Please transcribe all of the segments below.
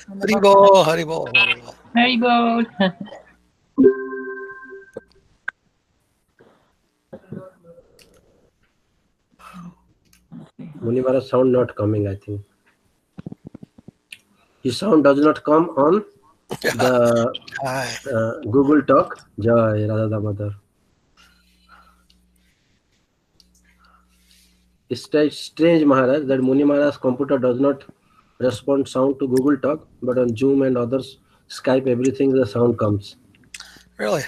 Haribo, Haribo, Haribo. Haribo. Munimara's sound not coming, I think. His sound does not come on the Google Talk. Jai Radha Damodar. It's strange, Maharaj, that Muni Maharaj's computer does not respond sound to Google Talk, but on Zoom and others, Skype, everything, the sound comes. Really?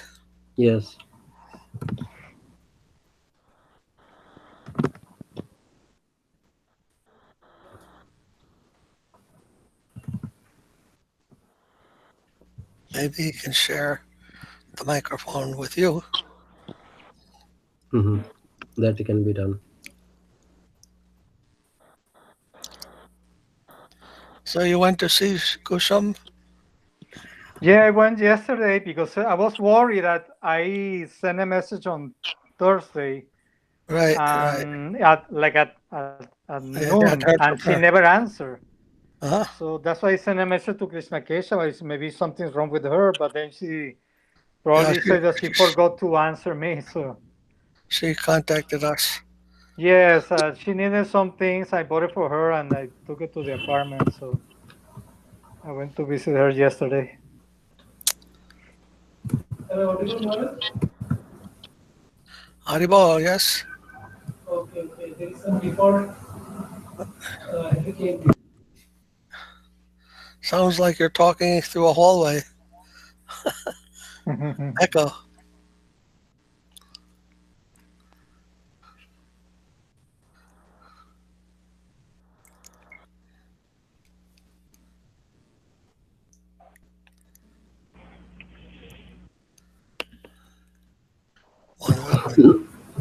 Yes. Maybe he can share the microphone with you. That can be done. So you went to see Kusham? Yeah, I went yesterday because I was worried that I sent a message on Thursday. Right, and at noon, and she never answered. So that's why I sent a message to Krishna Kesha. Maybe something's wrong with her, but then she probably said that she forgot to answer me. So she contacted us. Yes, she needed some things. I bought it for her, and I took it to the apartment. So I went to visit her yesterday. Haribo, yes. Okay. There is some default. Sounds like you're talking through a hallway. Echo.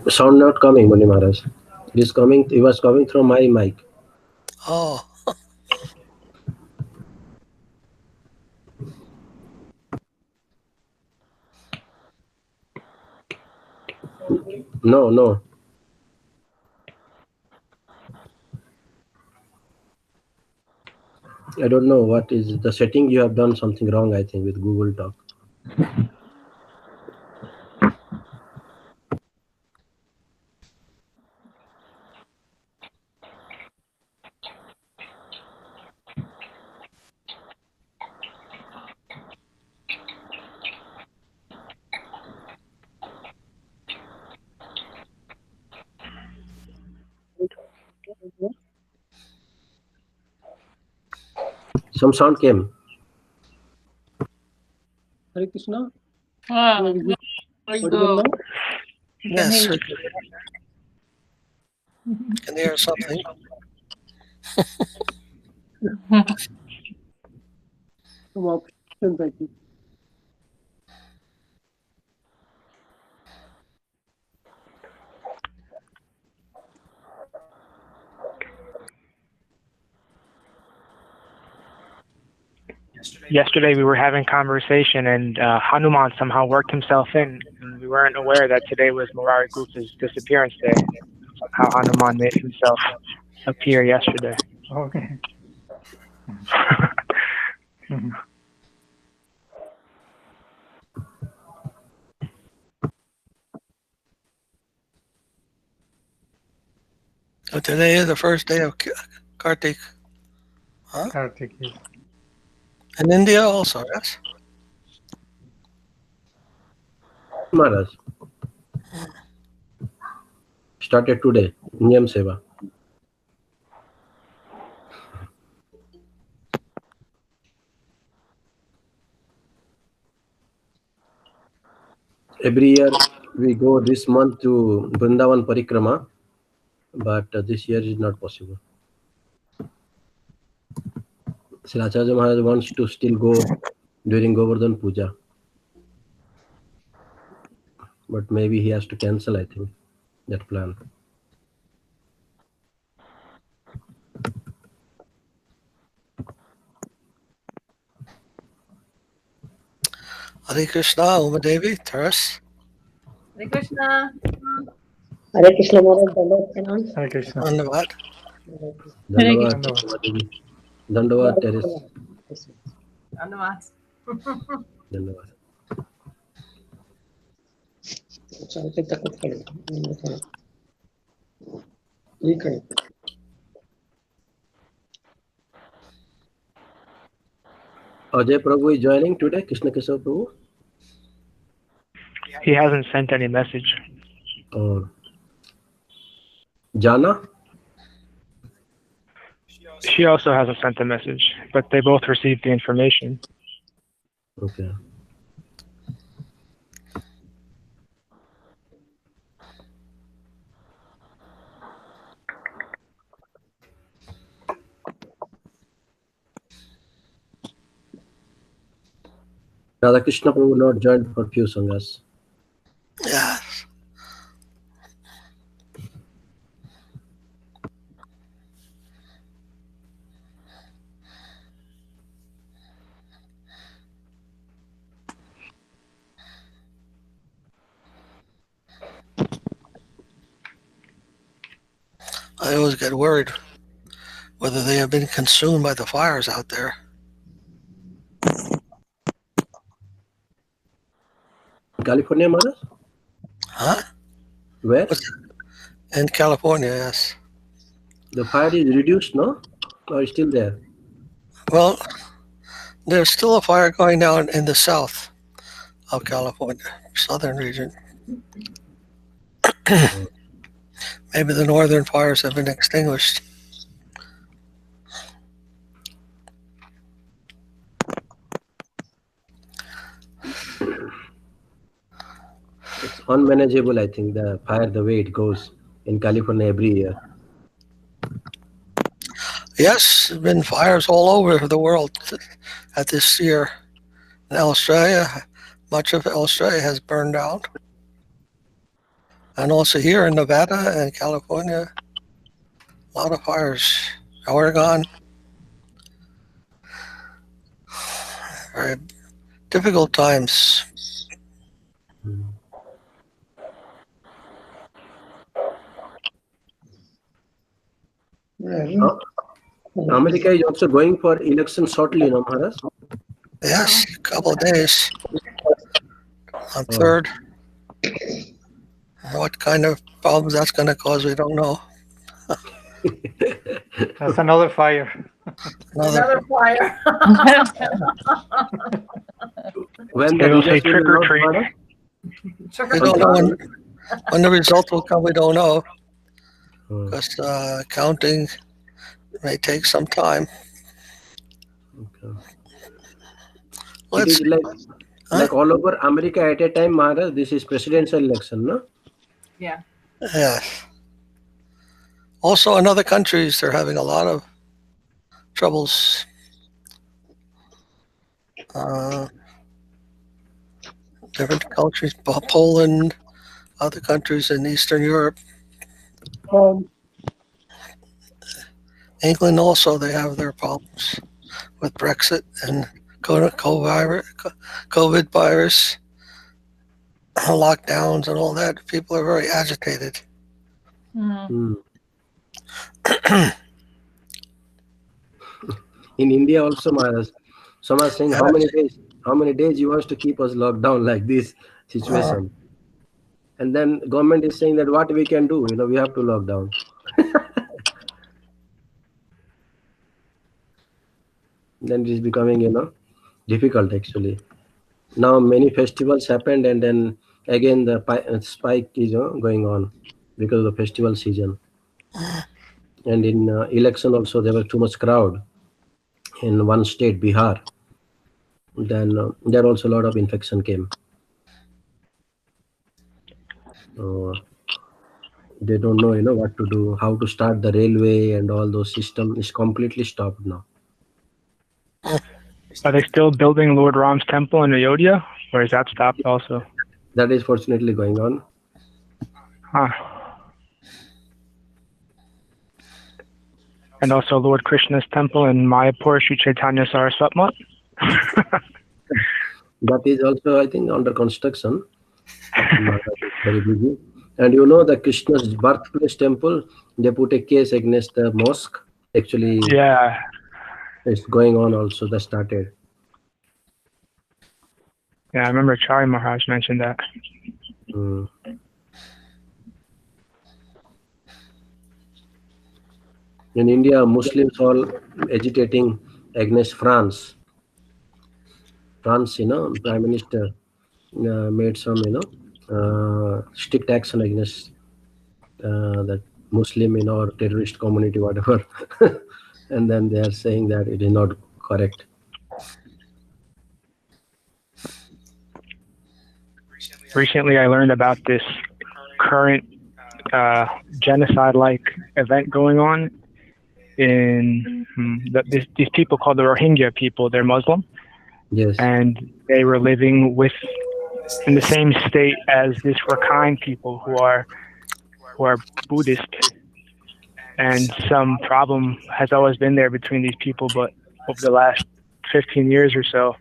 Sound not coming, Muni Maharaj. It was coming through my mic. Oh. No. I don't know what is the setting. You have done something wrong, I think, with Google Talk. Some sound came. Hare Krishna. There you go. Yes. Can hear something. Some options, I think. Yesterday we were having conversation, and Hanuman somehow worked himself in, and we weren't aware that today was Murari Gupta's disappearance day. Somehow Hanuman made himself appear yesterday. Okay. So today is the first day of Kartik. Huh? Kartik, yes. In India also, yes? Maharaj. Started today. Niyam Seva. Every year we go this month to Vrindavan Parikrama, but this year is not possible. Sri Acharya Maharaj wants to still go during Govardhan Puja, but maybe he has to cancel, I think, that plan. Hare Krishna, Uma Devi, Taras. Hare Krishna. Hare Krishna, Maharaj. Hare Krishna. Dandavat. Dandavat, Terrace. धन्यवाद. धन्यवाद. चालते तकच कळेल. ठीक आहे. Ajay Prabhu is joining today, Krishna Keshav Prabhu. He hasn't sent any message. Or Jana? She also hasn't sent a message, but they both received the information. Okay. Radha Krishna Prabhu not joined for few sanghas. Yes. I always get worried whether they have been consumed by the fires out there. California, Maharaj? Huh? Where? In California, yes. The fire is reduced, no? Or still there? Well, there's still a fire going down in the south of California, southern region. Maybe the northern fires have been extinguished. It's unmanageable, I think, the fire, the way it goes in California every year. Yes, there have been fires all over the world at this year. In Australia, much of Australia has burned out. And also here in Nevada and California, a lot of fires. Oregon. Very difficult times. America is also going for election shortly, no, Maharaj? Yes, a couple of days. On 3rd. What kind of problems that's going to cause, we don't know. That's another fire. Another fire. When They the will say results will trick or be treat. announced, We don't know when the result will come, we don't know. Maharaj? Because counting may take some time. Okay. It Let's is like all over America at a time, Maharaj. This is presidential election, no? Yeah. Yeah. Also, in other countries, they're having a lot of troubles. Different countries, Poland, other countries in Eastern Europe. England also, they have their problems with Brexit and COVID virus, lockdowns and all that. People are very agitated. In India also, Maharaj, some are saying how many days you want to keep us locked down like this situation. And then government is saying that what we can do, we have to lock down. Then it is becoming, difficult actually. Now many festivals happened and then again the spike is going on because of the festival season. And in election also there was too much crowd in one state, Bihar. Then there also a lot of infection came. They don't know, what to do, how to start the railway and all those systems is completely stopped now. Are they still building Lord Ram's temple in Ayodhya, or is that stopped also? That is fortunately going on. Huh. And also Lord Krishna's temple in Mayapur, Sri Chaitanya Saraswat Mat. That is also, I think, under construction. Very busy. And the Krishna's birthplace temple, they put a case against the mosque. Actually, Yeah. it's going on also. That started. Yeah, I remember Charlie Maharaj mentioned that. Mm. In India, Muslims all agitating against France. France, Prime Minister made some, strict action against that Muslim, or terrorist community, whatever. And then they are saying that it is not correct. Recently, I learned about this current genocide-like event going on in these people called the Rohingya people. They're Muslim, Yes. and they were living in the same state as this Rakhine people who are Buddhist, and some problem has always been there between these people. But over the last 15 years or so,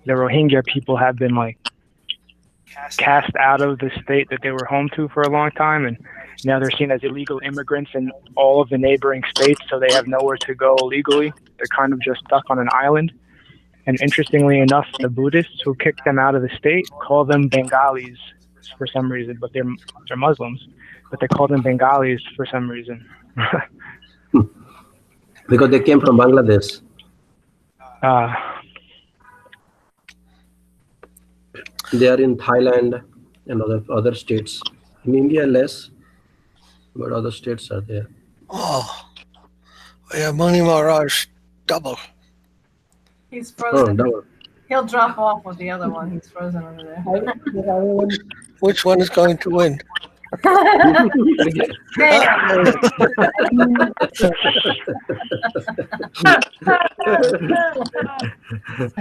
the Rohingya people have been cast out of the state that they were home to for a long time, and now they're seen as illegal immigrants in all of the neighboring states, so they have nowhere to go legally. They're kind of just stuck on an island. And interestingly enough, the Buddhists who kicked them out of the state call them Bengalis for some reason, but they're Muslims, but they call them Bengalis for some reason. Because they came from Bangladesh. They are in Thailand and other states. In India, less, but other states are there. Oh, yeah, Muni Maharaj, double. He's frozen. Double. He'll drop off with the other one. He's frozen over there. Which one is going to win?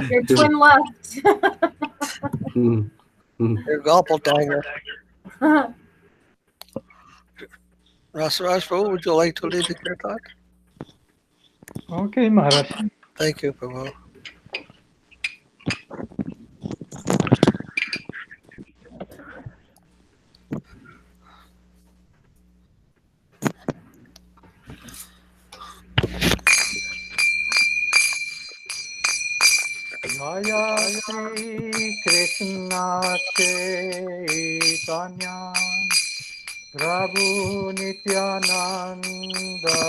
Your twin left. Your doppelganger. Rasaraj Prabhu, would you like to lead the kirtan? Okay, Maharaj. Thank you, Prabhu. Jaya Shri Krishna Chaitanya Prabhu Nityananda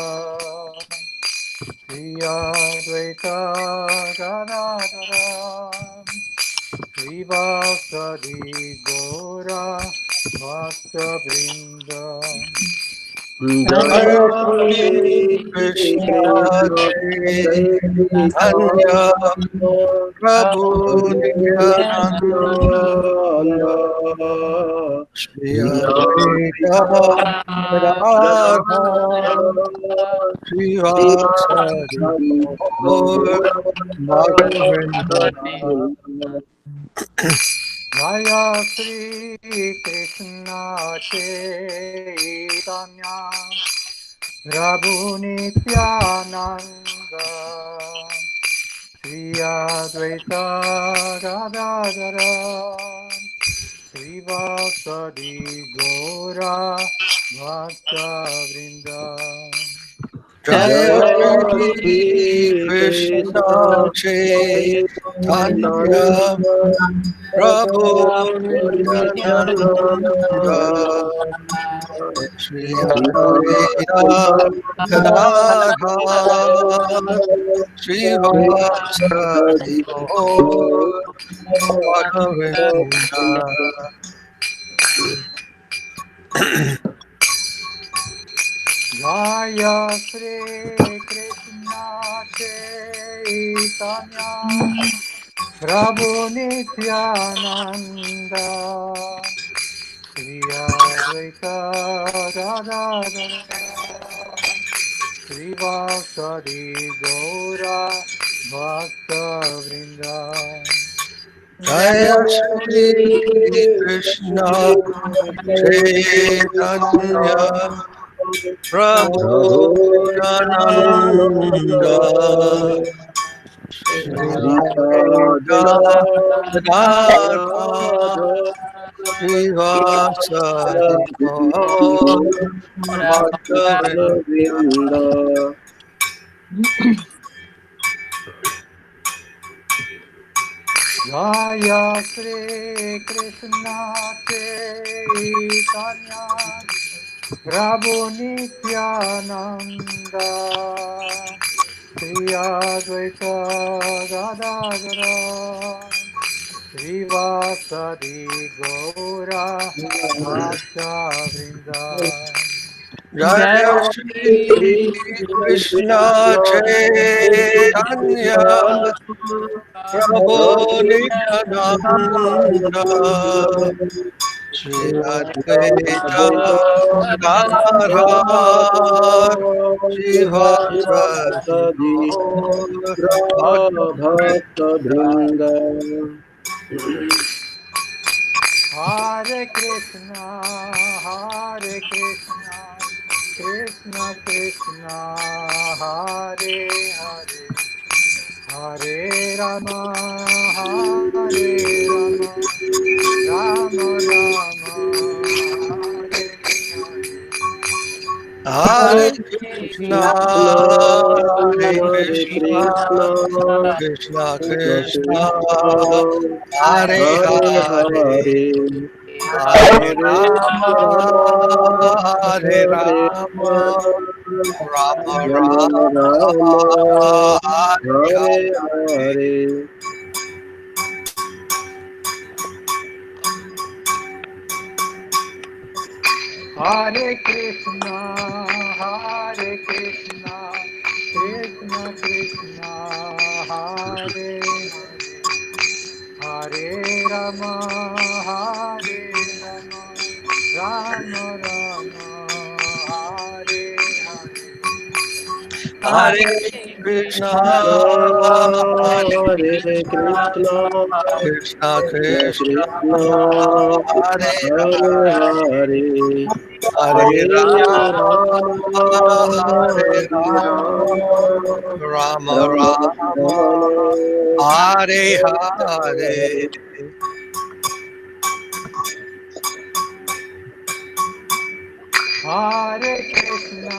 Shri Advaita Gadadara Shri Vasadi Gora Bhakta Vrinda Jaya Shri Krishna Chaitanya Prabhu Nityananda Shri Advaita Gadadhara Shri Vasadi Gora Bhakta Vrinda. Jaya Shri Krishna Chaitanya Prabhu Nityananda Shri Advaita Gadadhara Shri Vasadi Gora Bhakta Vrinda. Jaya Shri Krishna Chaitanya Prabhu Nityananda Shri Advaita Gadadhara Shri Vasadi Gora Bhakta Vrinda. Jaya Shri Krishna Chaitanya Prabhu Nityananda Shri Advaita Gadadhara Shri Vasadi Gora Bhakta Vrinda. Jaya Shri Krishna Chaitanya Prabhu Nityananda Shri Advaita Gadadhara Shri Vasadi Gora Bhakta Vrinda. Jaya Shri Krishna Chaitanya Prabhu Nityananda Shri Advaita Gadadara Srivasadi Gaura Bhakta Vrinda Jaya Shri Krishna Chaitanya Prabhu Nityananda Shri Advaita Gadadhara Srivasadi Gaura Bhakta Vrinda. Hare Krishna, Krishna Krishna, Hare Hare, Hare Rama, Hare Rama, Rama Rama, Hare Hare Krishna, Hare Krishna, Krishna Krishna, Hare Hare, Hare Rama, Hare Rama, Rama Rama, Hare Hare. Hare Krishna, Krishna Krishna, Hare Hare, Hare Rama, Hare Rama, Rama Rama, Hare Hare. Hare Krishna, Hare Krishna, Krishna Krishna, Hare Hare, Hare Rama, Hare Rama, Rama Rama, Hare Hare. Hare Krishna,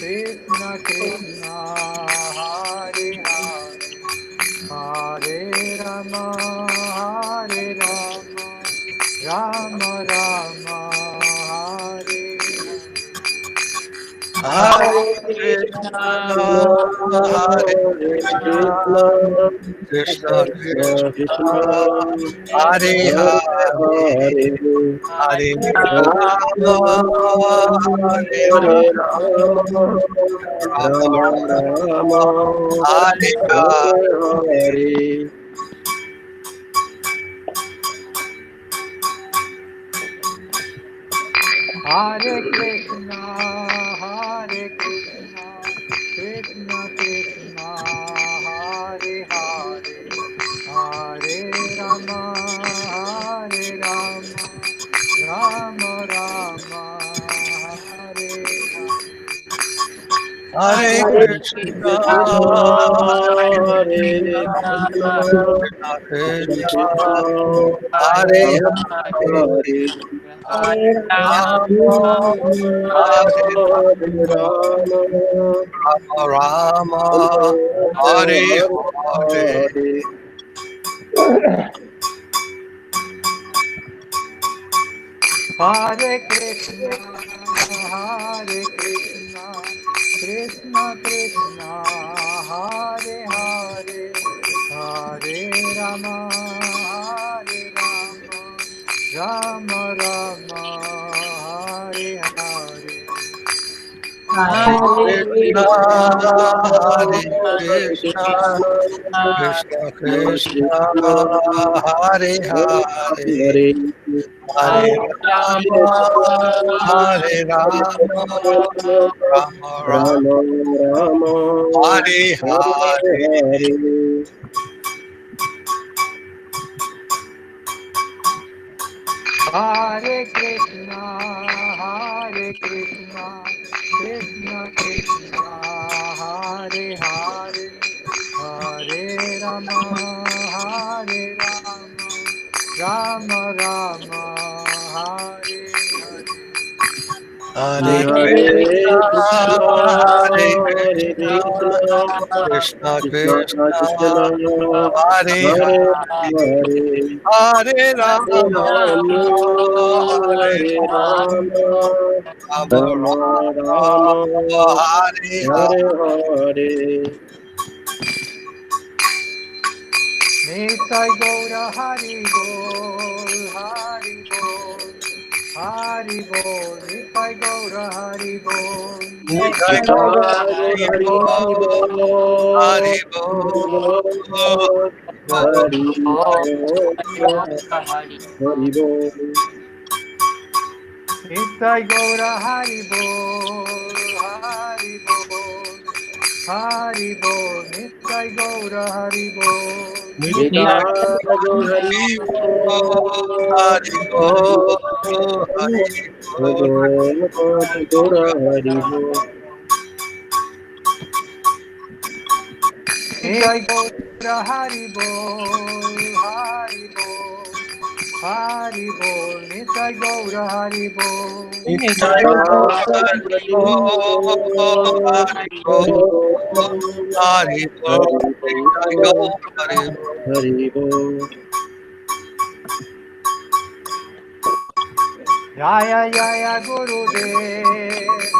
Krishna Krishna, Hare Hare, Hare Rama, Hare Rama, Rama Rama, Hare Hare Krishna, Hare Krishna, Krishna Krishna, Hare Hare, Hare Rama, Hare Rama, Rama Rama, Hare Hare. Hare Krishna, Krishna Krishna, Hare Hare, Hare Rama, Hare Rama, Rama Rama, Hare Hare. Hare Krishna, Hare Krishna, Krishna Krishna, Hare Hare, Hare Rama, Hare Rama, Rama, Hare Hare. Hare Krishna, Krishna Krishna, Hare Hare, Hare Rama, Hare Rama, Rama Rama, Hare Hare. Hare Krishna, Hare Krishna, Krishna Krishna, Hare Hare, Hare Rama, Hare Rama, Rama Rama, Hare Hare. Hare Krishna, Krishna Krishna, Hare Hare, Hare Rama, Hare Rama, Rama Rama, Hare Hare. Hare Hare Krishna, Hare Hare Krishna, Krishna Krishna Krishna Krishna, Hare Hare Hare Hare, Hare Rama Rama Hare Hare Rama, Rama Rama Rama Rama, Hare Hare Hare. Nitai Gaura Hari Bol, Hari Bol, Hari Bol, Nitai Gaura Hari Bol. Nitai Gaur Hari Hari Hari Hari Bol, Hari Bol, Hari Bol. Nitai Gaura Hari Bol, Hari Bol, Hari Bol, Nitai Gaura Hari Bol. Nitai Gaur Hari Bol, Hari Hari Gaur Hari Bol. Nitai Gaura Hari Bol, Hari Bol, Hari Bol, Nitai Gaura Hari Bol. Nitai Hari Hari Hari Nitai Gaur Hari Hari Bol. Jaya Jaya Gurudev,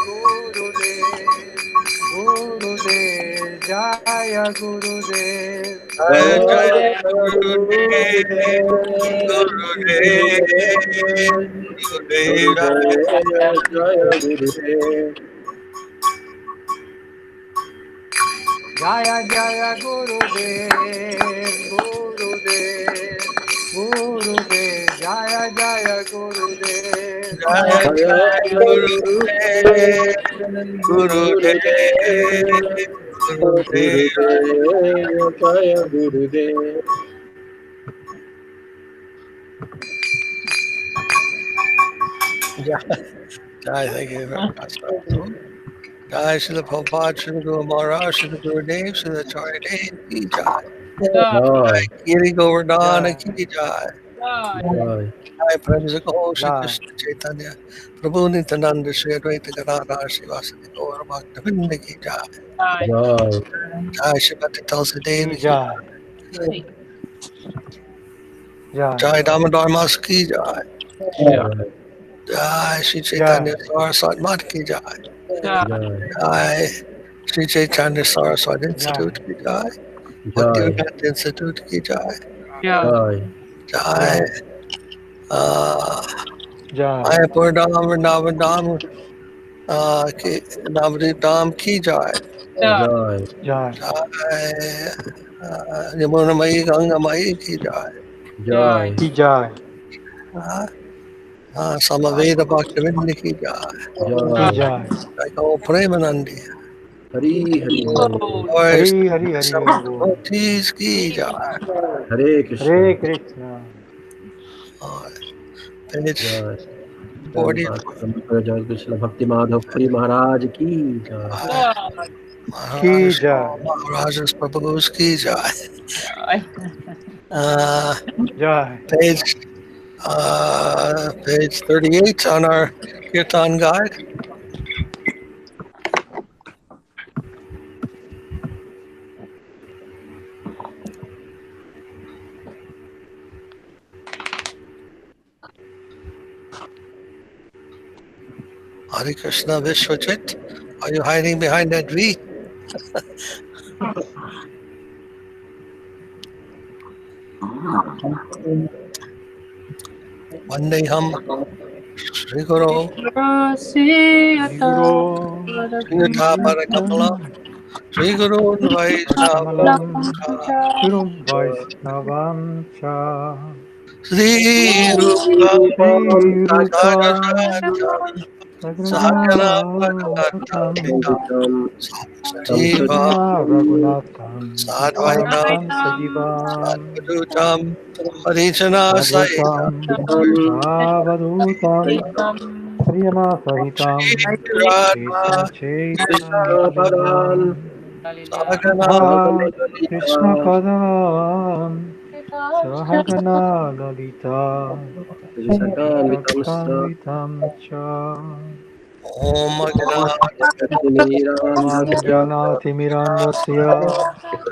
Gurudev, Gurudev, Jaya Gurudev. Jaya Jaya Gurudev, Gurudev Jaya Gurudev. Jaya Jaya Gurudev, Gurudev, Gurudev, Jaya Jaya Gurudev. Jaya Jaya Gurudev Gurudev Gurudev Jaya Gurudev. Jai, thank you very much. Jai Srila Prabhupada, Srila Guru Maharaj, Srila Gurudev, Srila Acharya Dev, Ki Jai. Jai, Giri Govardhana Ki Jai. Jai, Jai Prabhupada Gaur Shri Jai. Krishna Chaitanya. Prabhu Nityananda Shri Advaita Gadadhar Srivasadi Gaur Bhaktavinda Ki Jai. Jai, Jai Srimati Tulsi Devi Ki Jai. Jai. Jai Damodar Mas Ki Jai. Jai, Jai Shri Chaitanya Jai. Saraswat Mat Ki Jai. Jai, Jai Shri Chaitanya Saraswat Jai. Institute Ki Jai. Bhakti Jai, Yoga Institute Ki Jai. Jai, Jai Jai. Mayapur Dham Vrindavan Dham Ki Navadvip Dham Ki Jai. Jai, Jai. Jai Yamuna Mai Ganga Mai Ki Jai. Jai, Ki Jai. Samaveda Bhaktivinda Ki Jai. Ki Jai, Jai. Jai Gaur Premanandi. Hari Hari Bol. Jai Hari Hari Hari Hari Bol. devotees Ki Jai. Hare Krishna. Hare Krishna. Page Jai. 40. Jai Krishna Bhakti Madhava Puri Maharaj ki Jai. Ki Maharaj Jai. Maharajas Prabhu's Ki Jai. Jai. Page 38 on our Kirtan guide. Hare Krishna Vishwajit. Are you hiding behind that V? Vandeham Shri Guru Guru. Sriyatha Parakamalam Shri Guru Vaishnava Kamalam. Guru Vaishnavam Cha. Sri Rupa Shri Rupa. Sahajana Raghunatham. Bhagavatam Sajiva Krishna Raghunatham. Sadvaitam Tam Sajivam. Sadvadutam Parijana Sahitam Sadhutam. Savadutam. Priyana Sahitam. Krishna Radha Chaitanya Krishna Devam. Padan. Sagana Krishna Padavam. Sahagana Lalita. Sakan Vitamsa. Vitam Cha. Om Manjanatimirandasya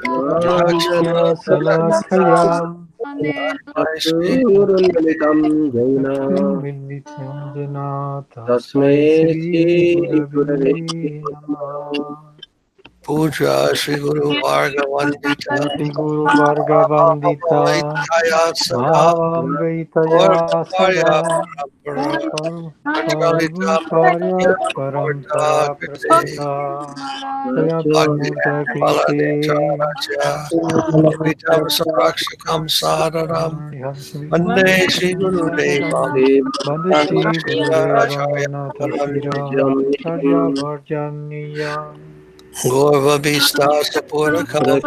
Jnanasya Salakaya Chakshurunmilitam Jaina Lakshmimilitanjana Tasmai Tasmai Sri Sri Gurave Gurave Namaha Puja Sri Guru Varga Vandita Shri Guru Varga Vandita Kaya Sada Bhavamritaya Orvakaya Sada Parampara Advaita Sarvacharya Murta Parampara Kriti Prachita Saya Bhakti Pramurta Baladeta Kriti Raja Vitam Sarakshakam Sadaram Vande Sri Guru Devam Bande Shri Nandakaya Gurudeva Nata Shira Jam Acharya Varjaniya Gorva Vista Sapurakam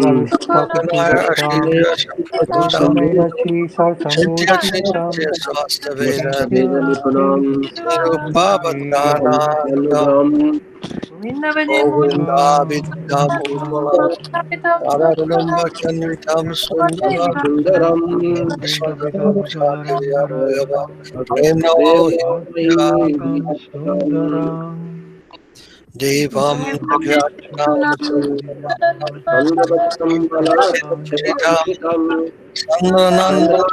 Bhavistata Naya Purasham Ashija Shampadutam Vaishnaveya Chi Chintia Sarsambuchitam Chintia Swasta Veda Nipunam Nirupa Bhattana Nidam Govinda Vidam Utpalam Radhanam Bhakshanvitam Sundaram Sundaram Vrindavidam Bhagavad Sadaram Premno Hidya Bhaktivedam Sundaram Devam Vigratam Sandavatam Charitam Balaram Sandhananda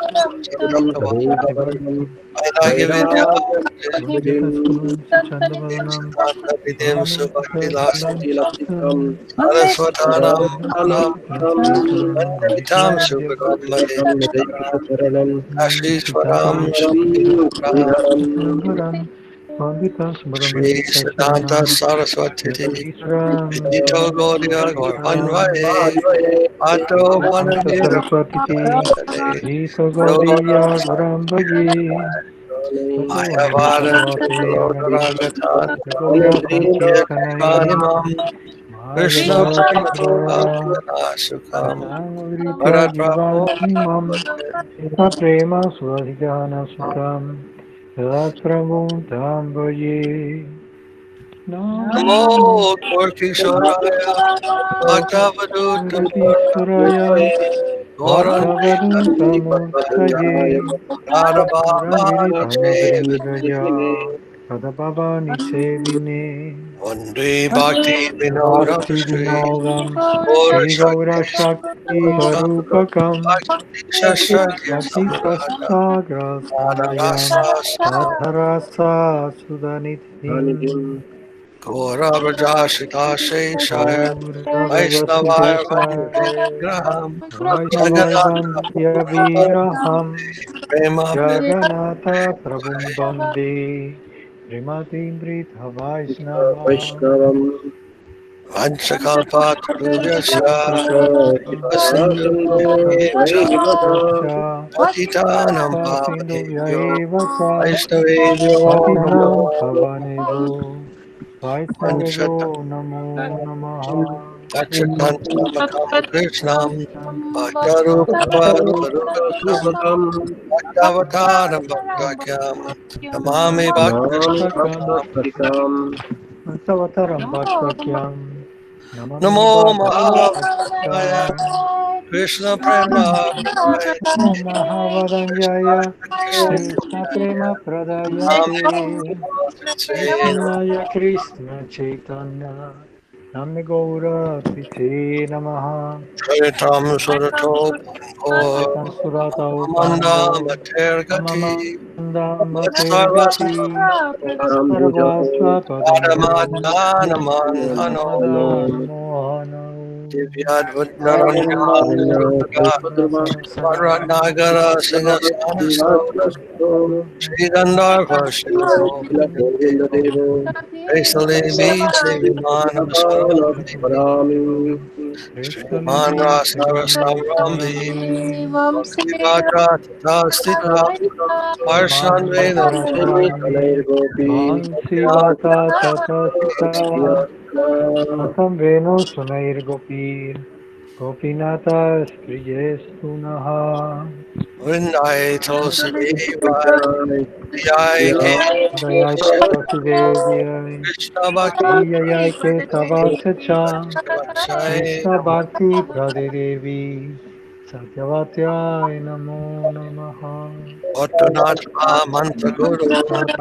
Sandram Sarvedavam Vairagya Vidya Vairagya Bhaktim Chandavanam Siddhanta Vidyam Subhakti Lasa Bhakti Lasitam Saraswatanam Sarvatanam Puram Vanditam Subhadmade Bhaktam Nideshwaram Ashishwaram Shriram Sundharam Pandita Shri Siddhanta Smaram Saraswati Yadavishram Vidito Gaudiya Gaurvanvaye Ato Pandita Panadira Saraswati Jita Gaudiya Gurambaji Tato Mayavadati Ragatan Gaura Sankirtanai Himam Krishna Madhava Kishora Prema Sukam Samarita Bharat Divanimam Prema Swadhijana Sukam Tatrabhum Tambaye Namo Namo Korkishoraya Bhaktavadutam Suraya Gauranga Bhaktavadutamurtaye Radha Baba Murangiri Nicheva Padagrindaya Padababa Nichevine Vande Bhakti Vinodam Bhakti Shri Vinodam Gaura Shri Shakti Gaura Shakti Parupakam Bhakti Shastri Bhakti Samprada Sasagra Samayam Radharasa Radharasa Sudanithim Gaura Vrajashita Sheshaya Gaura Vaishnavaya Vasudesaya Graham Vaishnavaya Jagannath Vandya Vigraham Prema Jagannatha Prabhum Bande Srimati Brita Vaishnava Vaishnavam Vanchakalpa Tarubhyasya Sindhu Sindhu Vaivata Patitanam Pavadebhyo Vaishnava Vaishnavebhyo Patitanam Namo Pavanebho Vanchata Vaishnavebho Namo Namaha Vachatantamakam Krishnam Bhaktarupaparuparupakam Surupam Bhaktavataram Bhaktakyam Namami Bhakta Nami Bhaktakam Bhakta Sarikam Bhaktavataram Bhaktakyam Namami Namo Mahavaya Bhaktakyam Krishna Prema Mahavadanyaya Krishna Krishna Prema Namo Pradayate Sri Naya Krishna Chaitanya Name Gaura Pite Namaha Charitam Surato Bhor Charitam Surata Amanda Upambo Matergati Amamanda Matergati Vatsarvasya Param Bhujam Sarvasva Padangam Radhamadanaman Hano Madana Mohano Divyadvadnaranjana Varadnagara Singhasanastam Sri Gandharva Shilato Govinda Vaisali Sevimanam Saranam Sriman Rasarasam Ramvi Bhakti Bhadra Tata Stita Harshan Veda Parasaraswami Vansivata Tata Sita Atam Venu Sunair Gopir Gopinata Striyestu Naha Vrindai Tulsi Devai Jai Ke Dayai Tulsi Devi Krishna Bhakti Diyayai Ke Savasacha Vachai Krishna Bhakti Prade Devi Satyavatya Namo Namaha. Ottanatma Mantra Guru Mantra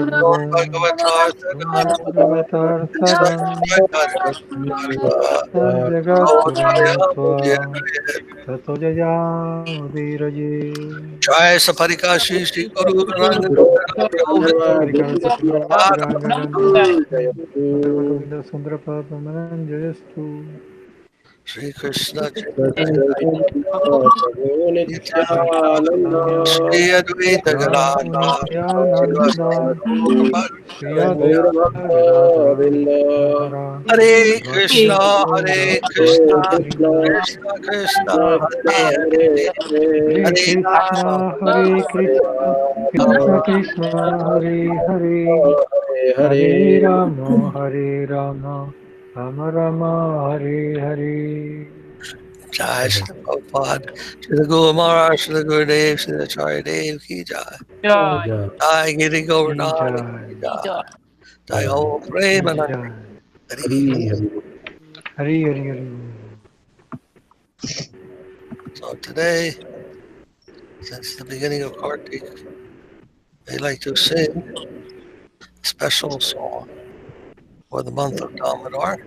Guru. Bhagavatar Bhagavatar Sadam. Jagat Guru Tva. Tato Jaya Udiraji. Jai Saparikashi Sri Guru Rangan Sri Krishna Sri Advaita Gadadhar Hare Krishna Hare Krishna Krishna Krishna Hare Hare Hare Hare Krishna, Hare Krishna, Krishna Krishna, Hare Hare, Hare Rama, Rama Rama, Hare Hare. Jai Shri Prabhupada, Shri Guru Maharaj, Shri Gurudev, Shri Acharya Dev Ki Jai. Jai Giri Govardhan Ki Jai. Jai Om Premanand. Hare Hare. So today, since the beginning of Kartik, they like to sing a special song for the month of Damodar.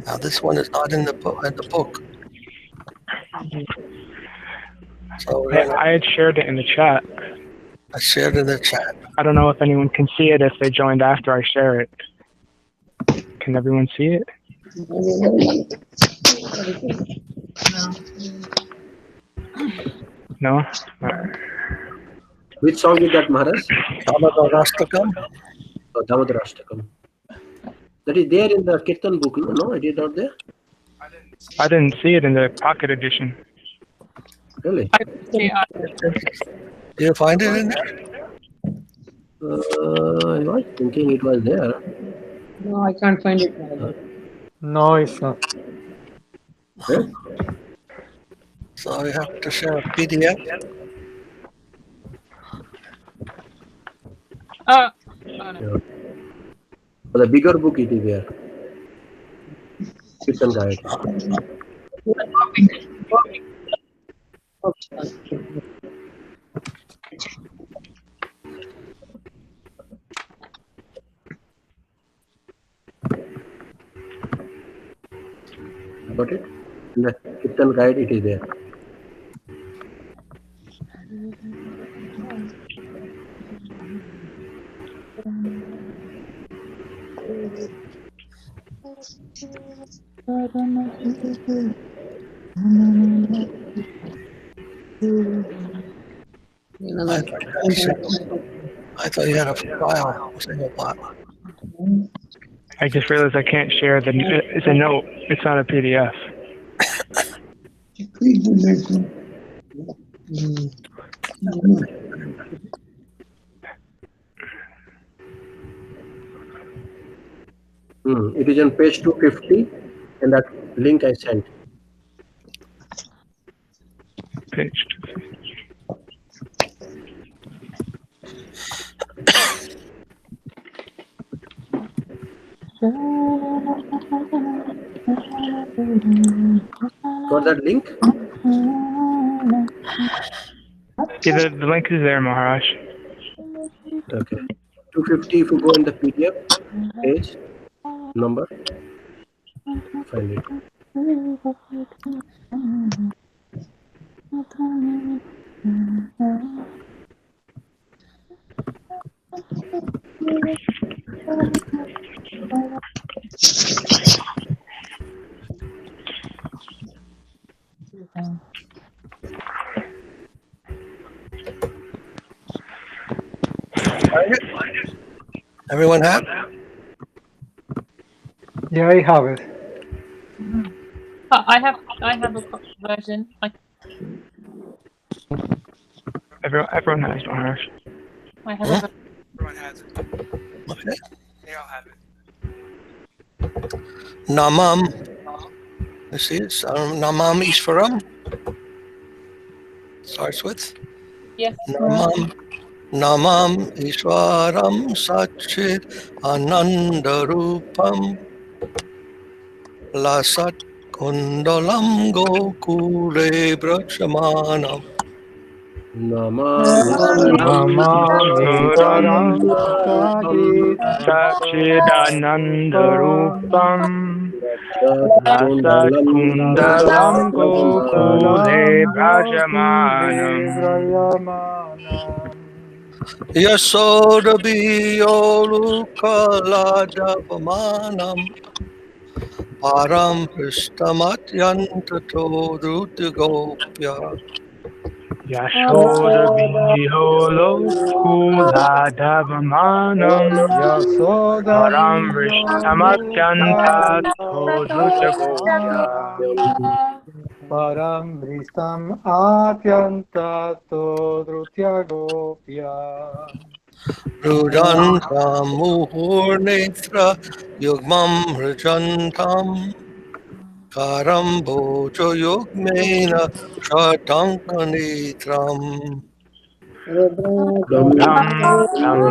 Now this one is not in the book. So I had shared it in the chat. I shared in the chat. I don't know if anyone can see it if they joined after I share it. Can everyone see it? No? Which song is that, Maharaj? Damodarashtakam. Oh, Damodarashtakam. That is there in the Kirtan book, no? It is not there? I didn't see it in the pocket edition. Really? Do you find it in there? I was thinking it was there. No, I can't find it. No, it's not. Huh? So we have to share a PDF. Yeah. For the bigger book, it is there. Kirtan Guide. Got it? In the Kirtan Guide, it is there. I thought you had a file, a single file. I just realized I can't share the. It's a note. It's not a PDF. It is on page 250, and that link I sent. Page 250. Got that link? Yeah, the link is there, Maharaj. Okay. 250, if you go in the PDF page, number, find it. Everyone have? Yeah, I have it. I have a version. Everyone has Maharaj. I have a Everyone has it. Okay. They all have it. Namam. You see it? Namam Ishvaram. Starts with? Yes. Namam Ishwaram sat-cit-ananda rupam lasat kundalam gokule brajamanam Namami Param Sat-cit-ananda Rupam Rasat Kundalam Gokule Brajamanam Yasoda biyolukaladavamanam param pristamatyanta drutagopya Yashoda Biholo Kuladavamanam Param Rishtamatyanta Todrutagopya Param Bristam Atyanta Todrutya Gopya rudantam muhurnitra yugmam rajantam karam bojo yugmena shatankanitram Dam Tam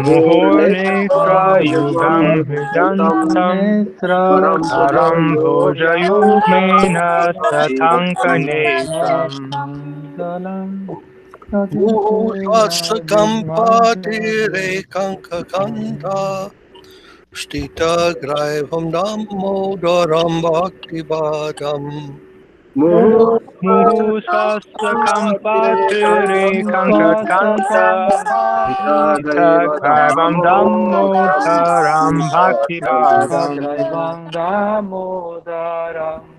Muhurnetra Yugam Vidantam Param Bhoja Yugmena Satankanetram muhasakampatire kankakanta Shtita graivam damodaram bhaktivadam Muhu Sasa Kampatire Kankakanta Ita Karvam Dammodaram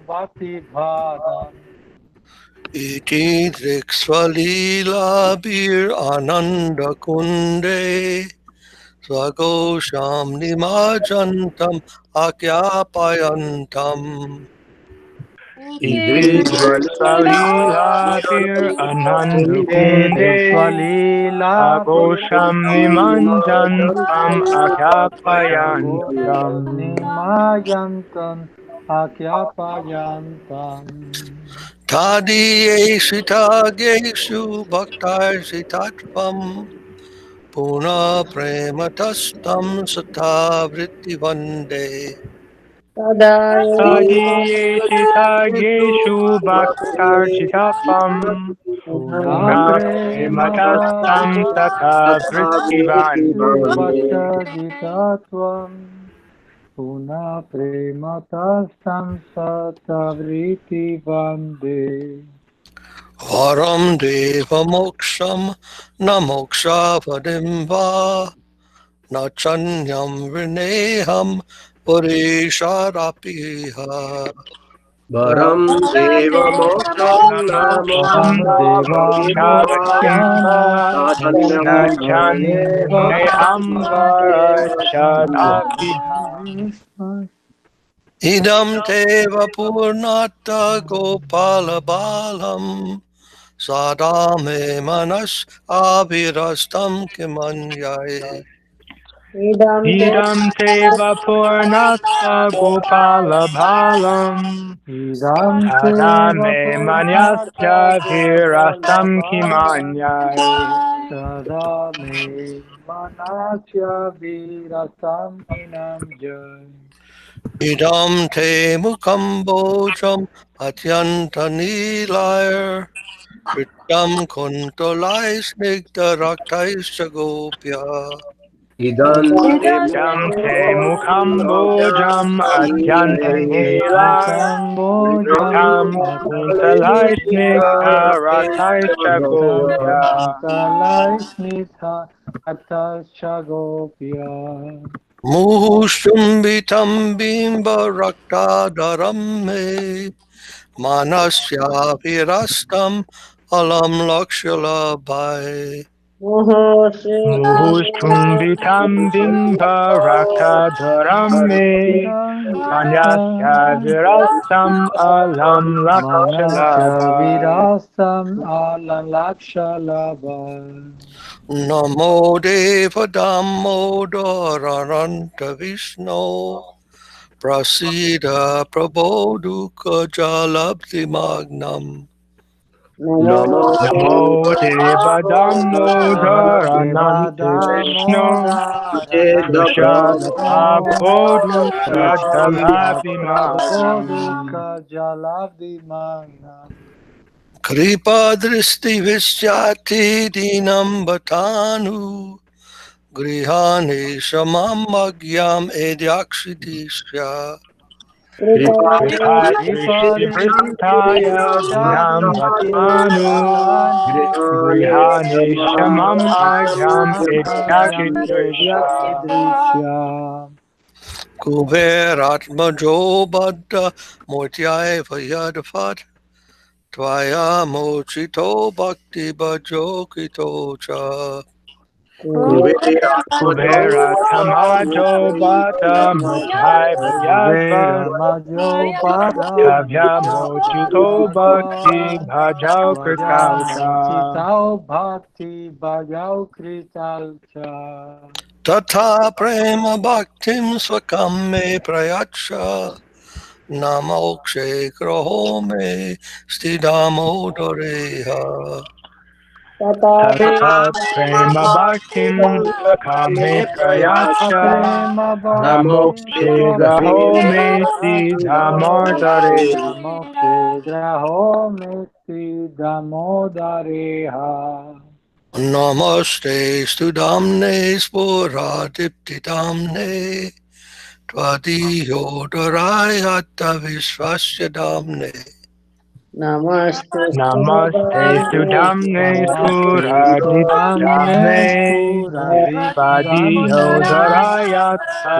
Bhaktivadam iti driksvalila bir ananda kunde swagosham nimajantam akyapayantam Idridriksalila Pir Anandukunde Agosham Nimanjantam Akyapayantam tadiyesitageshu bhaktaisitatvam puna prematastam satavritti vande Tadiyeshitageshu Bhaktarchitapam Puna Prematastam Tata Vrittivande Puna prematastam satavriti vande. Varam deva moksham na mokshavadim va na chanyam vineham purisharapiha Varam Deva Moksham Namo Devamokshamva Nachannehamvarashadapiha idam teva purnata gopala balam sadame manas avirastam kimanyai Idam Teva Purnata Gopala Bhalam Sadame Manyasya Virastam Kimanyai Sadame manasya virasam kinam jai. idam te mukambojam atyanta nilayar Ritam kuntolai snigdha raktais chagopya Idante Idam Te Mukambojam Atyanta Nilar Ritam Kuntalaisnigdha Rataisha Gopya Muhushumbitam bimba raktadaram me Manasya virastam alam lakshalabai Muhushtumbitam Bimba Raktadharam Me Manyasya Virastam Alam Manasya Lakshalabai virasam alam lakshalabha. Namo deva damodharanta vishno Prasida prabodhuka jalabdi magnam Namo Namo Deva Damodaranante Vishnu Dushatma Bodhuka Jalavdimanam. Kripa dristi visyati dinam batanu grihani samam magyam edyakshidisya. Kripa Drishti Vristaya Dinam Vatmanu Grihani Shamam Agyam Idyakshidrisha. Kuberatmajo baddha motyai vayadafat tvaya mochito bhakti bhajo kito cha. Kubera Tamajo Bata Mujai Vyasvat Kavya Mochito Bhakti Bhajau Kritaucha. Bhakti Bhajau Kritalcha. Tata prema bhaktim swakam me prayacha namokshe graho me stidamo Tata Prema Bhaktim Swakame Prayacha Namokshe Graho Me Siddhamortareha. Namaste studamne sporadiptidamne tvadiyodarayata visvasya damne. Namaste Namaste Sudhamne Spuraditdhamne Vadiyodarayata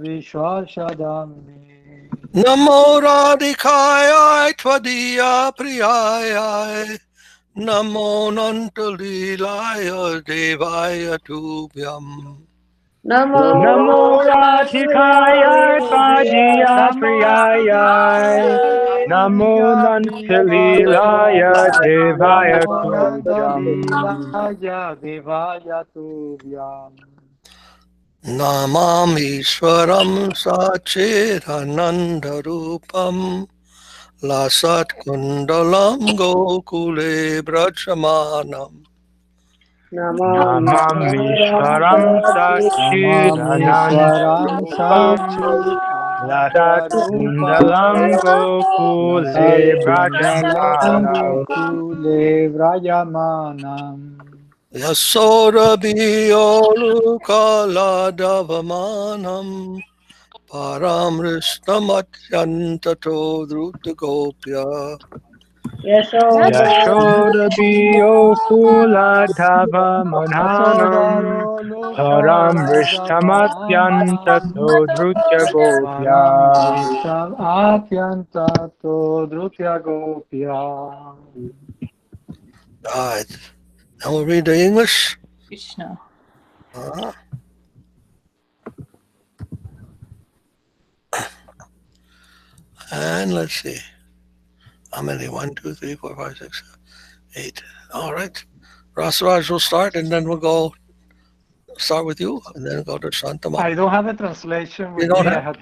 Vishvastadhamne. Namo radhikaya tvadiya priyaya namo nantalilaya devaya tubhyam. Namo Radhikaya Tvajiya Priyaya Namo Nantalilaya Devaya Tubhyam. Namami Swaram Sat-cit-ananda Rupam Lasat Kundalam Gokule Brajamanam. Namamishwaram Sat-cit-ananda Lasat Kundalam Gokule Brajamanam. Yasoda Biyolukala Paramrishtamatyanta Drutagopya. Yashoda Biyokula Dhava Mananam Param Rishtamatyanta Drutya Gopya. All right. Now we'll read the English. Krishna. And let's see. How many? 1, 2, 3, 4, 5, 6, 7, 8. All right. Rasaraj will start, and then we'll go start with you, and then go to Shantama. I don't have a translation with You don't me. have?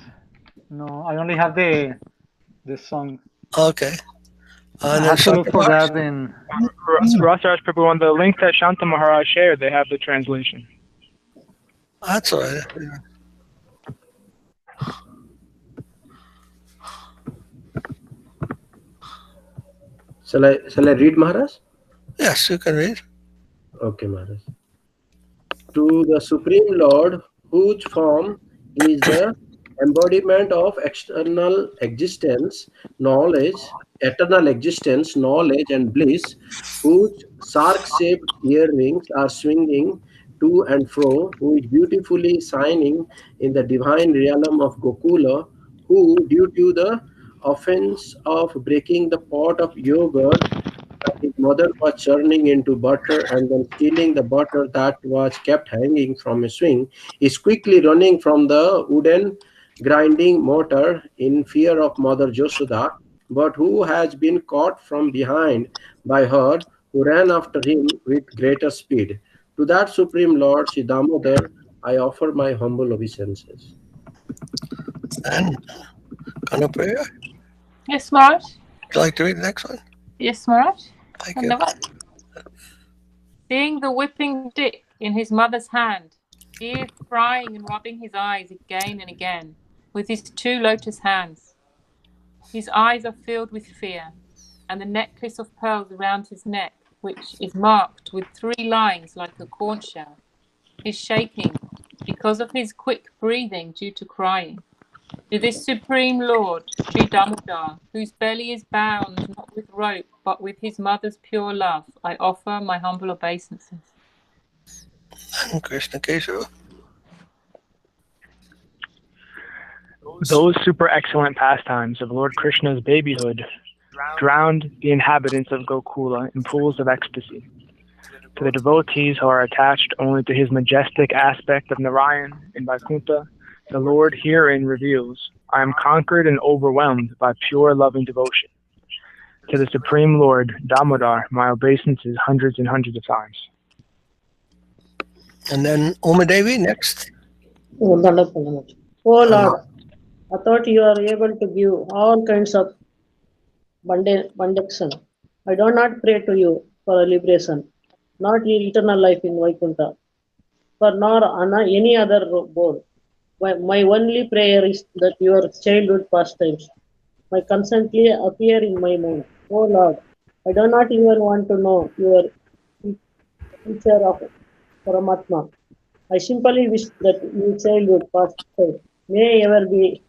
No, I only have the song. Okay. I And have to then look for that in. Rasaraj Prabhu, on the link that Shanta Maharaj shared, they have the translation. That's all right. Shall I read, Maharaj? Yes, you can read. Okay, Maharaj. To the Supreme Lord, whose form is the embodiment of external existence, knowledge, eternal existence, knowledge, and bliss, whose shark-shaped earrings are swinging to and fro, who is beautifully shining in the divine realm of Gokula, who, due to the offense of breaking the pot of yogurt, his mother was churning into butter and then stealing the butter that was kept hanging from a swing, is quickly running from the wooden grinding mortar in fear of Mother Josuda, but who has been caught from behind by her, who ran after him with greater speed. To that Supreme Lord, Sri Damodar, I offer my humble obeisances. And Kanapriya? Yes, Maharaj. you like to read the next one? Yes, Maharaj. Thank you. Dhanyavad. Seeing the whipping stick in his mother's hand, he is crying and rubbing his eyes again and again with his two lotus hands. His eyes are filled with fear, and the necklace of pearls around his neck, which is marked with 3 lines like a conch shell, is shaking because of his quick breathing due to crying. To this Supreme Lord, Sri Damodar, whose belly is bound not with rope but with his mother's pure love, I offer my humble obeisances. And Krishna Kesava. Those super excellent pastimes of Lord Krishna's babyhood drowned the inhabitants of Gokula in pools of ecstasy. To the devotees who are attached only to his majestic aspect of Narayan in Vaikuntha, the Lord herein reveals, I am conquered and overwhelmed by pure loving devotion. To the Supreme Lord, Damodar, my obeisances hundreds and hundreds of times. And then Uma Devi next. Oh, wonderful. Oh Lord, I thought you are able to give all kinds of benediction. I do not pray to you for a liberation, not eternal life in Vaikuntha, for nor on any other board. My only prayer is that your childhood pastimes may constantly appear in my mind. Oh Lord, I do not even want to know your future of Paramatma. I simply wish that your childhood pastimes may ever be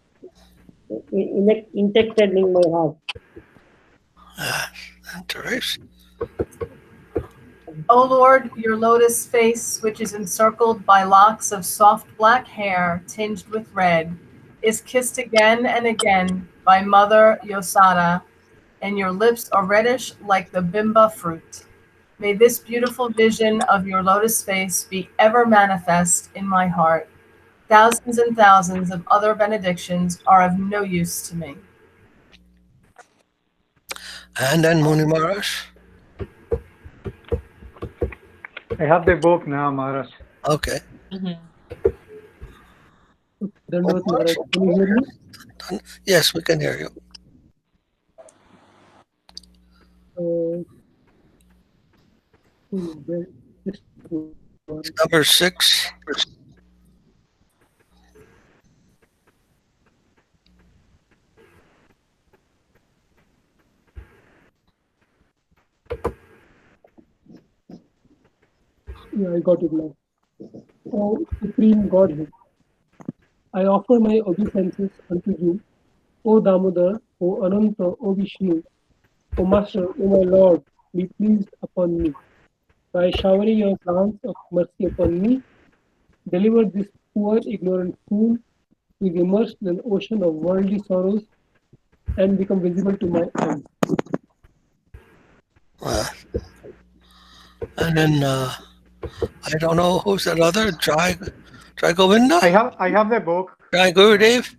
injected in my heart. Therese. O Lord, your lotus face, which is encircled by locks of soft black hair tinged with red, is kissed again and again by Mother Yashoda, and your lips are reddish like the bimba fruit. May this beautiful vision of your lotus face be ever manifest in my heart. Thousands and thousands of other benedictions are of no use to me. And then Muni Maharaj. I have the book now, Maharaj. Okay. Dandavad Maharaj, can you hear me? Yes, we can hear you. Number 6. Yeah, I got it now. O Supreme Godhead, I offer my obeisances unto you, O Damodar, O Ananta, O Vishnu, O Master, O my Lord, be pleased upon me. By showering your glance of mercy upon me, deliver this poor ignorant fool who is immersed in an ocean of worldly sorrows and become visible to my eyes. And then I don't know who's that other Jai Govinda. I have the book. Jai Gurudev.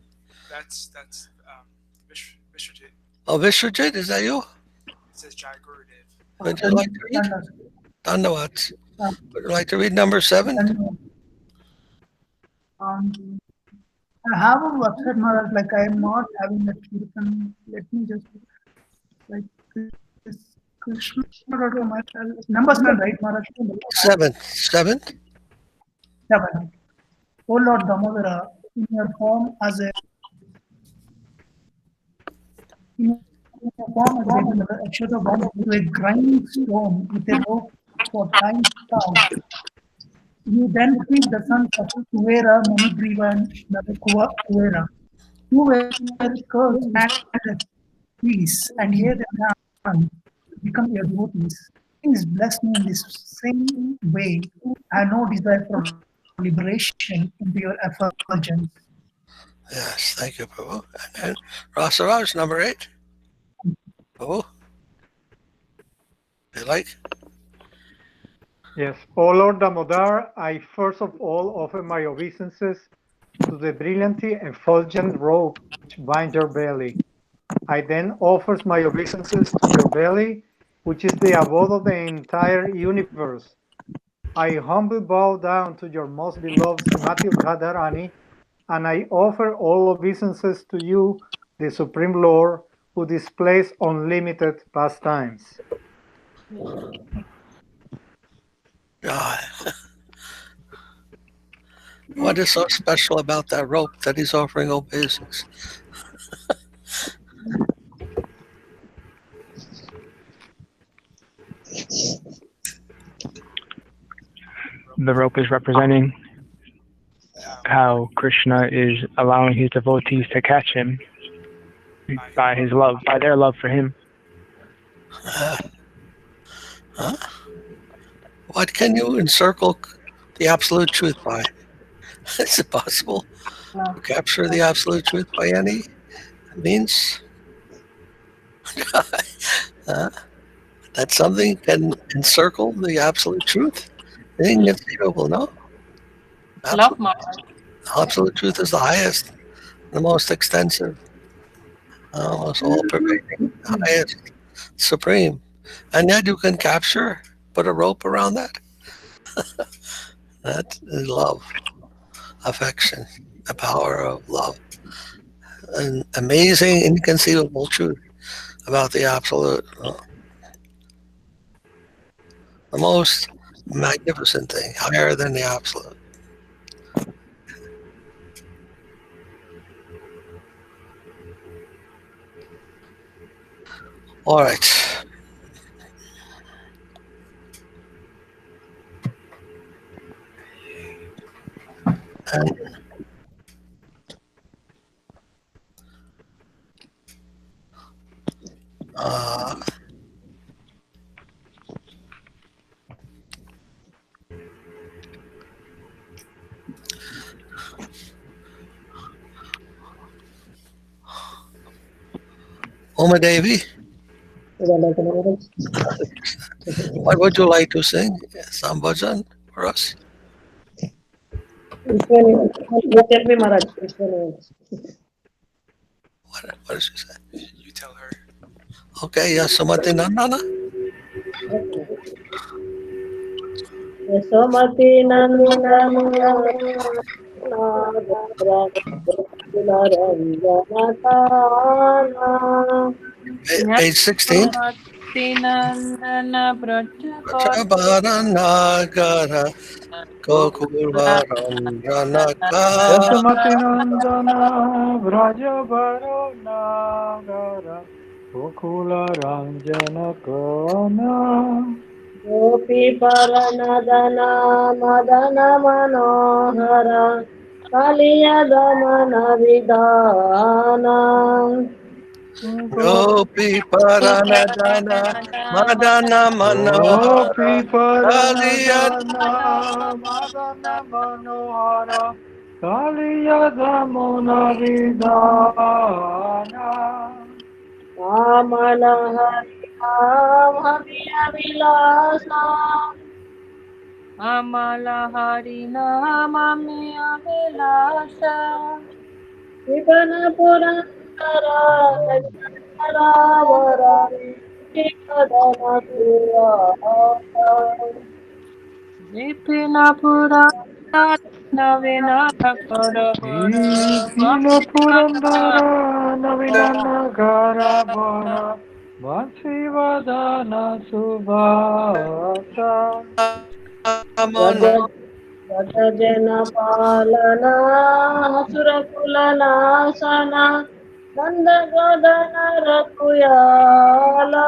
That's Vishwajit. Oh, Vishwajit, is that you? It says Jai Gurudev. Would you like to read? Dandavad. Would you like to read number 7? I have a website, Maharaj, like I am not having a Kirtan. Let me just, like, this Krishna, numbers not right, Maharaj? 7. 7. O Lord Damodara, in your form as a Akshata bomb to a grindstone with a rope for time count. You then feed the sons of Kuvera, Manigriva, and Kuvera. Who were cursed and peace, and here they are become your devotees. Please bless me in this same way. I have no desire for liberation into your effulgence. Yes, thank you, Prabhu. And then Rasaraj, number 8. Prabhu. You like? Yes. O Lord Damodar, I first of all offer my obeisances to the brilliantly effulgent robe which binds your belly. I then offer my obeisances to your belly, which is the abode of the entire universe. I humbly bow down to your most beloved Srimati Radharani, and I offer all obeisances to you, the Supreme Lord, who displays unlimited pastimes. God. What is so special about that rope that he's offering obeisance? The rope is representing how Krishna is allowing his devotees to catch him by his love, by their love for him. What can you encircle the absolute truth by? Is it possible to capture the absolute truth by any means? That something can encircle the absolute truth? Inconceivable, no? Love, Maharaj. Absolute truth is the highest, the most extensive, most all-pervading, highest, supreme. And yet you can capture, put a rope around that. That is love, affection, the power of love. An amazing, inconceivable truth about the absolute. The most magnificent thing, higher than the absolute. All right. And Oma Devi, what would you like to sing? Some bhajan for us? You tell me, Maharaj. What does she say? You tell her. Okay, Yasumati Nandana. Yasumati Nandana. Page 16. Brajabaranagara Gokularanjanaka. Yasumati Nandana Brajabaranagara Gokula Ranjanakana Gopi Paranadana Madana Manohara Kaliya Damana Vidana Gopi Paranadana Madana Gopi Manohara Paranadana Madana Manohara Kaliya Damana Vidana Amala Hariya Vilasa Amala Harinamamiya Vilasha Vipana Purandara Varari Vikadana Surata Vipina Purana Navina Kara Kila Purandara Navina Gara Bara Vansivadana Subhasa Rajajana Palana Hasurakula Nasana Nanda Godana Rakuyala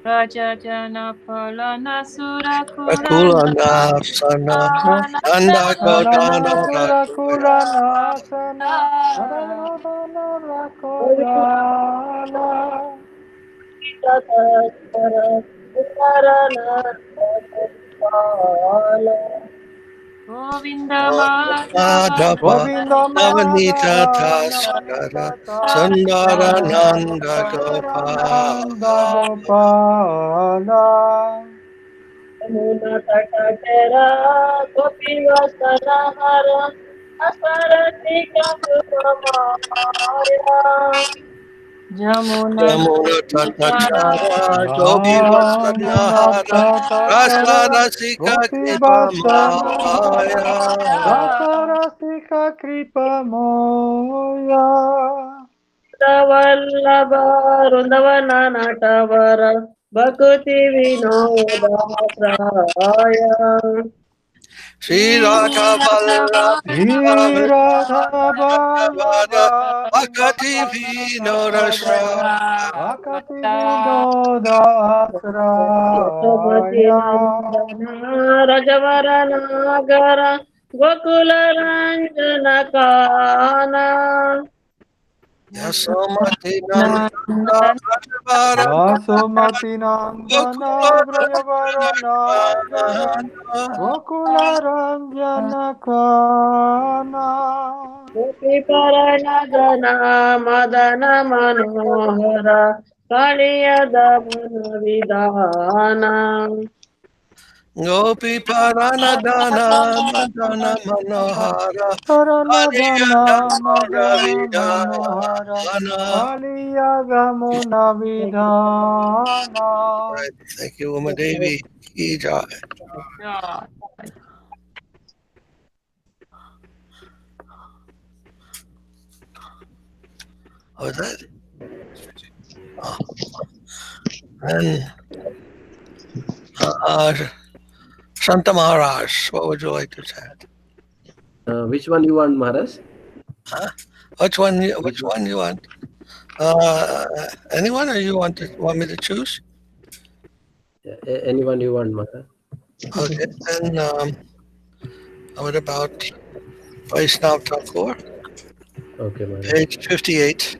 Rajajana Palana Sura Kulana Sana Nanda Godana Kula Nasana Nanda Rakuyala Govinda Madhava Madhava Navanita Taskara Sundara Nanda Gopal. Gopala Muna Takatera Gopi Vasanahara Asaratika Maya Jamuna Yamuna Tatakara Gopi Vasanahara Rasa Rasika Gopi Kripa Maya. Rasarasika Kripa Moya Vallabh Vrindavan Natwar भक्ति विनोद प्राय Sri Radha Vallabha Bhakti Vinodashraya रजवर नागर गोकुल रंजन काना Yasomati Nandana Brajavara Yasomati Nandana Brajavara Nandana Gokula Ranjana Kana गोपी पर northern Madan मनोहर कालिय दमन विधान Gopi Paranadana Madana Manohara Paranadana Aliyadamara Madana Manohara Kaliya Gamuna Vidhana. Right. Thank you, Uma Devi. Ki jai. Yeah. What was that? Oh. And Santa Maharaj, what would you like to chant? Which one you want, Maharaj? Huh? Which one you want? Anyone, or you want me to choose? Anyone you want, Maharaj. Okay, then what about Vaishnav Thakur? Okay, Maharaj. Page 58.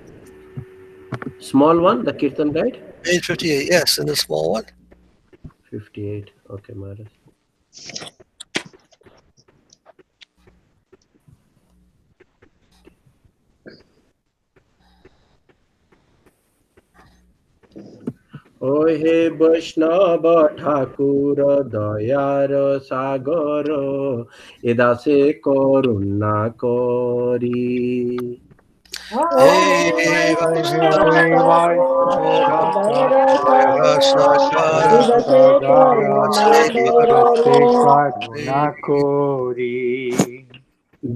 Small one, the Kirtan guide? Page 58, yes, in the small one. 58. Okay, Maharaj. O he Vaishnava Thakur Dayar Sagar Edase Koruna Kori Hey Vaishnava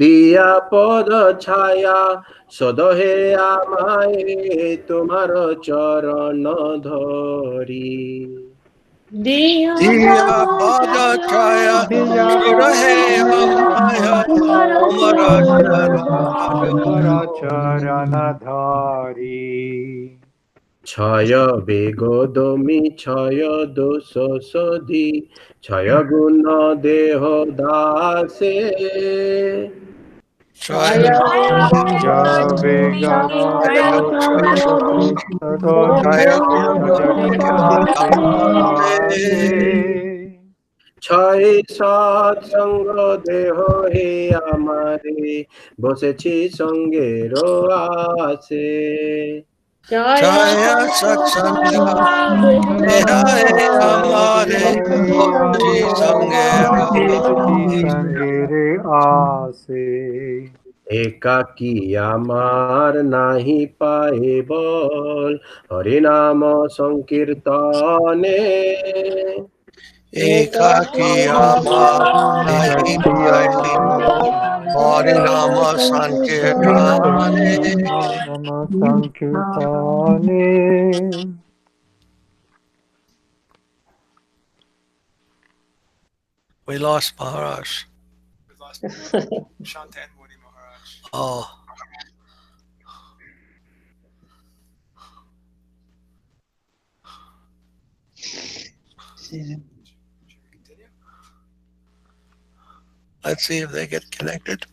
দিয়া পদ ছায়া সদহে আমায় তোমার চরণ ধরি Diya Pada Chaya Surahe Amaya Umara Charanadhari. ছয় বেগদমি ছয় দোষ সধি ছয় গুণ দেহ দাসে Chaya ছয় সৎসঙ্গ দেহ হে আমারে বসেছি সঙ্গের আসে Chaya Satsanga Dehaye Amare Bhakti Sangera একাকী আমার নাহি পায়ে বল হরিনাম সংকীর্তনে Ekaki Amar Nahi Pai Harinama Sankirtane. We lost Maharaj. We lost Shanta and Muni Maharaj. Oh. Let's see if they get connected.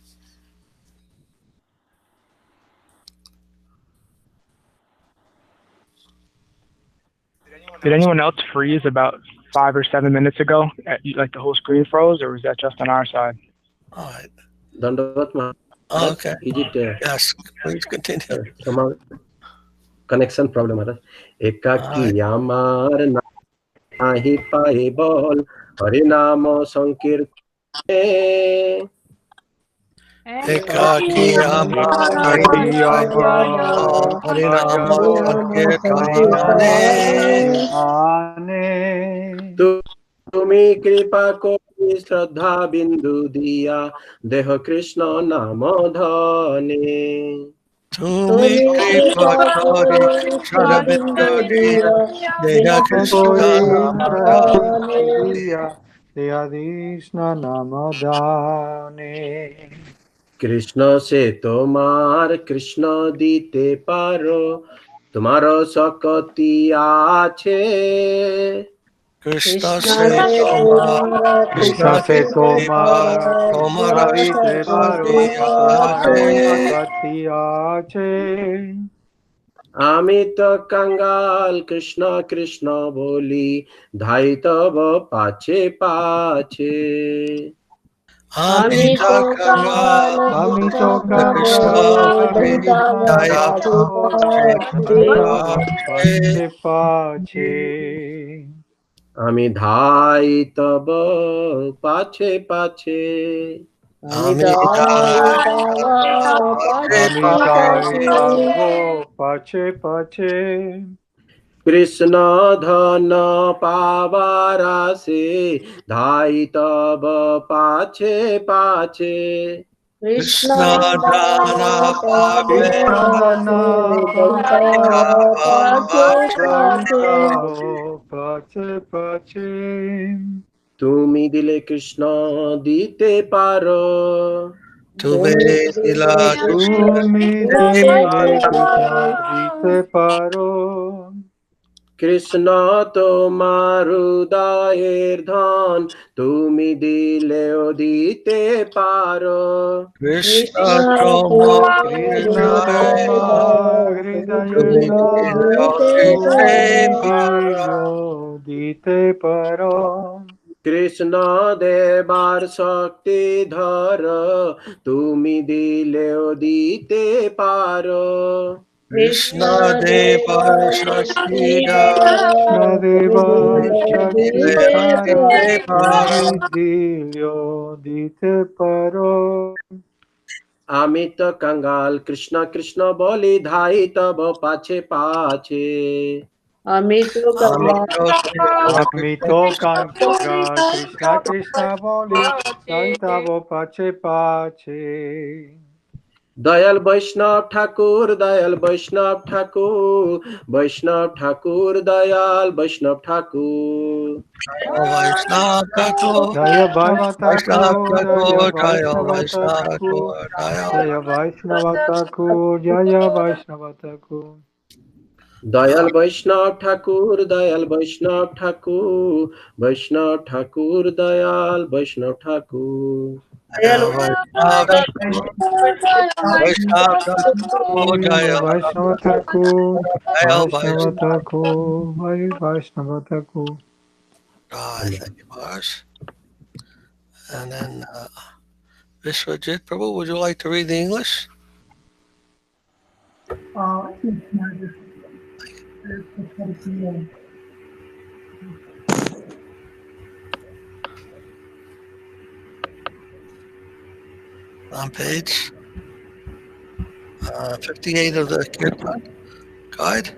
Did anyone else freeze about 5 or 7 minutes ago? Like the whole screen froze, or was that just on our side? All right. Dandavat Maharaj. Oh, okay. Is it Yes, please continue. somehow connection problem, Maharaj? একাকী আমার নাহি পায়ে বল হরিনাম সংকীর্তনে Ekaki Amar Nahi Pai Harinama Sankirtane. তুমি কৃপা করি শ্রদ্ধা বিন্দু দিয়া দেহ কৃষ্ণ নাম ধনে Tumi kripa kari sharabindo diya deha Krishna namadane. Krishna সে তোমার কৃষ্ণ দিতে পারো তোমার শক্তি আছে Krishna se tomar Krishna Krishna se se tomar tomara শক্তি আছে আমি তো কাঙ্গাল কৃষ্ণ কৃষ্ণ বলি ধাই তব পাছে পাছে আমি তো কাঙ্গাল আমি তো Krishna daya পাছে পাছে আমি ধাই তব পাছে পাছে আমি পাছে পাছে কৃষ্ণ ধন পাবার আসে ধাই তব পাছে পাছে Krishna dana pabe পাছে পাছে তুমি দিলে কৃষ্ণ দিতে পারো তুমে দিলা তুমি দিলে কৃষ্ণ দিতে পারো কৃষ্ণ তোমার হৃদয়ের ধন তুমি দিলেও দিতে পারো Krishna তোমার তুমি দিতে পারো কৃষ্ণ দেবার শক্তি ধর তুমি দিলেও দিতে পারো কৃষ্ণ দেবার শক্তি দিতে পারো আমি তো কাঙ্গাল কৃষ্ণ কৃষ্ণ বলি ধাই তব পাছে পাছে আমি তো কাঙ্গাল কৃষ্ণ কৃষ্ণ বলি তাই তব পাছে পাছে দয়াল বৈষ্ণব ঠাকুর দয়াল বৈষ্ণব ঠাকুর বৈষ্ণব ঠাকুর দয়াল বৈষ্ণব ঠাকুর Vaishnava Thakur, জয় Vaishnava Vaishnava Thakur, জয় Vaishnava Thakur জয় Vaishnava Thakur দয়াল বৈষ্ণব ঠাকুর দয়াল বৈষ্ণব ঠাকুর বৈষ্ণব ঠাকুর দয়াল বৈষ্ণব ঠাকুর Vaishnava Thakur Vaishnava Thakur Thank you, Mars. And then Vishwajit Prabhu, would you like to read the English? On page 58 of the Kirtan guide.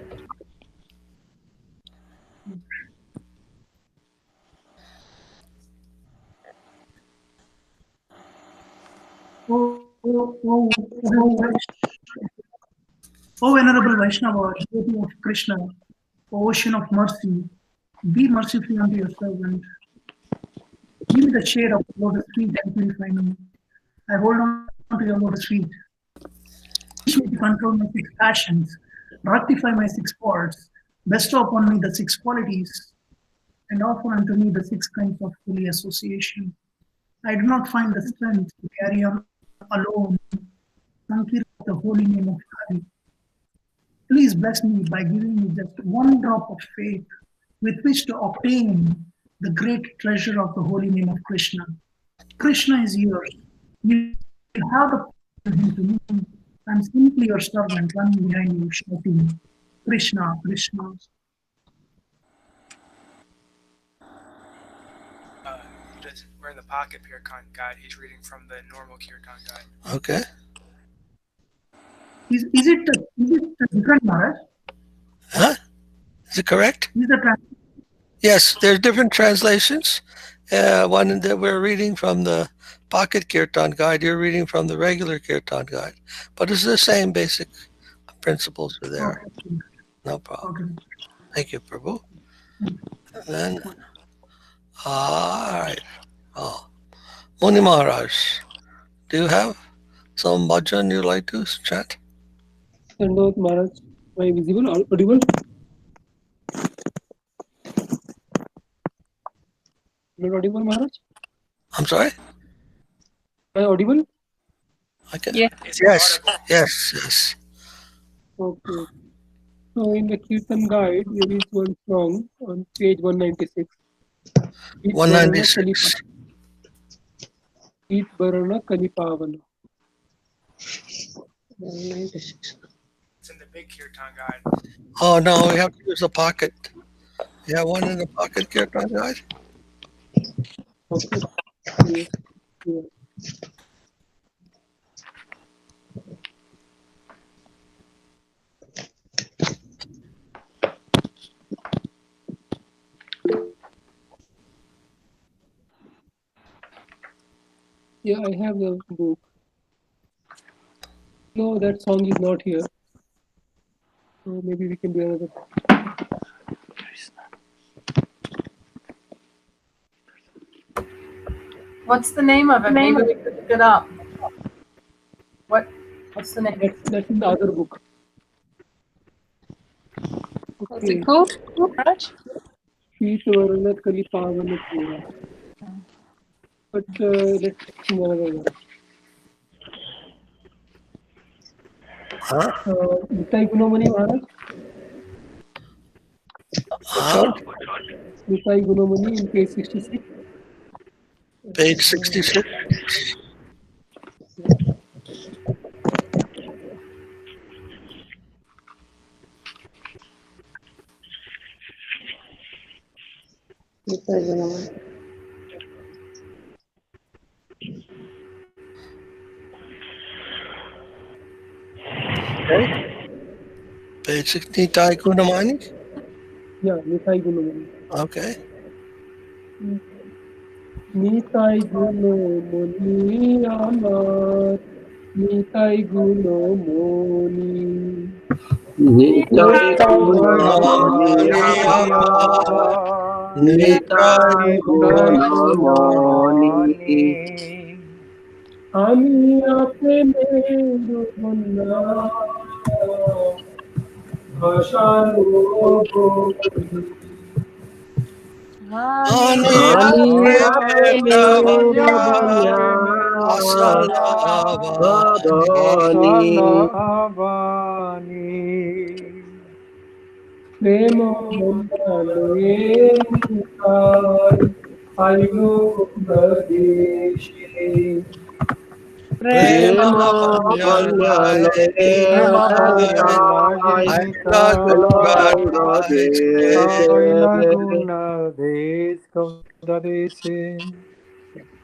O Venerable Vaishnava, devotee of Krishna, O ocean of mercy, be merciful unto your servant. Give me the shade of the lotus feet and purify me. I hold on to your lotus feet. Teach me to control my six passions, rectify my six faults, bestow upon me the six qualities, and offer unto me the six kinds of holy association. I do not find the strength to carry on alone the holy name of Hari. Please bless me by giving me just one drop of faith with which to obtain the great treasure of the holy name of Krishna. Krishna is yours. You have the power to me. I'm simply your servant running behind you, shouting, Krishna, Krishna. We're in the Pocket Kirtan Guide. He's reading from the normal Kirtan Guide. Okay. Is it different, Maharaj? Huh? Is it correct? Is the Yes, there's different translations. One that we're reading from the Pocket Kirtan Guide, you're reading from the regular Kirtan Guide. But it's the same basic principles are there. Okay. No problem. Okay. Thank you, Prabhu. And then, all right. Oh, Muni Maharaj, do you have some bhajan you'd like to chant? Dandavata Maharaj, am I visible? Audible? Not audible, Maharaj? I'm sorry? Am I audible? I can. Yes. Yes. Okay. So in the Kirtan guide, there is one song on page 196. 196. Eat Barana Kalipavana. 196. It's in the big kirtan guide. Oh, no, we have to use a pocket. You have one in the pocket, Kirtan guide? Okay. Yeah. Yeah, I have the book. No, that song is not here. So maybe we can do another. What's the name of it? Maybe we could look it up. What's the name? That's in the other book. What's it called, Raj? Eat Barana Kalipavana Pura. But let's sing another one. Nitai Gunamani Maharaj. Nitai Gunamani in page 66. Page 66. Okay. Page 60, Nitai Gunamani? Yeah, Nitai Gunamani. Okay. Nitai Gunamani Amar. Nitai Gunamani. Nitai Gunamani Amar. Nitai Gunamani. Ami apne rubna bhashano boli. Ani apne dunya Asala Prema mandale nitai aino pradeshi. Prema Banyalai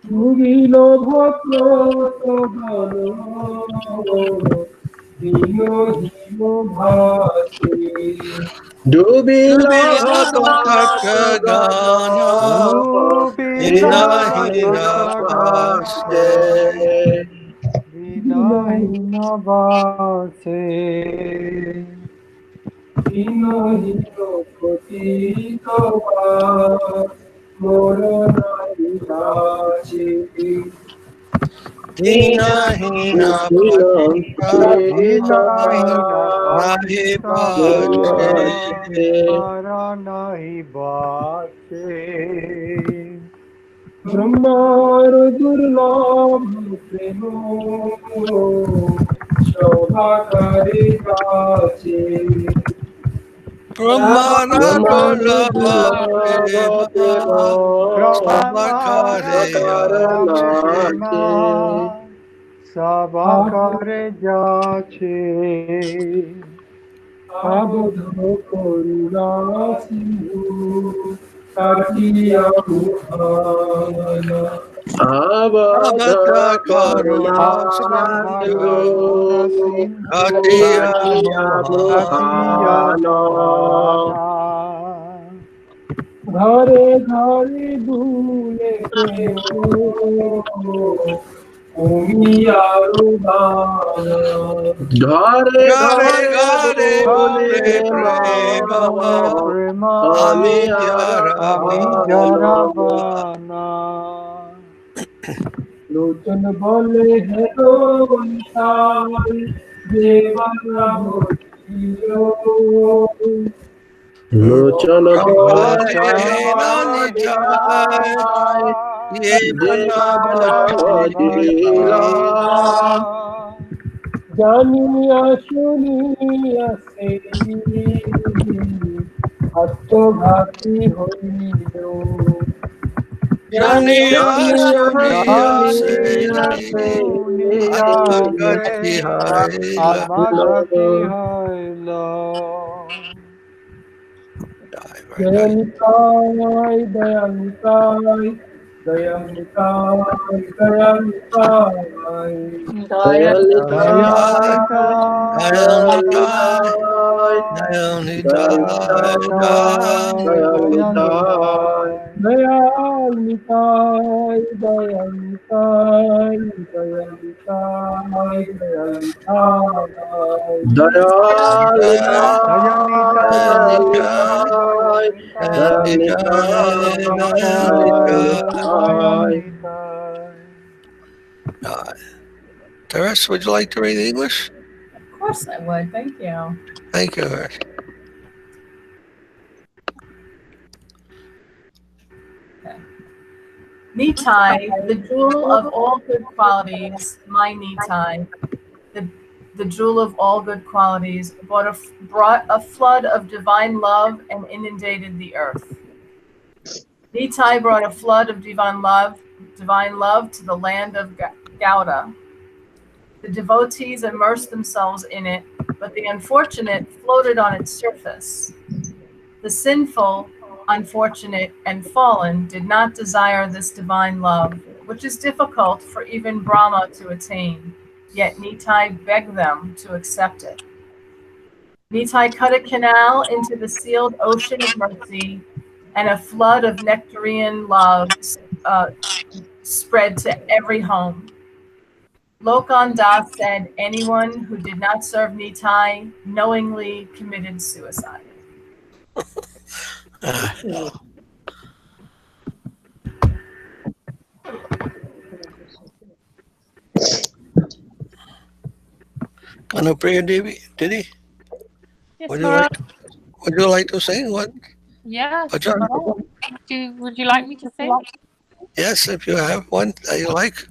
Jubilo bhakta sabano dino hino bhati. Dubila Gana Hina Hina Bhashe Dino hino patito mora naridachi. Hina Hina Brahmar durlabh premo shobha kare gache. Brahmana durlabha prema shobha kare gache. Sabakare jache. Abodho koruna sindhu kartiya muhana. Abada Karuna Sindhu Katiya Muhana. Ghare ghare bhule premo Ghare Gare ghare gare bole bole prema, prema ami ami jaravana. jaravana. लोचन बोले है तो निताई देवता भोजियो Lochana bole nani nitai, tai ye bana devata bachila. bhajila. जानिया सुनिया से हस्तघाती হইল Janiya Janiya suniya se suniya se atmagati haila. Atmagati haila. दयानिताय दयानिताय दयानिताय दयानिताय Dayalita, Dayanita, Dayalita, Dayanita, दयानिताय दयानिताय दयानिताय दयानिताय Dayalita, Dayanita, Dayalita, Dayanita. Teres, would you like to read English? Of course I would. Thank you. Thank you, Teres. Nitai, the jewel of all good qualities, my Nitai, the jewel of all good qualities, brought a flood of divine love and inundated the earth. Nitai brought a flood of divine love to the land of Gauda. The devotees immersed themselves in it, but the unfortunate floated on its surface. The sinful, unfortunate, and fallen did not desire this divine love, which is difficult for even Brahma to attain, yet Nitai begged them to accept it. Nitai cut a canal into the sealed ocean of mercy, and a flood of nectarian love spread to every home. Lokan Das said, anyone who did not serve Nitai knowingly committed suicide. Anupriya Devi, Didi, Yes, would Maharaj. you like to sing one? Yes. Bhajan? Would you like me to sing? Yes, if you have one that you like.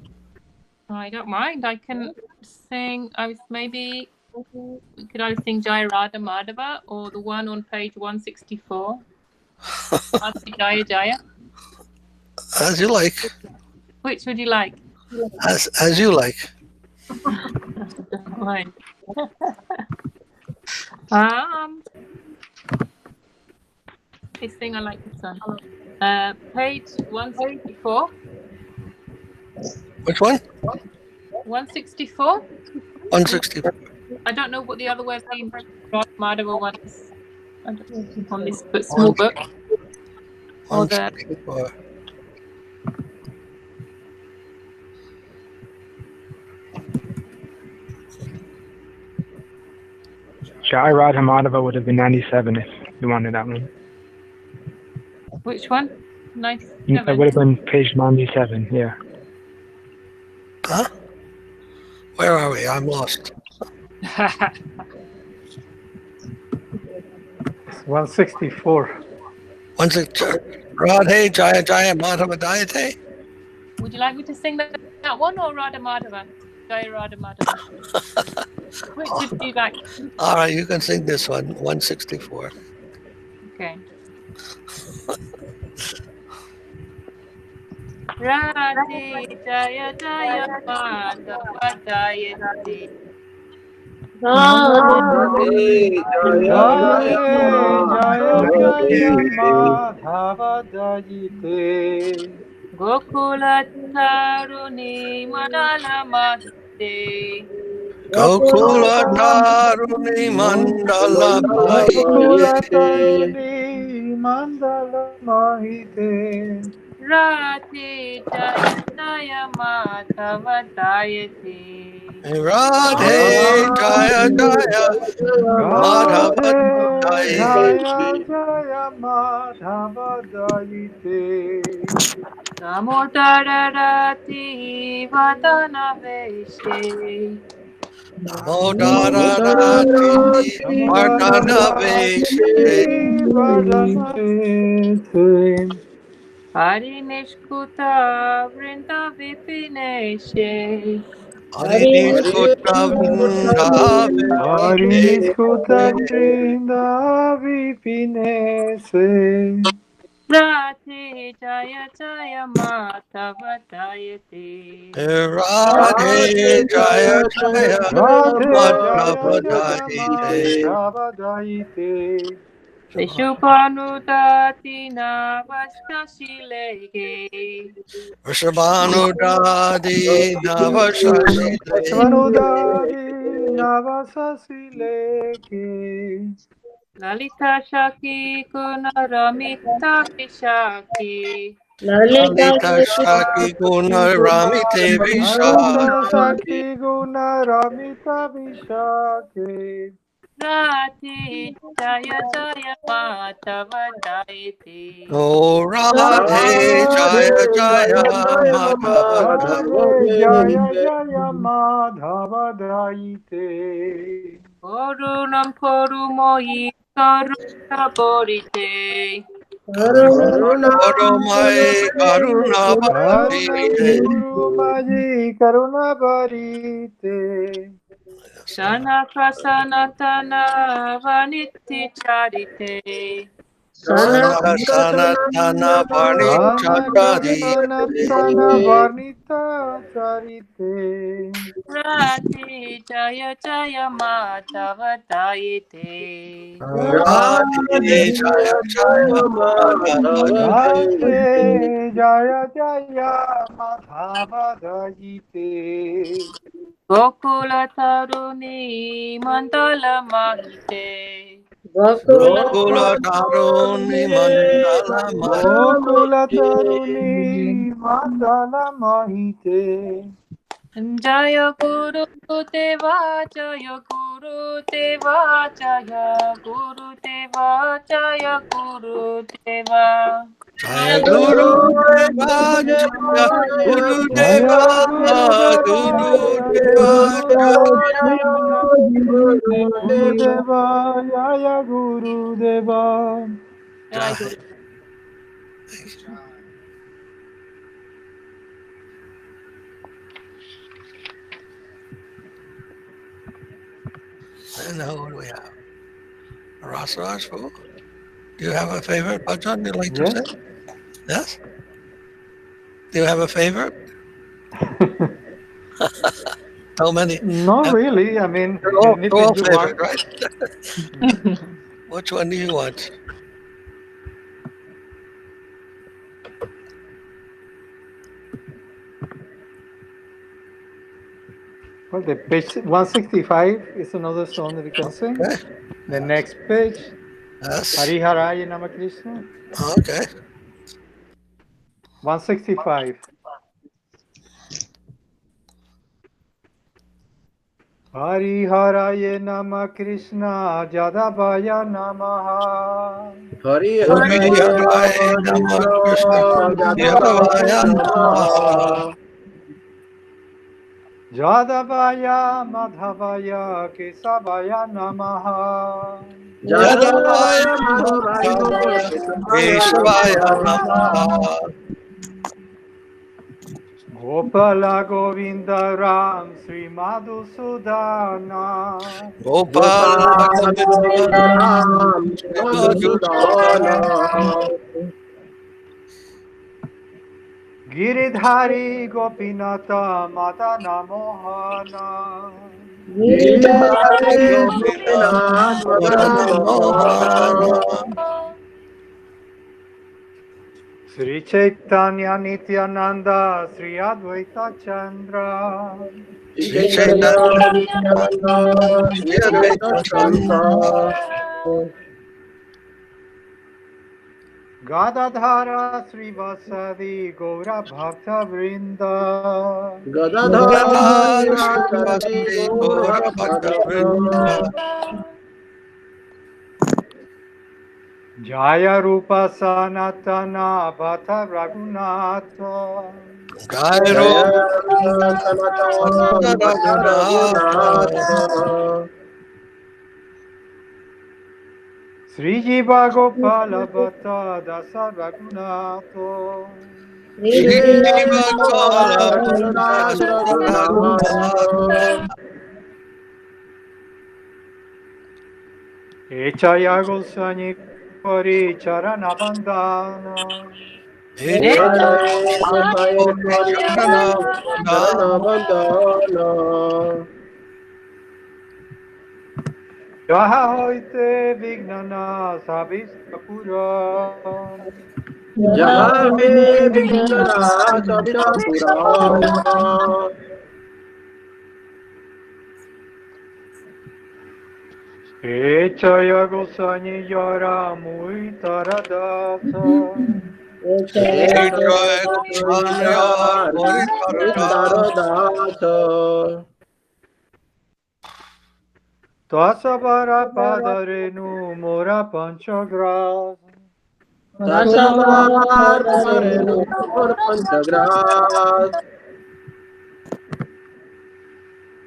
I don't mind. I can sing. Maybe we could either sing Jaya Radha Madhava or the one on page 164. Jaya Jaya. As you like. Which would you like? As you like. Don't mind. This thing I like this one. Page 164. Which one? 164. 164. I don't know what the other way of saying Madhava one is. On this small book. Or the 164. Jai Radha Madhava would have been 97 if you wanted that one. which one? 97. That would have been page 97, yeah. Huh? Where are we? I'm lost. 164. 164. Radhe Jaya Jaya Madhava Dayate. Would you like me to sing that one or Radha Madhava? Jaya Radha Madhava. Which would you like? All right, you can sing this one, 164. Okay. Radhe Jaya Jaya Madhava Dayate. Radhe Jaya Jaya Jaya Madhava Dayate. Gokula Taruni Mandala Mahite. Gokula Dharuni Mandala Gokula Mahite. Taruni Mandala Mahite. Radhe Jaya Jaya Madhava Dayate. Radhe Jaya Jaya Madhava Jaya Jaya Madhava Dayate. Damodara-rati Vadana Veshe. Damodara-rati Vardhana Veshe. Hari Nishkuta Vrinda Vipineshe. Harinishkuta Harinishkuta Vrinda Vipinese. Radhe Jaya Jaya Madhava Dayate. Radhe Jaya Jaya Madhava Dayate. Vishuphanudati Navashashilege. Vrishabhanudadi Navasasile. Lalita Shaki Gunaramita Vishaki. Lalita Shaki Guna Ramite Vishaki. Ramita Vishaki. Radhe Jaya Jaya Madhava Dayate. Oh Radhe Jaya Jaya Madhava Jaya Jaya Madhava Dayate. Korunam Korumoi Karuna Borite. Karuna Karuna Bharite. Sanaka Sanatana Vaniti Charite. Sanatana Varnita Charite. Radhe Jaya Jaya Madhava Dayate. Radhe Jaya Jaya Madhava Radhe Jaya Jaya Madhava Dayate. Gokula Taruni Mandala Mahite. Gokula Taruni Mandala Gokula Taruni Mandala Mahite. Jaya Guru Deva Jaya Guru Deva Jaya Guru Deva Jaya Guru Deva. Jaya Guru Deva Jaya Guru Deva Guru Deva Jaya Guru Deva. Jaya. And now what do we have? Rasaraj, do you have a favorite bhajan you'd like to sing? Yes? Do you have a favorite? How many? Not really. I mean, they're all favorite, right? Which one do you want? Well, the page 165 is another song that we can sing. Okay. The next page. Yes. Hariharaya Namakrishna. Okay. 165. Hariharaya Namakrishna Jadabaya Namaha. Hariharaya Namakrishna Jadavaya Namaha. Jadavaya Madhavaya Kesavaya Namaha. Jadavaya Madhavaya Kesavaya Namaha. Gopala Govinda Ram Sri Madhusudana. Gopala Govinda Ram Madhusudana. Giridhari Gopinata Madana Mohana. Giridhari Gopinath Madana Mohana. Sri Chaitanya Nityananda Sri Advaita Chandra. Sri Chaitanya Nityananda Sri Advaita Chandra. Gadadhara Srivasadi Gaura Bhakta Vrinda Gadadhara Srivasadi Gaura Bhakta Vrinda Jaya Rupa Sanatana Bhata Raghunatha Jaya Sanatana Bhakta Raghunatha Sri Jiva Gopala Bhatta Dasa Raghunatha Jiva Gopala Bhatta Raghunatha Echaya Gosani Puri Charana Bandana Jaya Gopala Charana Bandana Jaha Hoite Vignana Sabista Puran Jaha me Vignana Sabita Pura Echaya Gosani Yara Muitara Dasa Jaya Gopala Taradasa Tasavara Padarenu Mora Panchagras Tasavar Padarenu Panchagras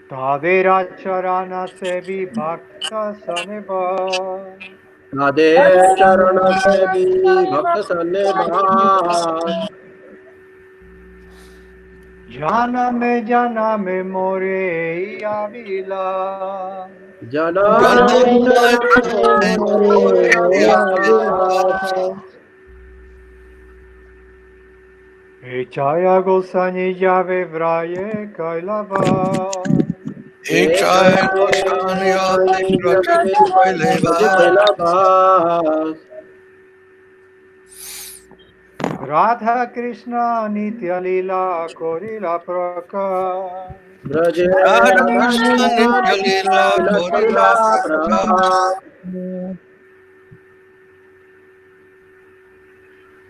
Tadera Charana Sevi Bhakta Saneva Radhe Charana Sevi Bhakta Sannebhas Jana me more Avila Jana Echaya Gosani Jave Vraye Kailava Ichai Gosani Radha Krishna Nitya Lila Korila Praka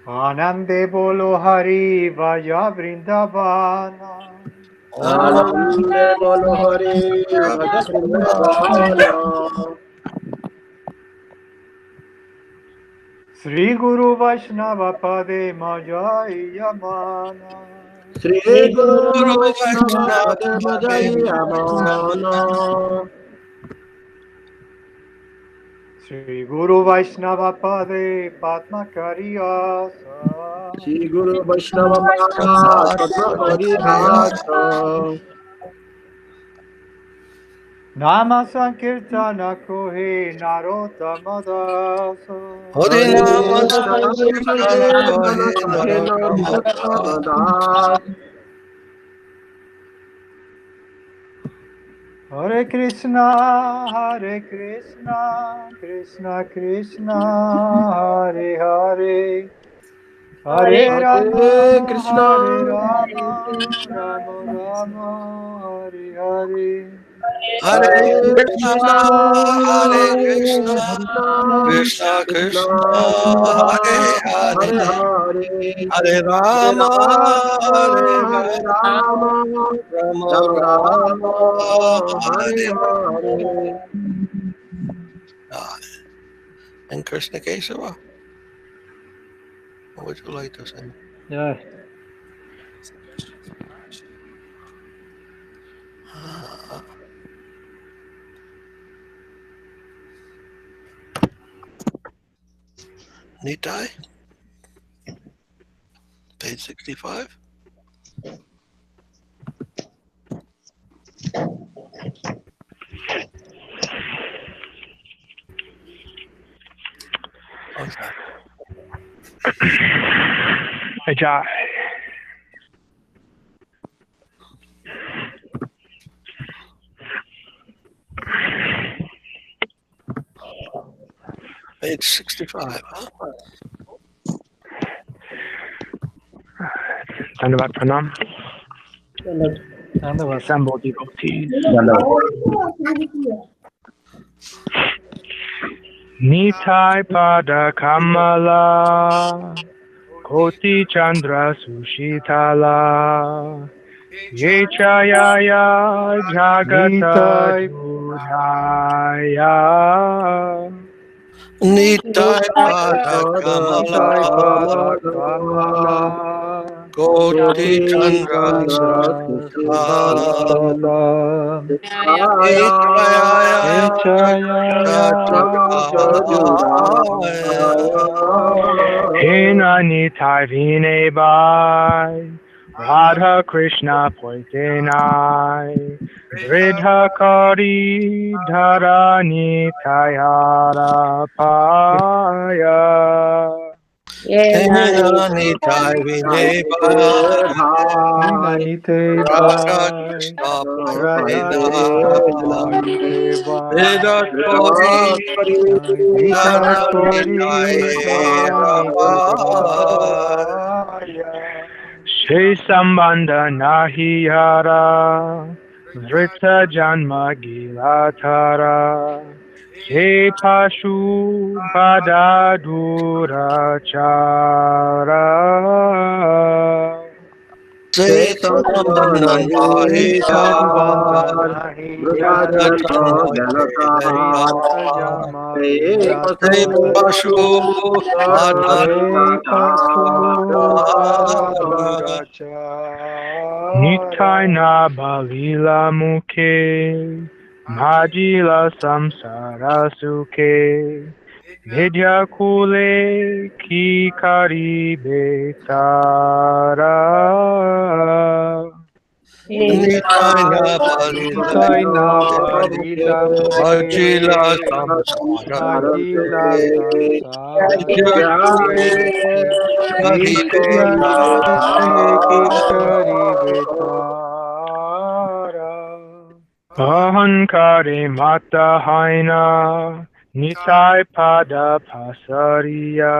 Anande Bolo Hari Vaya Vrindavana Anande Bolo Hari Bhaja Vrindavana Sri Guru Vaishnava Pade Majaya Mana Sri Guru Vaishnava Pade Majaya Mana Sri Guru Vaishnava Pade Padma Kariyasa Sri Guru Vaishnava Pada Padma Kariyasa Nama Sankirtana Kohe Narotama Dasa Hari Narottama Das Hare Krishna Krishna Krishna Hare Hare Hare Rama Krishna Rama Rama Hare Hare Hare Krishna, Hare Krishna Krishna, Krishna Krishna Krishna, Hare Hare, Hare Hare Hare Hare Rama, Hare Rama Hare Rama, Rama Rama Rama Rama, Rama Hare Hare Hare Hare. And Krishna Kesava, what would you like to say? Yeah. Nitai, page 65. Okay. Ajay. Page 65, huh? Dandavat Pranam. Assembled devotees. Nitai pada kamala, koti chandra sushitala, yechayaya jagata Nitai judhaya. Nitai Pada Nitai Kamala pada kamala, Koti Koti Chandra Chandra Sutala Susitala, Nichayaya Jagaya Hina nitai vine bai, Radha Krishna poitenai, Vridha kari dhara nitayara paya. Nitai Hina Vinay Nite Radha Bai, Krishna Radha Poitena Krishna Nite Veda Bai, Kori Nita Dhara Kori Dhara Nitayera Nitaya. Shri Sambandha Nahiyara, Vrita Janma Gilatara, Shri Pashu Pada Durachara. Say Sambandan Shri Sambandha Mahiyar Vrita Nahiyara, Janma Vrita Gilata Janma Say Pashu Gilatara, Shri Pasu Padadurachara Nitai Padurachara. na balila mukhe, Majila samsara sukhe, Nidya kule ki karibe tara. Nitai Nitai na balila Majila mukhe, Samsara Majila samsara Nitya Kule sukhe, Karibe Nitya kule ki kari betara. Ahankare mata haina, Nitai pada pasariya,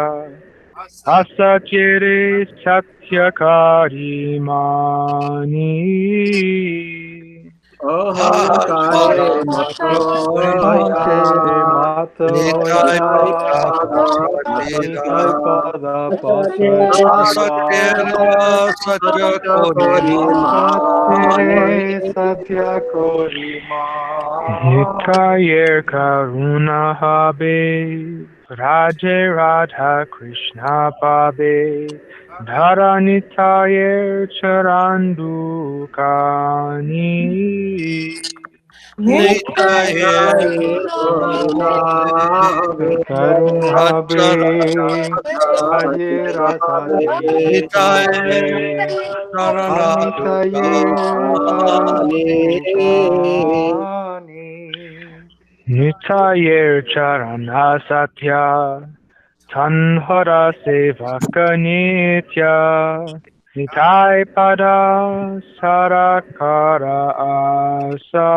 Asachire satyakari mani. Ahankare Ankere mataya mata Nitai Pada hoina, Nitai Pasatira pada pasatira. Asakera Satya Konima Satyare satya korima. Nitaya karuna habe, Raje Radha Krishna pabe, Dhara nitaya charandu kani. Nitai Karun habe, Rachara Raje Rasa Nitai Nitabe, Anitaye Saranaduka Charandukani. Nitaya charana satya, Tanhara sevaka nitya, Nitai pada sarakara asa.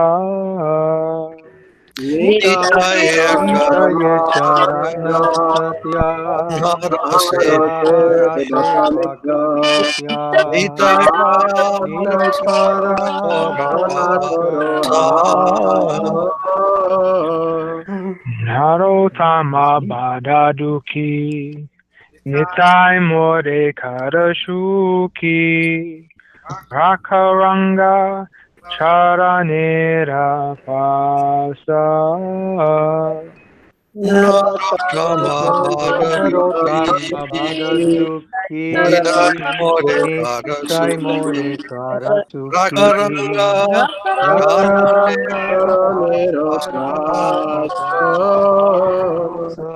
Nitai Nitaye Charana Satya, Saranaduka Tanhara Sevaka Nitya, Nitai Nitai Pada Sarakara. Narotama badaduki, Nitai more karashuki, Rakaranga charanera pasa. Narotama Badaduki Narotama Badaduki, Nitai More Nitai More Karasuki Karasuki, Rakaranga Rakaranga Rasa Charanera.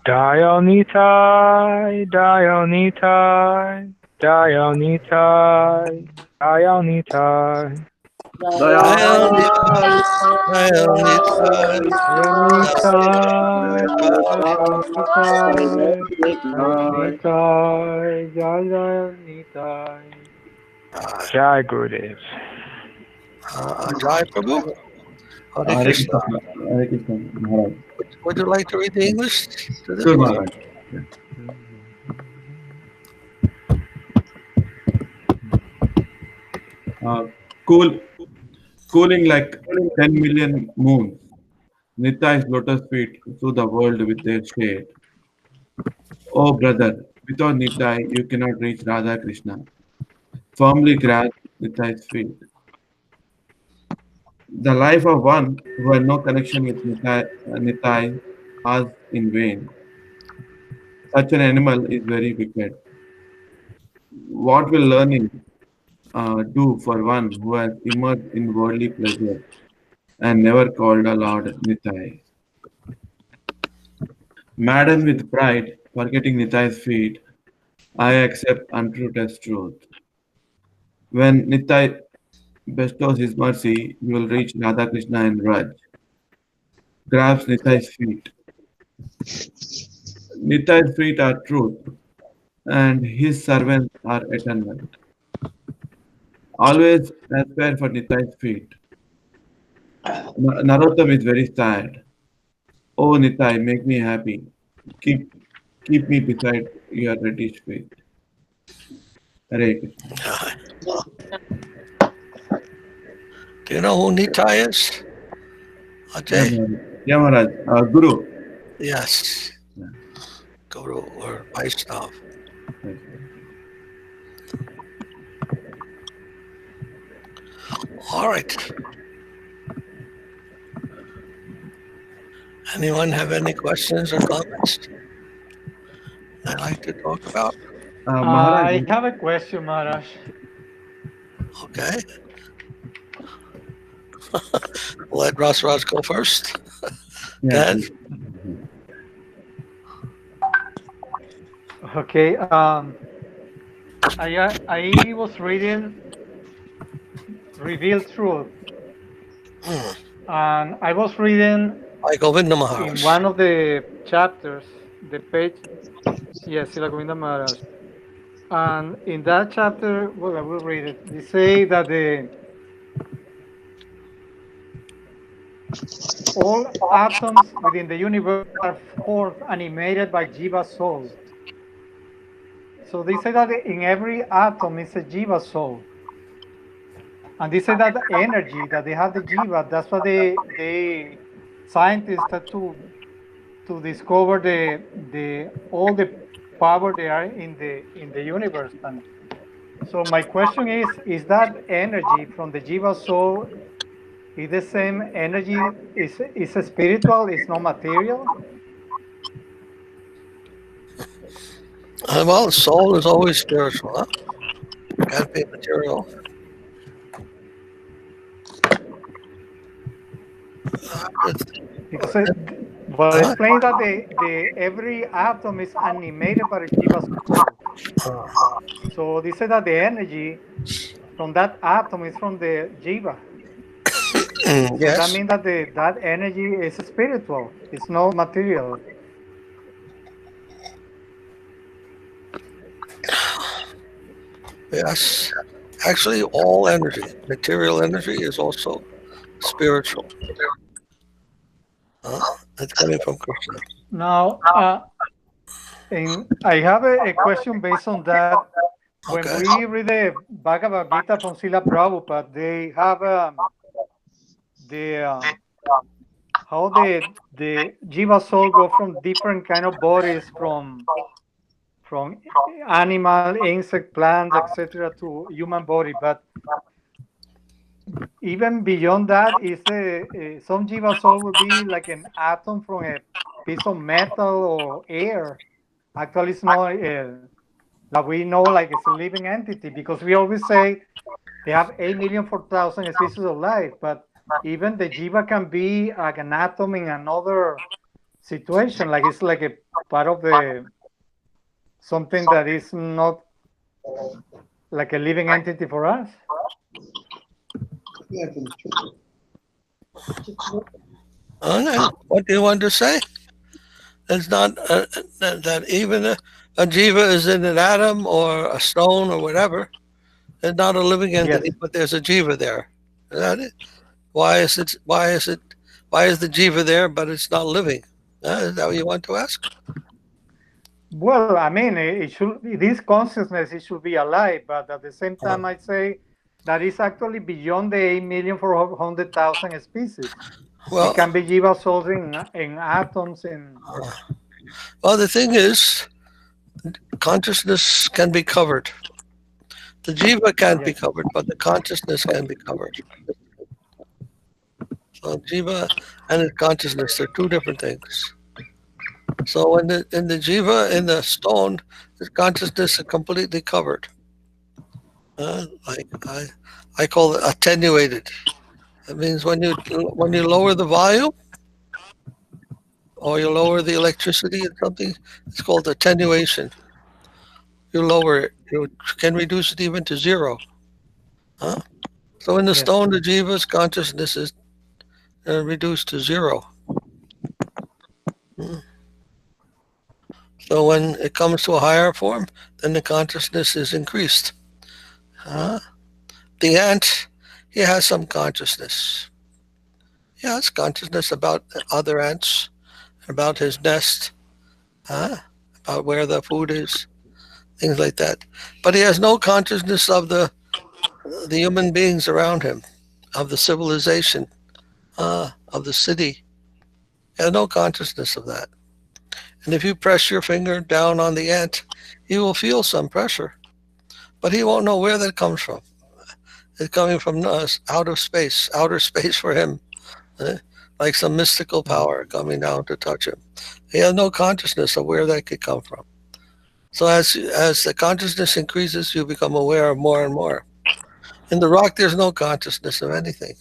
Dial Nitai, Dial Nitai, Dial Nitai, Dial Nitai. Dayal Dayani Nitai Dayal Nitai Nitai, Nitai, Nitai Nitai, Jai Nitai. Jai Gurudev. Jai Prabhu Hare Hare Krishna. Krishna, Hare Krishna, Maharaj. Would you like to read the English to this? Sure, Maharaj. Yeah. Uh, cool, cooling like 10 million moons. Nitai's lotus feet soothe the world with their shade. Oh brother, without Nitai you cannot reach Radha Krishna. Firmly grasp Nitai's feet. The life of one who had no connection with Nitai was in vain. Such an animal is very wicked. What will learning do for one who has immersed in worldly pleasure and never called aloud Nitai? Maddened with pride, forgetting Nitai's feet, I accept untruth as truth. When Nitai bestows his mercy, he will reach Radha Krishna and Raj. Grabs Nitai's feet. Nitai's feet are truth, and his servants are eternal. Always aspire for Nitai's feet. Narottam is very sad. Oh Nitai, make me happy. Keep keep me beside your reddish feet. Hare Krishna. Do you know who Nitai is? Ajay? Yeah, Maharaj. Guru. Yes. Guru or Vaishnav. All right. Anyone have any questions or comments I'd like to talk about? I have a question, Maharaj. Okay. Let Rasraj go first. Dad? Okay. I was reading Revealed Truth, and I was reading in one of the chapters, the page. Yes, Sila Govinda Maharaj. And in that chapter, well, I will read it. They say that all atoms within the universe are forth animated by Jiva soul. So they say that in every atom is a Jiva soul. And they say that the energy that they have the Jiva, that's what they scientists had to discover the all the power they are in the universe. And so my question is that energy from the Jiva soul is the same energy, is a spiritual, is not material? Well, soul is always spiritual, huh? Can't be material. Because explains that the every atom is animated by the Jiva soul. So they say that the energy from that atom is from the Jiva. So that means that that energy is spiritual. It's not material. Yes. Actually, all energy, material energy, is also spiritual. It's coming from Krishna. Now, I have a question based on that. When we read the Bhagavad Gita from Srila Prabhupada, they have how the Jiva soul go from different kind of bodies, from animal, insect, plants, etc., to human body. But even beyond that, is some Jiva soul will be like an atom from a piece of metal or air. Actually, it's not that we know like it's a living entity, because we always say they have 8,004,000 species of life, but even the Jiva can be like an atom in another situation, like it's like a part of the something that is not like a living entity for us. What do you want to say? It's not that even a jiva is in an atom or a stone or whatever. It's not a living entity, but there's a jiva there. Is that it? Why is the jiva there, but it's not living? Is that what you want to ask? Well, I mean, this consciousness, it should be alive, but at the same time, I say that it's actually beyond the 8,400,000 species. Well, it can be jiva souls in atoms and. Well, the thing is, consciousness can be covered. The jiva can't be covered, but the consciousness can be covered. So jiva and the consciousness, they're two different things. So in the jiva, in the stone, the consciousness is completely covered. Like I call it attenuated. That means when you lower the volume or you lower the electricity in something, it's called attenuation. You lower it. You can reduce it even to zero. Huh? So in the stone, the jiva's consciousness is reduced to zero. So when it comes to a higher form, then the consciousness is increased. The ant, he has some consciousness. He has consciousness about other ants, about his nest, about where the food is, things like that. But he has no consciousness of the human beings around him, of the civilization, of the city. He has no consciousness of that. And if you press your finger down on the ant, he will feel some pressure, but he won't know where that comes from. It's coming from us, outer space for him, like some mystical power coming down to touch him. He has no consciousness of where that could come from. So as the consciousness increases, you become aware of more and more. In the rock, there's no consciousness of anything.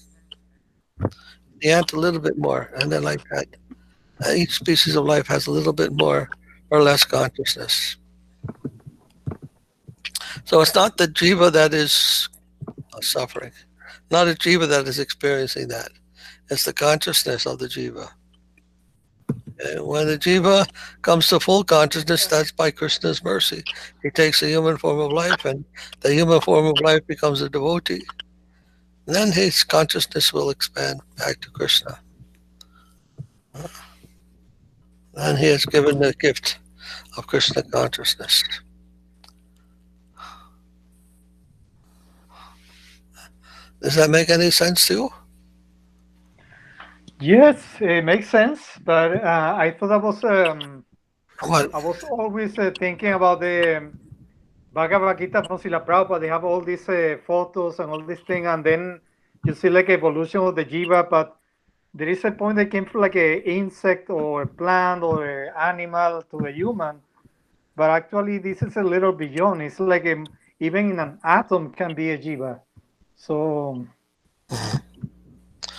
The ant a little bit more, and then like that. Each species of life has a little bit more or less consciousness. So it's not the jiva that is suffering, not a jiva that is experiencing that. It's the consciousness of the jiva. And when the jiva comes to full consciousness, that's by Krishna's mercy. He takes a human form of life, and the human form of life becomes a devotee. And then his consciousness will expand back to Krishna. And he has given the gift of Krishna consciousness. Does that make any sense to you? Yes, it makes sense. But I thought I was What? I was always thinking about the Bhagavad Gita from Srila Prabhupada. They have all these photos and all these things, and then you see like evolution of the jiva, but there is a point that came from like an insect or a plant or an animal to a human. But actually, this is a little beyond. It's like even in an atom can be a jiva. So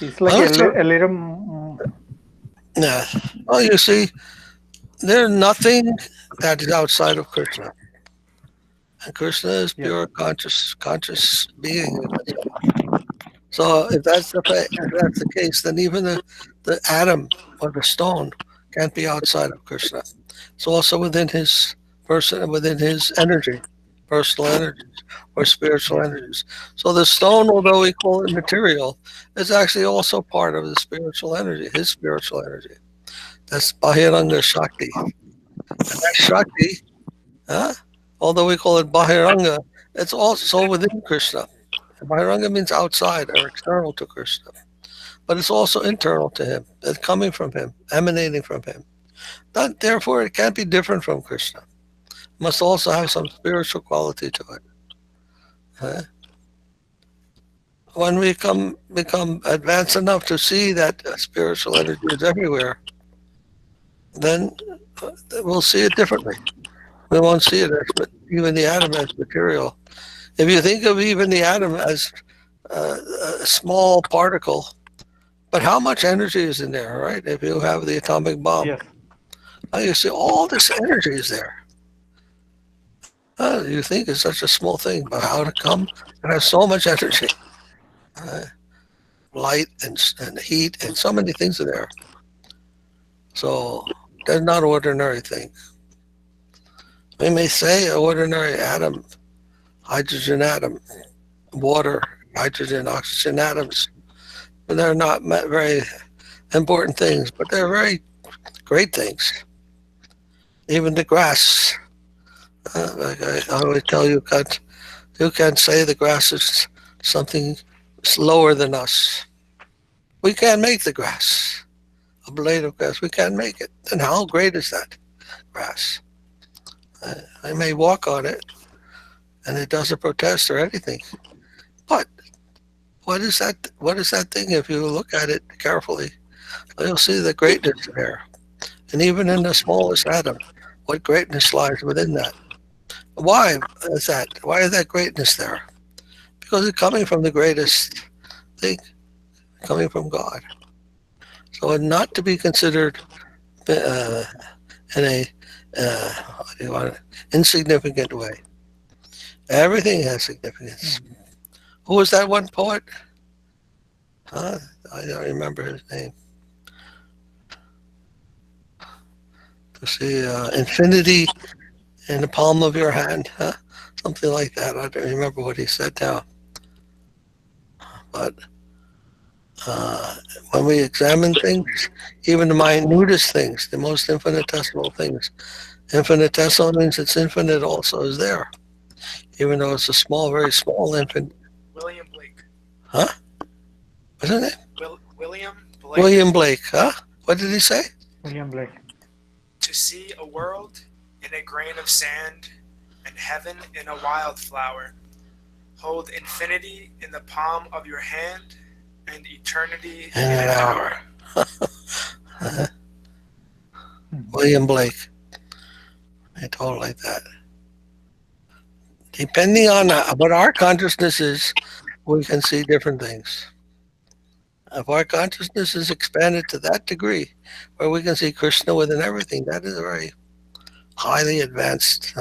it's like a little. Yeah. Well, you see, there's nothing that is outside of Krishna. And Krishna is pure conscious being. So if that's the case, then even the atom or the stone can't be outside of Krishna. It's also within his person, within his energy, personal energies or spiritual energies. So the stone, although we call it material, is actually also part of the spiritual energy, his spiritual energy. That's Bahiranga Shakti. And that Shakti, although we call it Bahiranga, it's also within Krishna. Bahiranga means outside or external to Krishna. But it's also internal to him. It's coming from him, emanating from him. Therefore, it can't be different from Krishna. It must also have some spiritual quality to it. When we become advanced enough to see that spiritual energy is everywhere, then we'll see it differently. We won't see it as even the atom as material. If you think of even the atom as a small particle, but how much energy is in there, right? If you have the atomic bomb, you see all this energy is there. You think it's such a small thing, but how to come? It has so much energy, light and heat, and so many things are there. So they're not ordinary things. We may say ordinary atom, hydrogen atom, water, hydrogen, oxygen atoms, but they're not very important things, but they're very great things. Even the grass, like I always tell you, you can't say the grass is something lower than us. We can't make the grass, a blade of grass. We can't make it. And how great is that grass? I may walk on it, and it doesn't protest or anything. But what is that? What is that thing? If you look at it carefully, you'll see the greatness there. And even in the smallest atom, what greatness lies within that? Why is that? Why is that greatness there? Because it's coming from the greatest thing, coming from God. So not to be considered in a insignificant way. Everything has significance. Who was that one poet? I don't remember his name. To see infinity in the palm of your hand, something like that. I don't remember what he said now. But when we examine things, even the minutest things, the most infinitesimal things, infinitesimal means it's infinite also is there, even though it's a small, very small infant. William Blake. Huh? What's his name? William Blake. William Blake, huh? What did he say? William Blake. To see a world in a grain of sand and heaven in a wildflower. Hold infinity in the palm of your hand and eternity in an hour. William Blake. He told it like that. Depending on what our consciousness is, we can see different things. If our consciousness is expanded to that degree, where we can see Krishna within everything, that is a very highly advanced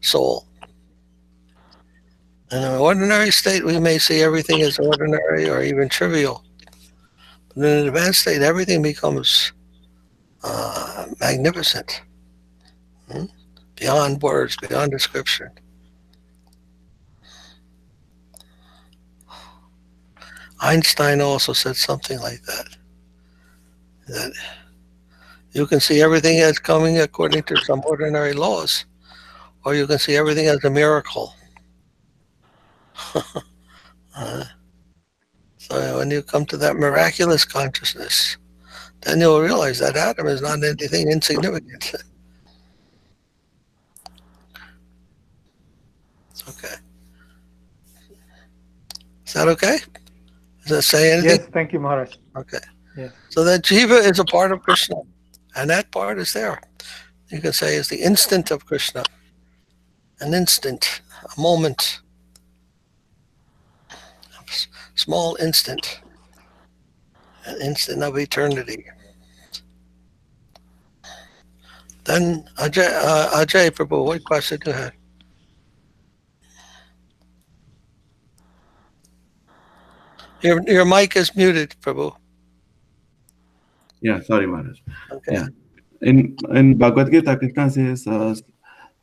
soul. In an ordinary state, we may see everything as ordinary or even trivial. But in an advanced state, everything becomes magnificent, beyond words, beyond description. Einstein also said something like that, that you can see everything as coming according to some ordinary laws, or you can see everything as a miracle. So when you come to that miraculous consciousness, then you'll realize that atom is not anything insignificant. Okay. Is that okay? Does that say anything? Yes, thank you, Maharaj. Okay. Yes. So that jiva is a part of Krishna, and that part is there. You can say is the instant of Krishna. An instant, a moment, a small instant, an instant of eternity. Then Ajay Prabhu, what question do you have? Your mic is muted, Prabhu. Yeah, sorry, Maharaj. Okay. Yeah. In Bhagavad Gita, Krishna says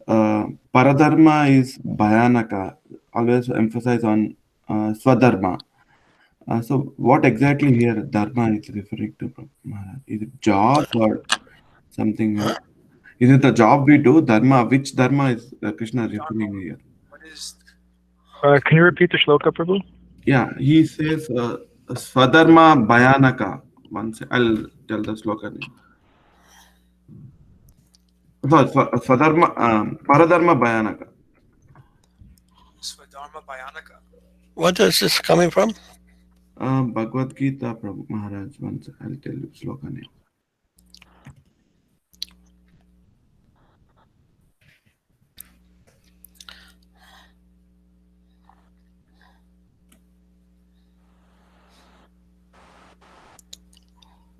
Paradharma is Bhayanaka. Always emphasize on Swadharma. So what exactly here Dharma is referring to, Maharaj? Is it job or something else? Is it the job we do? Dharma? Which Dharma is Krishna referring here? What is? Can you repeat the shloka, Prabhu? Yeah, he says Swadharma Bhayanaka. Once I'll tell the sloka name. Swadharma Paradharma Bhayanaka. Swadharma Bhayanaka. What is this coming from? Bhagavad Gita, Maharaj. Once I'll tell you sloka name.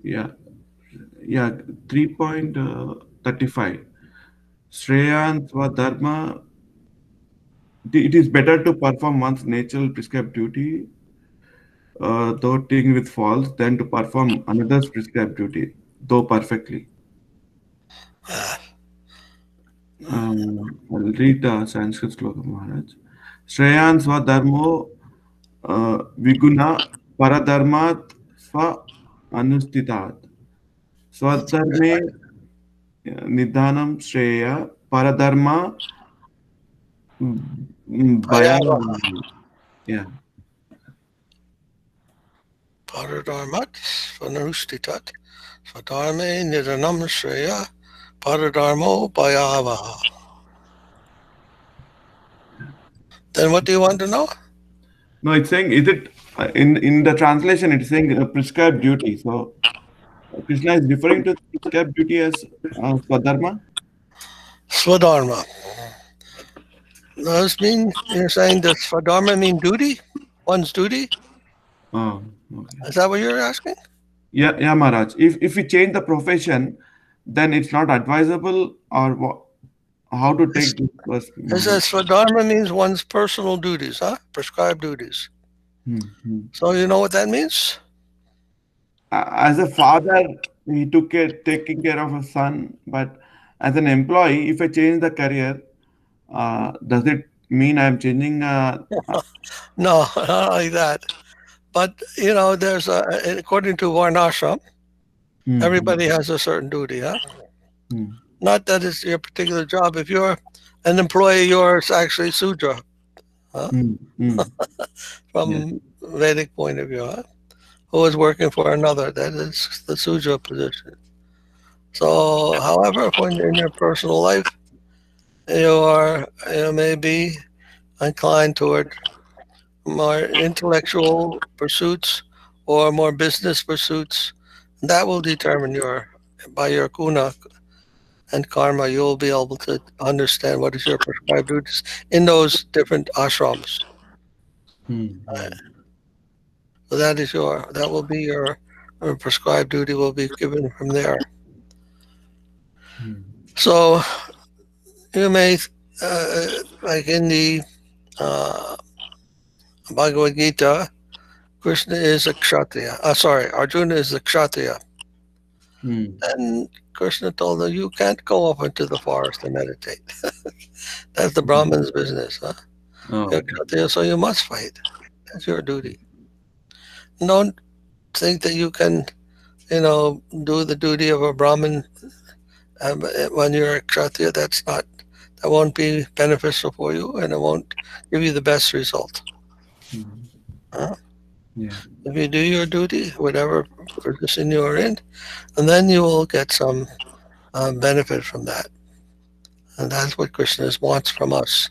Yeah, 3.35. Shreyan Swadharma. It is better to perform one's natural prescribed duty, though taking with faults, than to perform another's prescribed duty, though perfectly. I'll read the Sanskrit sloka, Maharaj. Shreyan Swadharmo Viguna Paradharmat Swa Anustitat. Swadharme Nidhanam Shreya Paradharma Bhayanam. Yeah. Paradharmat Svanustitat Swadharme Nidanam Shreya Paradharmo Bhayavaha. Then what do you want to know? No, it's saying, is it in the translation? It's saying prescribed duty. So Krishna is referring to prescribed duty as Swadharma. Swadharma. Does mean you're saying that Swadharma mean duty? One's duty? Oh, okay. Is that what you're asking? Yeah, Maharaj. If we change the profession, then it's not advisable, or what? How to take this first, It says Maharaj? Swadharma means one's personal duties, huh? Prescribed duties. So you know what that means? As a father, he taking care of a son, but as an employee, if I change the career, does it mean I'm changing? No, not like that. But you know, there's according to Varnashram, everybody has a certain duty, huh? Not that it's your particular job. If you're an employee, you're actually Sudra, huh? From Vedic point of view, huh? Who is working for another. That is the Sudra position. So, however, when in your personal life, you may be inclined toward more intellectual pursuits or more business pursuits. That will determine by your guna and karma, you'll be able to understand what is your prescribed duties in those different ashrams. So that will be your prescribed duty will be given from there. So you may, like in the Bhagavad Gita, Krishna is a kshatriya. Arjuna is a kshatriya. And Krishna told him, you can't go up into the forest and meditate. That's the Brahman's business, huh? You're kshatriya, so you must fight. That's your duty. Don't think that you can, do the duty of a Brahmin when you're a kshatriya. That won't be beneficial for you, and it won't give you the best result. Huh? If you do your duty, whatever position you are in, and then you will get some benefit from that. And that's what Krishna wants from us.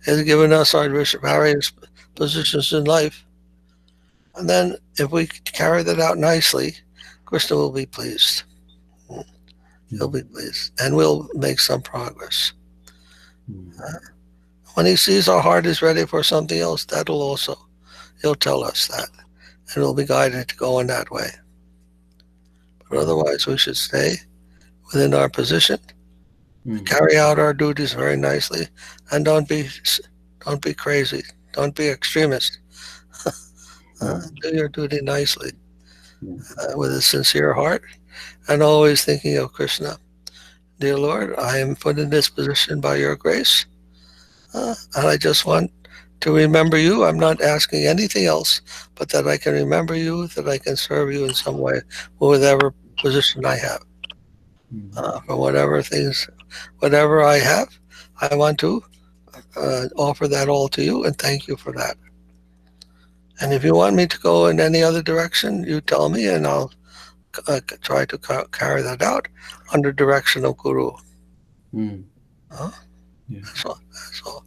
He has given us our various positions in life. And then if we carry that out nicely, Krishna will be pleased. He'll be pleased. And we'll make some progress. When he sees our heart is ready for something else, he'll tell us that. And we'll be guided to go in that way. But otherwise, we should stay within our position, carry out our duties very nicely, and don't be crazy. Don't be extremist. Do your duty nicely with a sincere heart, and always thinking of Krishna. Dear Lord, I am put in this position by your grace, and I just want to remember you. I'm not asking anything else, but that I can remember you, that I can serve you in some way, whatever position I have. For whatever I have, I want to offer that all to you and thank you for that. And if you want me to go in any other direction, you tell me, and I'll try to carry that out under direction of Guru. That's all.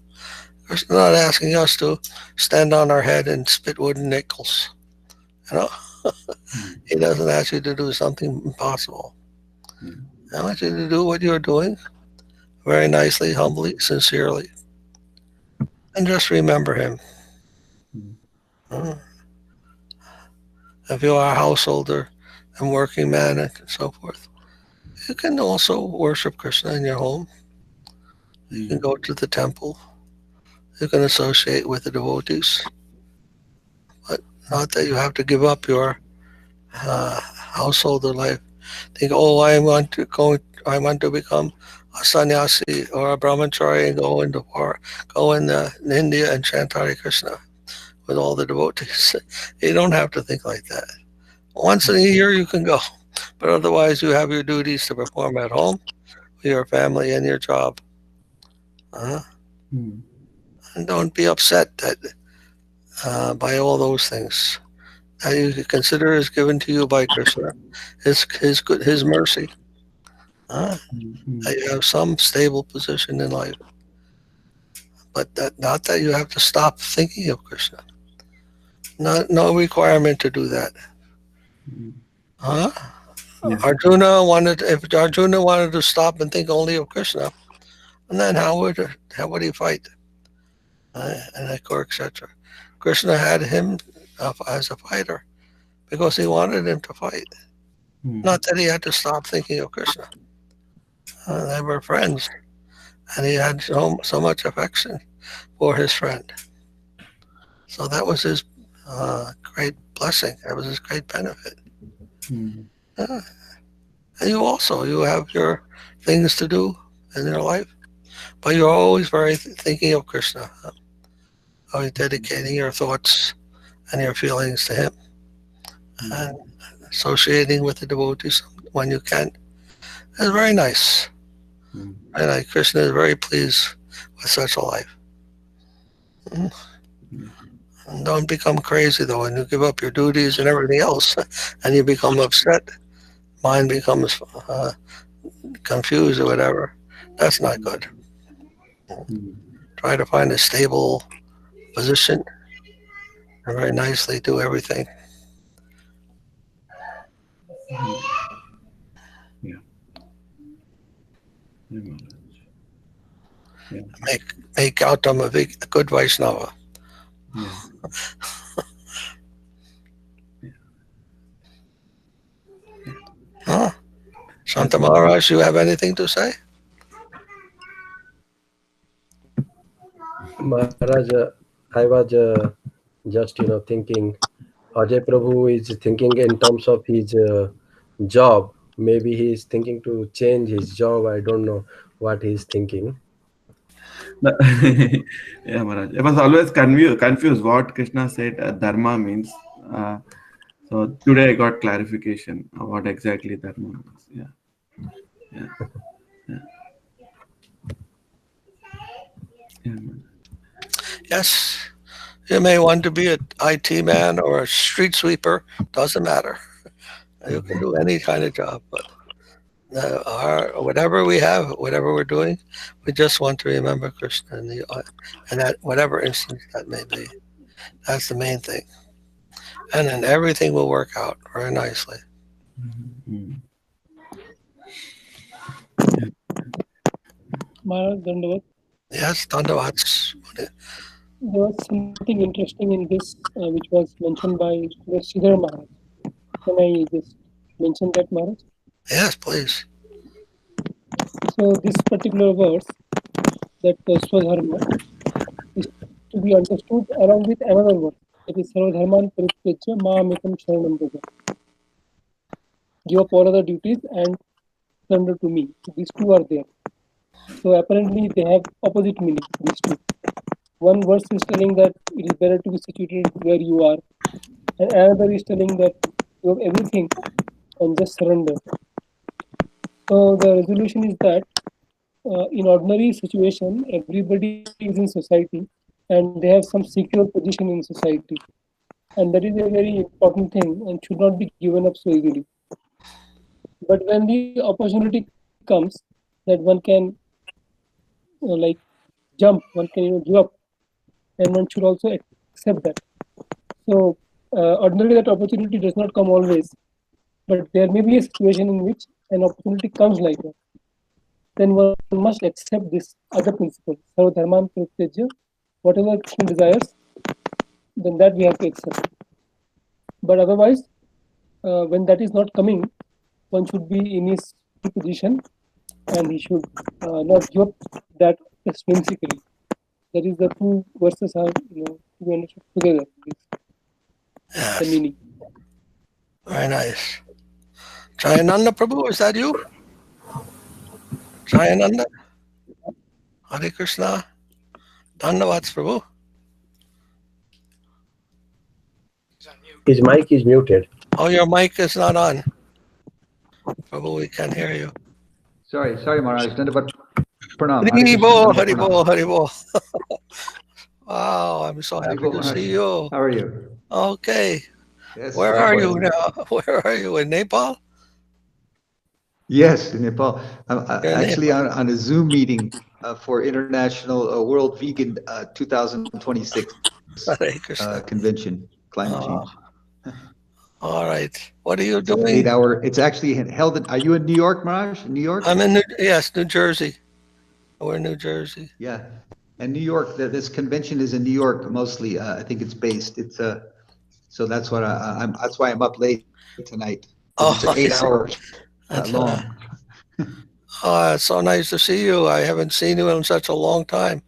He's not asking us to stand on our head and spit wooden nickels. He doesn't ask you to do something impossible. I want you to do what you're doing very nicely, humbly, sincerely. And just remember him. If you are a householder and working man and so forth, you can also worship Krishna in your home. You can go to the temple. You can associate with the devotees. But not that you have to give up your householder life. Think, I want to become a sannyasi or a brahmachari and go in India and chant Hare Krishna with all the devotees. You don't have to think like that. Once in a year you can go, but otherwise you have your duties to perform at home, with your family and your job. And don't be upset that by all those things. that you consider is given to you by Krishna, his mercy. That you have some stable position in life, but not that you have to stop thinking of Krishna. No requirement to do that. Huh? Yeah. If Arjuna wanted to stop and think only of Krishna, and then how would he fight? And etc. Krishna had him as a fighter because he wanted him to fight. Not that he had to stop thinking of Krishna. They were friends, and he had so much affection for his friend. So that was his great blessing. That was his great benefit. And you have your things to do in your life, but you're always very thinking of Krishna, always dedicating your thoughts and your feelings to him, and associating with the devotees when you can. It's very nice. And Krishna is very pleased with such a life. And don't become crazy though, and you give up your duties and everything else, and you become upset. Mind becomes confused or whatever. That's not good. Try to find a stable position and very nicely do everything. Make Gautam a good Vaishnava. Huh? Shanta Maharaj, you have anything to say? Maharaj, I was just thinking, Ajay Prabhu is thinking in terms of his job. Maybe he is thinking to change his job. I don't know what he is thinking. Yeah, Maharaj. I was always confused what Krishna said dharma means. So today I got clarification of what exactly dharma means. Yes. You may want to be an IT man or a street sweeper. Doesn't matter. You can do any kind of job, but whatever we have, whatever we're doing, we just want to remember Krishna and that whatever instance that may be. That's the main thing. And then everything will work out very nicely. Maharaj, Dandavat. Yes, Dandavats. There was something interesting in this which was mentioned by Sridhar Maharaj. Can I just mention that, Maharaj? Yes, please. So this particular verse, that Swadharma, is to be understood along with another verse. That is Sarvadharman Parityajya Ma'amekam Sharanam Braja. Give up all other duties and surrender to me. So these two are there. So apparently they have opposite meaning, these two. One verse is telling that it is better to be situated where you are, and another is telling that you have everything and just surrender. So the resolution is that in ordinary situation, everybody is in society and they have some secure position in society. And that is a very important thing and should not be given up so easily. But when the opportunity comes that one can like jump, one can give up, then one should also accept that. So ordinarily that opportunity does not come always, but there may be a situation in which an opportunity comes like that. Then one must accept this other principle, Sarvadharman Parityajya, whatever Krishna desires, then that we have to accept. But otherwise, when that is not coming, one should be in his position and he should not give up that whimsically. That is the two verses are to be understood together. Yes. The meaning. Very nice. Jayananda Prabhu, is that you? Jayananda? Hare Krishna? Dandavats Prabhu? His mic is muted. Oh, your mic is not on. Prabhu, we can't hear you. Sorry, Maharaj. Dandavat Pranam. Haribol, Haribol, Haribol. Wow, I'm so happy to see you. How are you? Okay. Yes, Where no are you problem. now? Where are you, in Nepal? Yes, in Nepal. I'm You're in actually Nepal. on a Zoom meeting for International World Vegan 2026 Hare Krishna. convention, climate Uh, change. all right. What are you It's an doing? 8-hour. It's actually held in. Are you in New York, Mirage? In New York? I'm in New Jersey. We're in New Jersey. Yeah, and New York. This convention is in New York mostly. I think it's based. It's so that's what I'm. That's why I'm up late tonight because it's Oh, an I see. 8-hour That's long. it's so nice to see you. I haven't seen you in such a long time.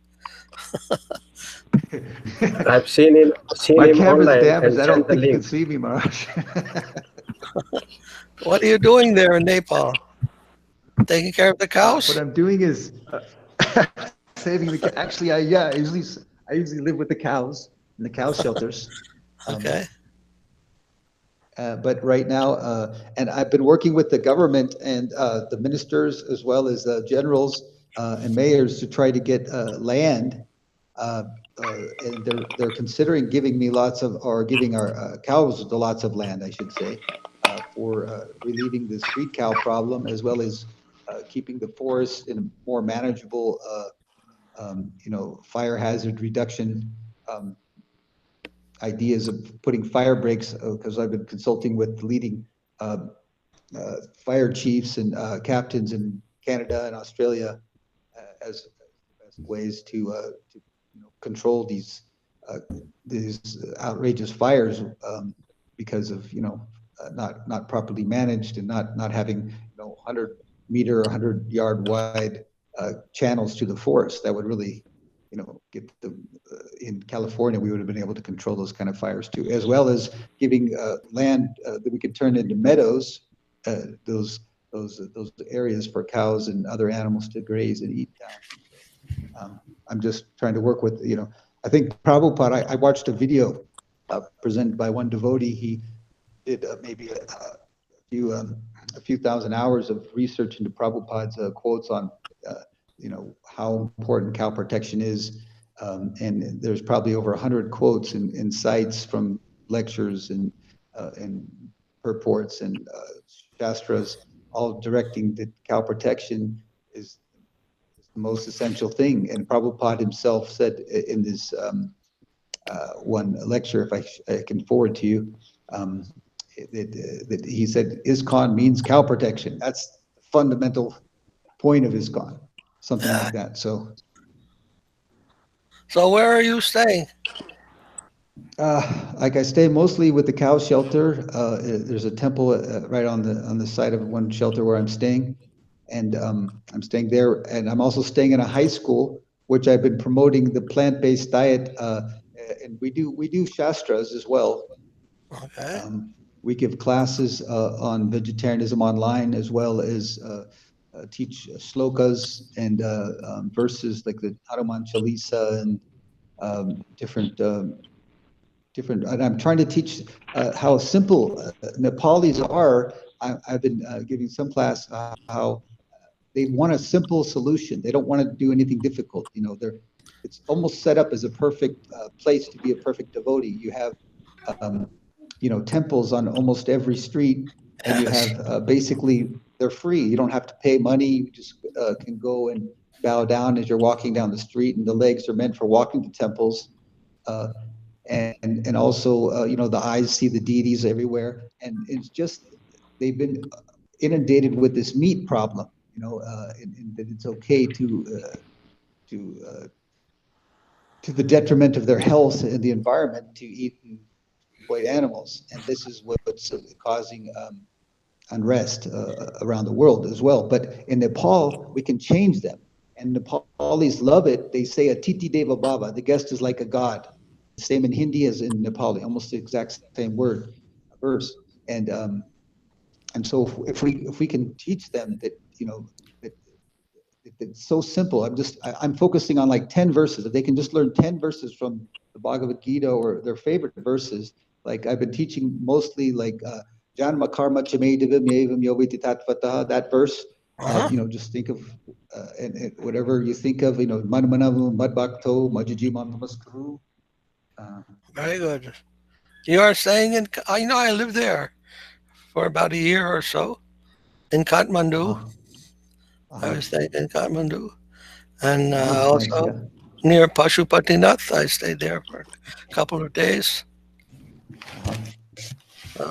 I've seen him My camera's online damaged. and I sent don't the think you can link. see me, Mirage. What are you doing there in Nepal? Taking care of the What cows? I'm doing is saving the. Actually, I usually live with the cows in the cow shelters. Okay. But right now, and I've been working with the government and the ministers as well as generals and mayors to try to get land, and they're considering giving me giving our cows the lots of land, I should say, for relieving the street cow problem as well as keeping the forest in a more manageable, fire hazard reduction. Ideas of putting fire breaks, because I've been consulting with leading fire chiefs and captains in Canada and Australia as ways to control these outrageous fires, because of not properly managed and not having 100-meter, 100-yard wide channels to the forest that would really get the in California, we would have been able to control those kind of fires too, as well as giving land that we could turn into meadows, those areas for cows and other animals to graze and eat down. I'm just trying to work with, I think Prabhupada, I watched a video presented by one devotee. He did maybe a few thousand hours of research into Prabhupada's quotes on how important cow protection is. And there's probably over 100 quotes and cites from lectures and purports and shastras, all directing that cow protection is the most essential thing. And Prabhupada himself said in this one lecture, if I can forward to you, that he said ISKCON means cow protection. That's the fundamental point of ISKCON, something like that. So where are you staying? Like I stay mostly with the cow shelter. There's a temple right on the side of one shelter where I'm staying, and I'm staying there. And I'm also staying in a high school, which I've been promoting the plant-based diet. And we do shastras as well. Okay. We give classes on vegetarianism online, as well as teach slokas and verses like the Hanuman Chalisa and different. And I'm trying to teach how simple Nepalis are. I've been giving some class how they want a simple solution. They don't want to do anything difficult. It's almost set up as a perfect place to be a perfect devotee. You have temples on almost every street, and you have basically they're free. You don't have to pay money. You just can go and bow down as you're walking down the street, and the legs are meant for walking to temples. And also, the eyes see the deities everywhere, and it's just they've been inundated with this meat problem, and that it's okay to the detriment of their health and the environment to eat and exploit animals, and this is what's causing unrest around the world as well. But in Nepal, we can change them, and Nepalis love it. They say Atiti Deva Baba, the guest is like a god. Same in Hindi as in Nepali, almost the exact same verse. And so if we can teach them that that it's so simple. I'm focusing on like 10 verses. If they can just learn 10 verses from the Bhagavad Gita or their favorite verses, like I've been teaching mostly like Janma Karma Chamedavam Yavam Yoviti Tattvataha, that verse. Just think of and whatever you think of, Manmanavu Madbhakto Majajimam Namaskuru. Very good. You are staying in, I lived there for about a year or so in Kathmandu. I was staying in Kathmandu. And Oh, nice, also yeah. near Pashupatinath, I stayed there for a couple of days.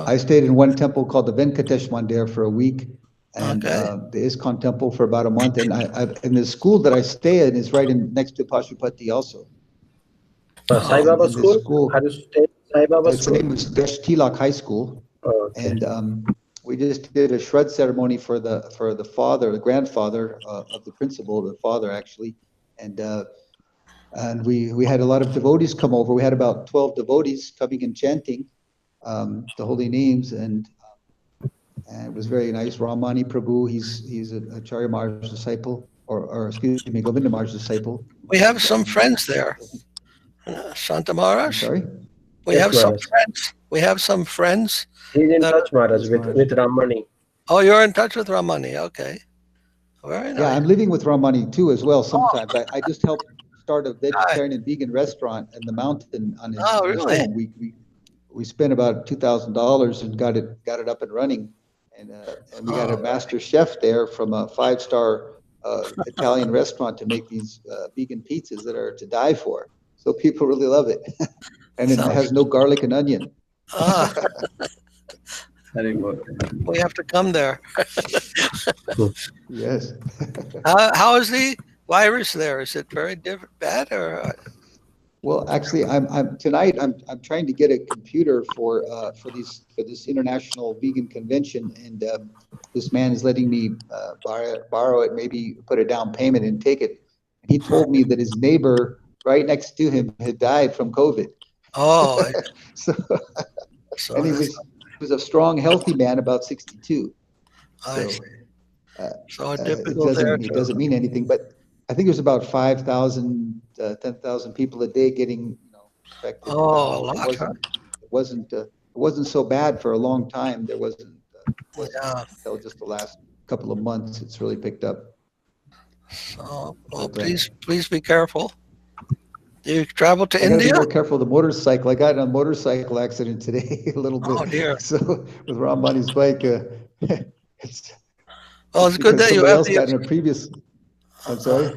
I stayed in one temple called the Venkatesh Mandir for a week, and Okay. the ISKCON temple for about a month. And and the school that I stay in is right in next to Pashupati also. Sai Baba And this school? school, Have you stayed Sai Baba its school? name is Desh Tilak High School. Oh, okay. And we just did a shred ceremony for the father, the grandfather of the principal, the father actually, and we had a lot of devotees come over. We had about 12 devotees coming and chanting the holy names, and it was very nice. Ramani Prabhu, he's a Acharya Maharaj's disciple, or excuse me, Govinda Maharaj's disciple. We have some friends there. Santa I'm Maharaj. sorry. We Yes, have some Maharaj. friends. We have some friends. He's in that touch, Maharaj, Yes, with Maharaj. Ramani. Oh, you're in touch with Ramani. Okay. Very Yeah, nice. I'm living with Ramani too as well sometimes. Oh, I just helped start a hi. vegetarian and vegan restaurant in the mountain on Oh, his really? home. We spent about $2,000 and got it up and running, and we got a Oh, master chef there from a 5-star Italian restaurant to make these vegan pizzas that are to die for. So people really love it, and it sounds. has no garlic and onion. Ah, Very good. we have to come there. Yes. How is the virus there? Is it very bad or? Well, actually, I'm tonight. I'm trying to get a computer for this international vegan convention, and this man is letting me borrow it, maybe put a down payment and take it. And he told me that his neighbor right next to him had died from COVID. Oh, So, so and he was a strong, healthy man, about 62. I So see. So it typical there too. doesn't mean anything, but I think there's about 5,000, 10,000 people a day getting infected. Oh, a It lot, huh? wasn't so bad for a long time. There wasn't Yeah. until just the last couple of months. It's really picked up. So, well, But, please be careful. Do you travel to I gotta India? be more careful of the motorcycle. I got in a motorcycle accident today a little bit. Oh dear. So with Ramani's bike, it's Well, it's good because that you somebody have else got in a previous. I'm sorry.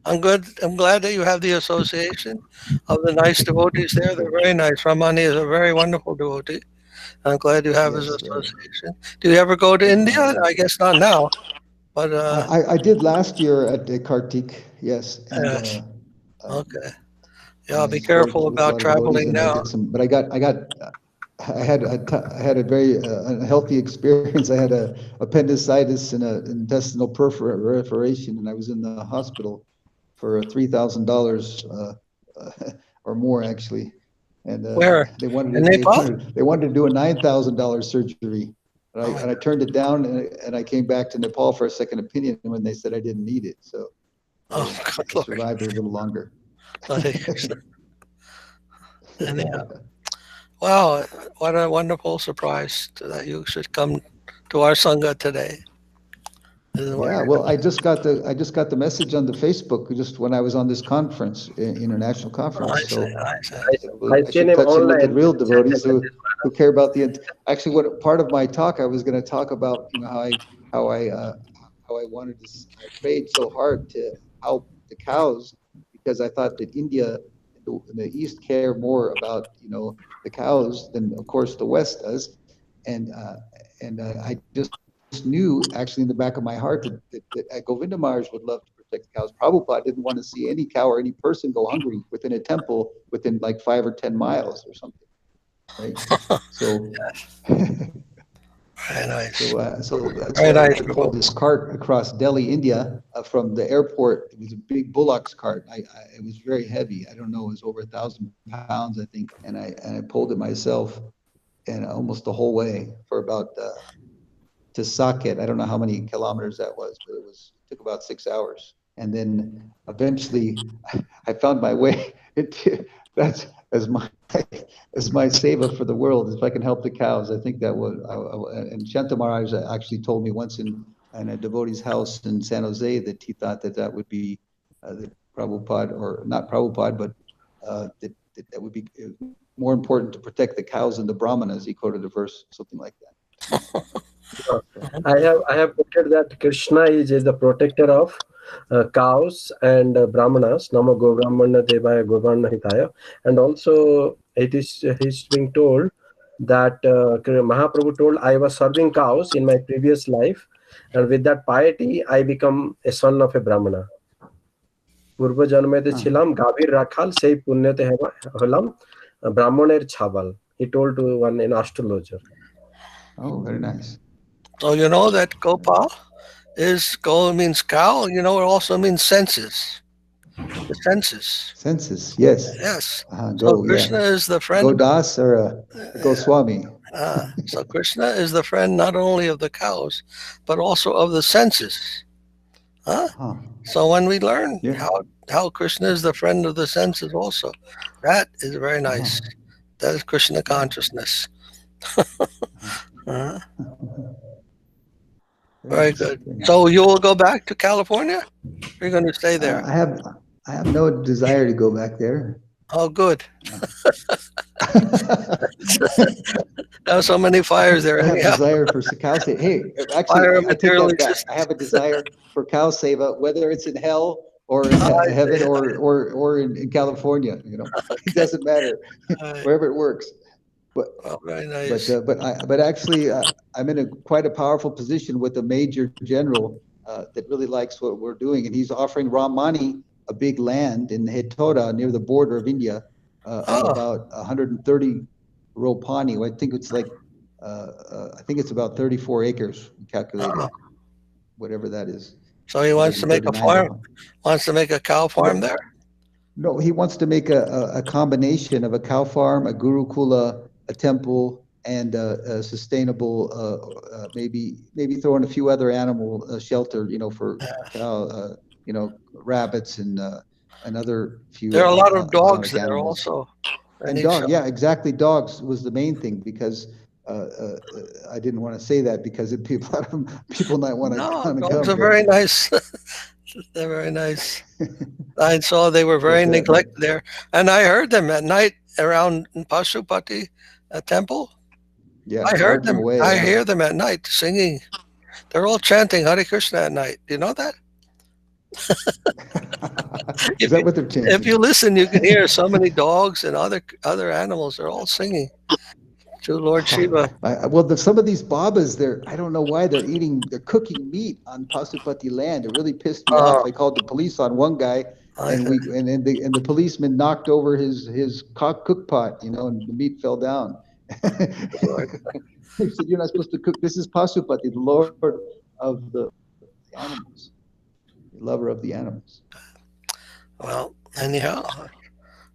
I'm good. I'm glad that you have the association of the nice devotees there. They're very nice. Ramani is a very wonderful devotee. I'm glad you have his Yes, right. association. Do you ever go to India? I guess not now, but I did last year at the Kartik, yes, and yes. Okay. and Yeah, I be spoke careful with a about lot of devotees, traveling and I now. did some. But I had a very unhealthy experience. I had a appendicitis and an intestinal perforation, and I was in the hospital for $3,000 or more actually. And Where? they wanted In to, Nepal? they wanted to do a $9,000 surgery. Oh my And I turned it down, and I came back to Nepal for a second opinion when they said I didn't need it. So Oh, I good Lord. survived it a little longer. Anyhow. Wow, what a wonderful surprise that you should come to our Sangha today. Yeah, well, I just got the message on the Facebook just when I was on this conference, international conference. So I I seen should him touch it with the online. real devotees who care about the. Actually, what part of my talk I was going to talk about, how I wanted to. I prayed so hard to help the cows because I thought that India in the East care more about the cows than of course the West does, and I just knew actually in the back of my heart that Govinda Maharaj would love to protect the cows. Prabhupada didn't want to see any cow or any person go hungry within a temple within like 5 or 10 miles or something, right? So, very nice. so that's Very why nice. I pulled this cart across Delhi, India, from the airport. It was a big bullocks cart. It was very heavy. I don't know, it was over 1,000 pounds, I think, and I pulled it myself, and almost the whole way for about to Saket. I don't know how many kilometers that was, but it took about 6 hours. And then eventually I found my way into that's as my seva for the world. If I can help the cows, I think that would. And Shanta Maharaj actually told me once in a devotee's house in San Jose that he thought that would be the Prabhupada, or not Prabhupada, but that would be more important to protect the cows than the brahmanas. He quoted a verse, something like that. I have quoted that Krishna is the protector of cows and brahmanas. Nama go brahmana devaya govana hitaya. And also he's being told that Mahaprabhu told, I was serving cows in my previous life, and with that piety I become a son of a brahmana. পূর্ব জন্মেতে ছিলাম গাভীর রাখাল, সেই পুণ্যতে হলাম ব্রাহ্মণের ছাবাল. He told to one astrologer. Oh, very nice. So you know that Gopal is go means cow. You know it also means senses. The senses. Senses, yes. Yes. Go, so Krishna is the friend. Godas or Goswami. So Krishna is the friend not only of the cows, but also of the senses. So when we learn how Krishna is the friend of the senses also, that is very nice. That is Krishna consciousness. Very good. So you will go back to California? Or you're going to stay there? I have no desire to go back there. Oh, good. There are so many fires there. I have a desire for cow seva. Hey, actually, I take that back. I have a desire for cow seva, whether it's in hell or in heaven or in California. You know, it doesn't matter. Wherever it works. But very nice. But actually, I'm in quite a powerful position with a major general that really likes what we're doing, and he's offering Ramani a big land in Hetauda near the border of India, of about 130 ropani. I think it's like about 34 acres calculated, whatever that is. So he wants to make a farm. Wants to make a cow farm there. No, he wants to make a combination of a cow farm, a gurukula, a temple, and a sustainable, maybe throw in a few other animal shelter, for cow, rabbits and another few. There are a lot of dogs there animals. also. And dogs, yeah, exactly. Dogs was the main thing because I didn't want to say that because people might want to come. Dogs are very nice. They're very nice. I saw they were very neglected there, and I heard them at night around Pashupati temple. Yeah, I heard them. I hear them at night singing. They're all chanting Hare Krishna at night. Do you know that? Is that what they're chanting? If you listen, you can hear so many dogs and other animals. They're all singing to Lord Shiva. Some of these babas, I don't know why they're cooking meat on Pasupati land. It really pissed me off. I called the police on one guy, and the policeman knocked over his cook pot, and the meat fell down. He said, "You're not supposed to cook. This is Pasupati, the Lord of the animals, the lover of the animals." Well, anyhow,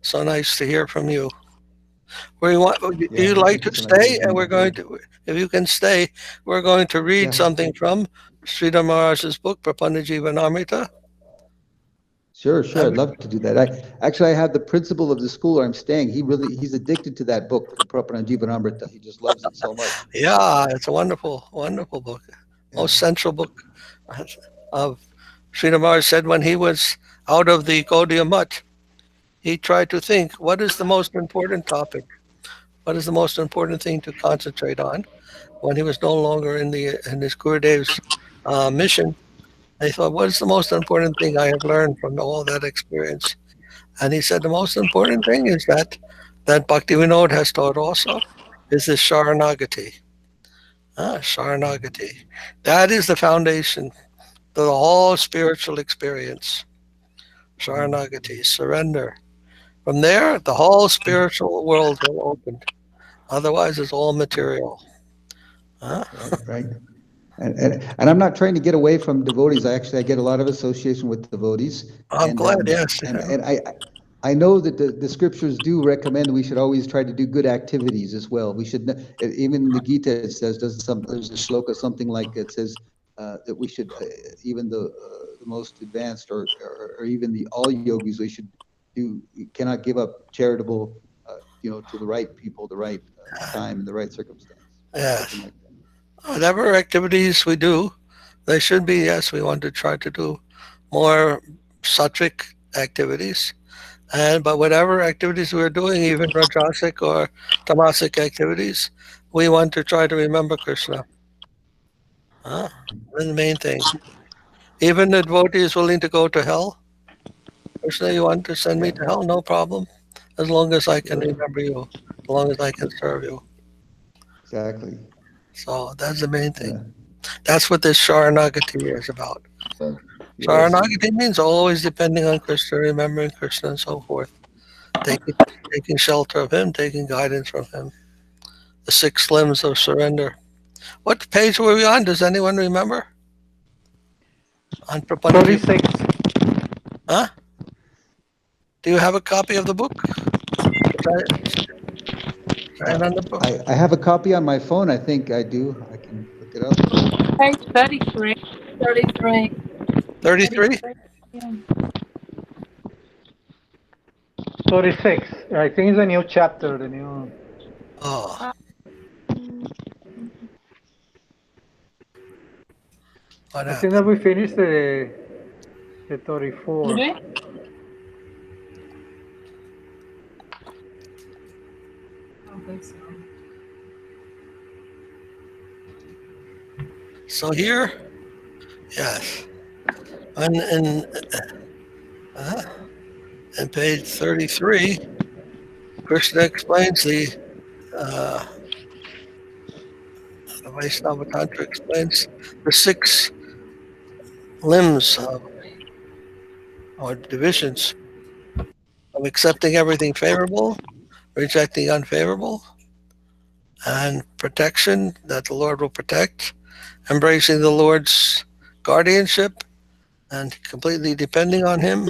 so nice to hear from you. Do you like to stay? And we're going to, if you can stay, we're going to read something from Sridhar Maharaj's book, Prapanda Jivanamrita. Sure. I'd love to do that. I have the principal of the school where I'm staying. He's addicted to that book, Prapanda Jivanamrita. He just loves it so much. Yeah, it's a wonderful, wonderful book. Most central book of Sridhar Maharaj said when he was out of the Gaudiya Mutt, he tried to think, what is the most important topic? What is the most important thing to concentrate on? When he was no longer in his Gurudev's mission, he thought, what is the most important thing I have learned from all that experience? And he said, the most important thing is that Bhakti Vinod has taught also, is this Sharanagati. Sharanagati. That is the foundation to the whole spiritual experience. Sharanagati, surrender. From there, the whole spiritual world will open. Otherwise, it's all material. Right. And I'm not trying to get away from devotees. I get a lot of association with devotees. I'm glad, yes. And I know that the scriptures do recommend we should always try to do good activities as well. We should, even in the Gita, it says, there's a shloka, something like it says that we should, even the most advanced or even all yogis, we cannot give up charitable, to the right people, the right time, and the right circumstance. Yeah. Whatever activities we do, they should be, yes, we want to try to do more sattvic activities But whatever activities we're doing, even rajasic or tamasic activities, we want to try to remember Krishna. That's the main thing. Even the devotee is willing to go to hell. Krishna, you want to send me to hell? No problem. As long as I can remember you, as long as I can serve you. Exactly. So that's the main thing. That's what this Sharanagati is about. Yes. Sharanagati means always depending on Krishna, remembering Krishna and so forth. Taking shelter of him, taking guidance from him. The 6 limbs of surrender. What page were we on? Does anyone remember? On Prapanna. 36. Huh? Do you have a copy of the book? I have a copy on my phone. I think I do. I can look it up. Page 33. 33. 33? Yeah. 36. I think it's a new chapter. The new. Oh. I think that we finished the 34. Did we? I don't think so. So here, yes, in page 33, Krishna explains the Vaishnava Tantra explains the 6 limbs or divisions of accepting everything favorable, rejecting unfavorable, and protection that the Lord will protect, embracing the Lord's guardianship and completely depending on him,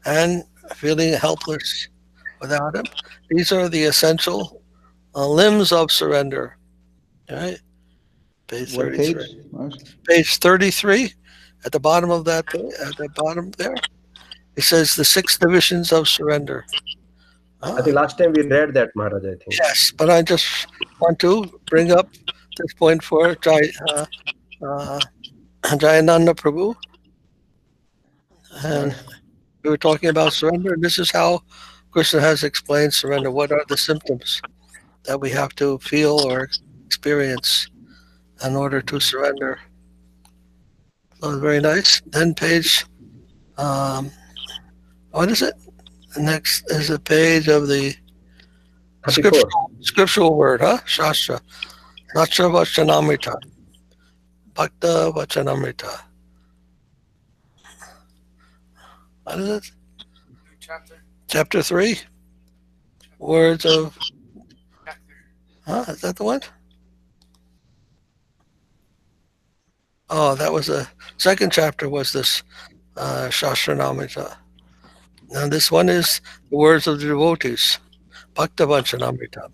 and feeling helpless without him. These are the essential limbs of surrender. All right? Page 33. Page 33, at the bottom of that, at the bottom there, it says the 6 divisions of surrender. I think last time we read that, Maharaj, I think. Yes, but I just want to bring up this point for Jayananda Prabhu. And we were talking about surrender, and this is how Krishna has explained surrender. What are the symptoms that we have to feel or experience in order to surrender? So very nice. Then page, what is it? The next is a page of the scriptural word, huh? Shastra. Shastra Vachanamrita. Bhakta Vachanamrita. What is it? Chapter 3. Words of. Is that the one? Oh, that was the second chapter. Was this Shastranamrita? Now this one is the words of the devotees, Bhakta Vachanamrita.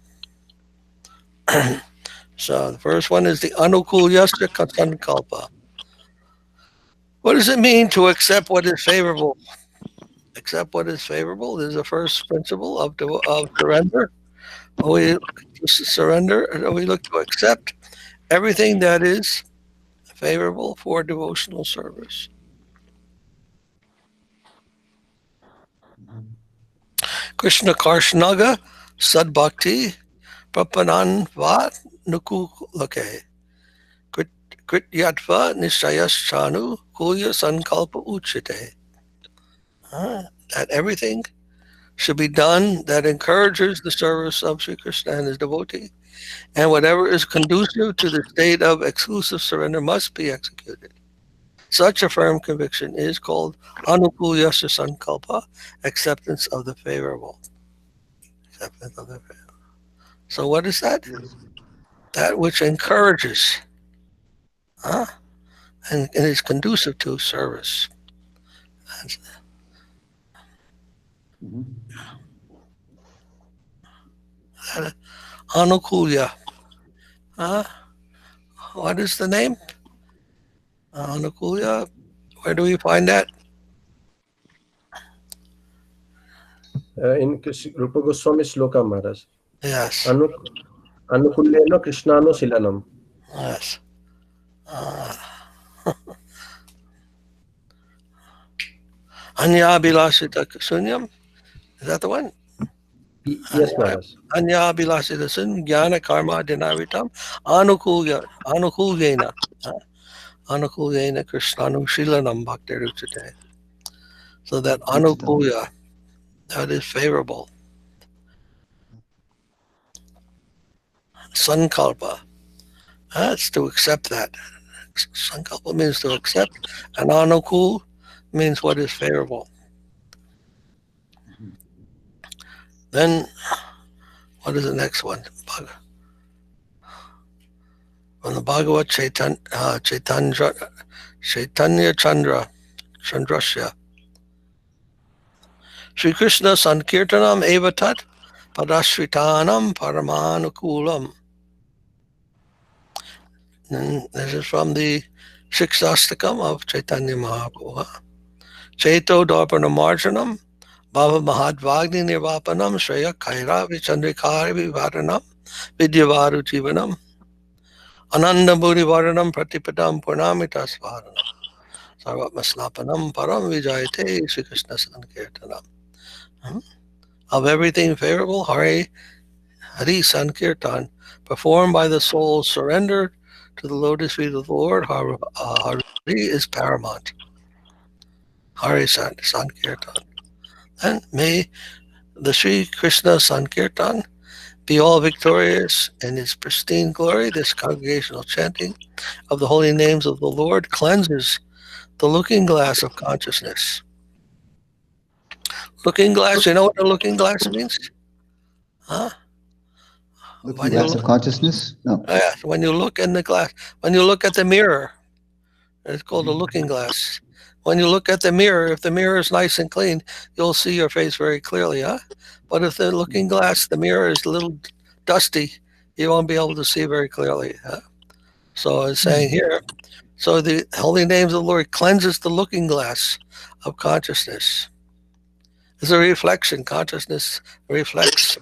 So the first one is the Anukulyasya Sankalpa. What does it mean to accept what is favorable? Accept what is favorable is the first principle of surrender. We surrender, and we look to accept everything that is favorable for devotional service. Krishna Karshnaga Sadbhakti Prapanan Va Nukulake Krityatva Nishayas Chanu Kulya Sankalpa Uchite. That everything should be done that encourages the service of Sri Krishna and his devotee, and whatever is conducive to the state of exclusive surrender must be executed. Such a firm conviction is called Anukulyasya Sankalpa, acceptance of the favorable. Acceptance of the favorable. So what is that? That which encourages and is conducive to service. Anukulya. What is the name? Anukulya. Where do we find that? In Rupa Goswami Sloka, Maharaj. Yes. Anukulyena Krishnano Silanam. Yes. Anya Bilashita Sunyam Is that the one? Yes, Maharaj. Anya Bilasitasin, Jnana Karma Dinaritam, Anukulgena. Anukulgena Krishnanu Shilanam Bhakti Ruchate. So that Anukulya, that is favorable. Sankalpa, that's to accept that. Sankalpa means to accept, and Anukul means what is favorable. Then, what is the next one? From the Bhagavad Chaitanya Chandrasya. Sri Krishna Sankirtanam Evatat Padashritanam Paramanukulam. And this is from the Shiksastakam of Chaitanya Mahaprabhu. Chaito Darpana Marjanam Bhava Mahadvagni Nirvapanam Shreya Kaira Vichandrikari Vivaranam Vidyavaru Jivanam Ananda Buri Varanam Pratipadam Purnamitas Varanam Sarvatmaslapanam Param Vijayate Sri Krishna Sankirtanam. Of everything favorable, Hari Sankirtan, performed by the soul surrendered to the lotus feet of the Lord. Hari is paramount. Hari Sankirtan. And may the Sri Krishna Sankirtan be all victorious in its pristine glory. This congregational chanting of the holy names of the Lord cleanses the looking glass of consciousness. Looking glass, you know what a looking glass means? Huh? Looking glass of consciousness? No. Yeah, when you look in the glass, when you look at the mirror, it's called a looking glass. When you look at the mirror, if the mirror is nice and clean, you'll see your face very clearly, huh? But if the looking glass, the mirror is a little dusty, you won't be able to see very clearly. Huh? So it's saying here, so the holy names of the Lord cleanses the looking glass of consciousness. It's a reflection. Consciousness reflects.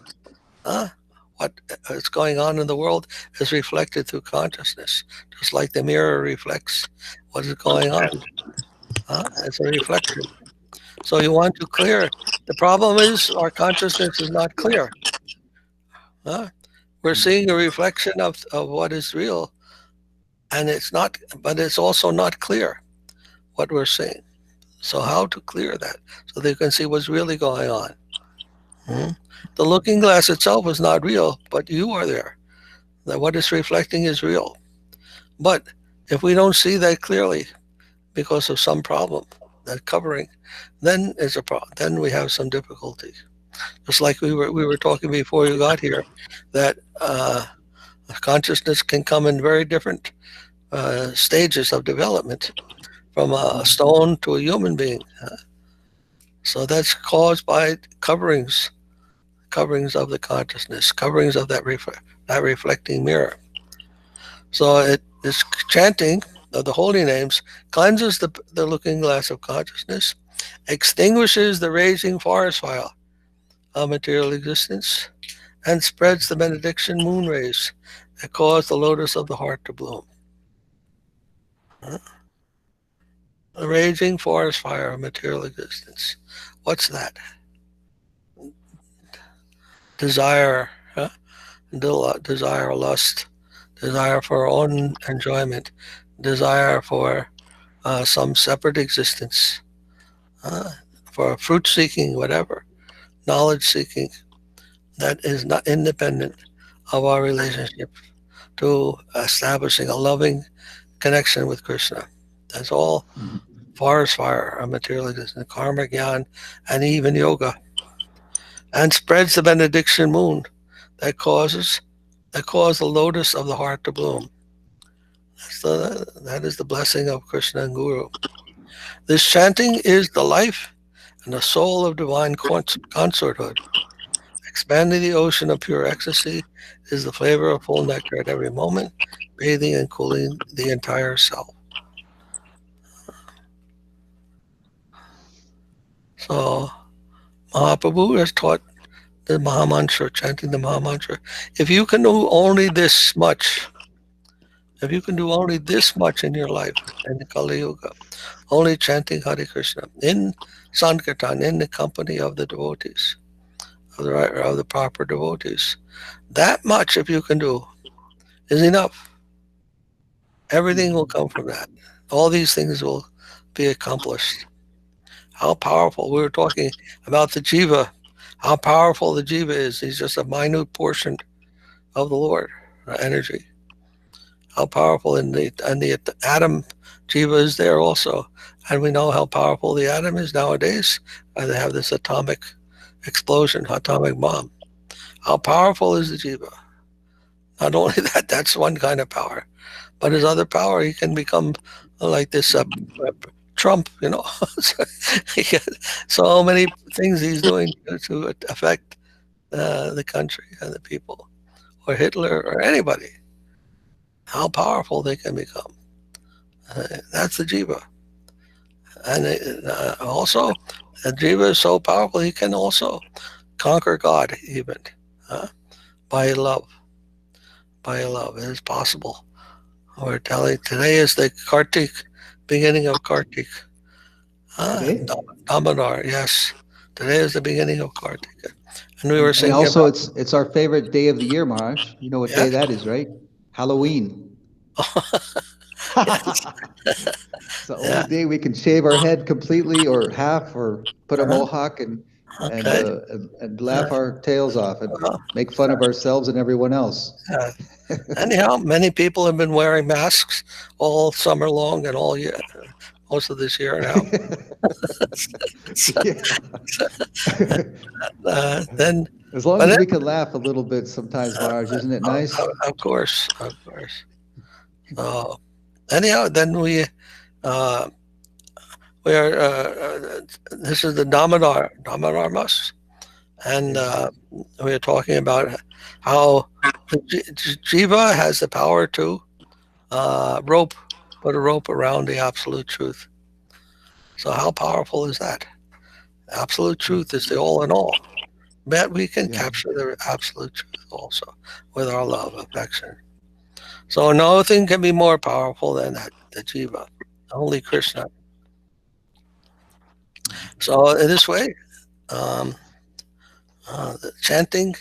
What is going on in the world is reflected through consciousness, just like the mirror reflects what is going on. It's a reflection. So you want to clear. The problem is our consciousness is not clear. We're seeing a reflection of what is real, and it's not, but it's also not clear what we're seeing. So how to clear that so they can see what's really going on? The looking glass itself is not real, but you are there. That what it's reflecting is real. But if we don't see that clearly because of some problem, that covering, then it's a problem. Then we have some difficulty. Just like we were talking before you got here, that consciousness can come in very different stages of development, from a stone to a human being. So that's caused by coverings of the consciousness, coverings of that reflecting mirror. So this chanting of the holy names cleanses the looking glass of consciousness, extinguishes the raging forest fire of material existence, and spreads the benediction moon rays that cause the lotus of the heart to bloom. The raging forest fire of material existence. What's that? Desire, desire, lust, desire for our own enjoyment, desire for some separate existence, for fruit seeking, whatever, knowledge seeking, that is not independent of our relationship to establishing a loving connection with Krishna. That's all forest fire of material existence, karma, jnana, and even yoga. And spreads the benediction moon that cause the lotus of the heart to bloom. That is the blessing of Krishna and Guru. This chanting is the life and the soul of divine consorthood. Expanding the ocean of pure ecstasy is the flavor of full nectar at every moment, bathing and cooling the entire self. So Mahaprabhu has taught the Mahamantra, chanting the Mahamantra. If you can do only this much, in your life, in the Kali Yuga, only chanting Hare Krishna, in Sankirtan, in the company of the devotees, of the proper devotees. That much, if you can do, is enough. Everything will come from that. All these things will be accomplished. How powerful! We were talking about the jiva. How powerful the jiva is. He's just a minute portion of the Lord energy. How powerful in the atom jiva is there also, and we know how powerful the atom is nowadays. They have this atomic explosion, atomic bomb. How powerful is the jiva? Not only that, that's one kind of power, but his other power, he can become like this Trump, so many things he's doing to affect the country and the people, or Hitler, or anybody. How powerful they can become. That's the jiva. And also, the jiva is so powerful, he can also conquer God, even by love. By love, it is possible. We're telling today is the Kartik, beginning of Kartik. Damodar, yes. Today is the beginning of Kartik. And we were saying. And also, it's our favorite day of the year, Maharaj. You know what day that is, right? Halloween. It's the only day we can shave our head completely or half, or put a mohawk and laugh our tails off and make fun of ourselves and everyone else. Anyhow, many people have been wearing masks all summer long and all year, most of this year now. Then, as long as we can laugh a little bit sometimes, Maharaj, isn't it nice? Of course. Anyhow, then we are. This is the Damodar Mas, and we are talking about how the jiva has the power to put a rope around the absolute truth. So how powerful is that? Absolute truth is the all in all. But we can capture the absolute truth also with our love, affection. So nothing can be more powerful than that, the jiva. Only Krishna. So in this way, the chanting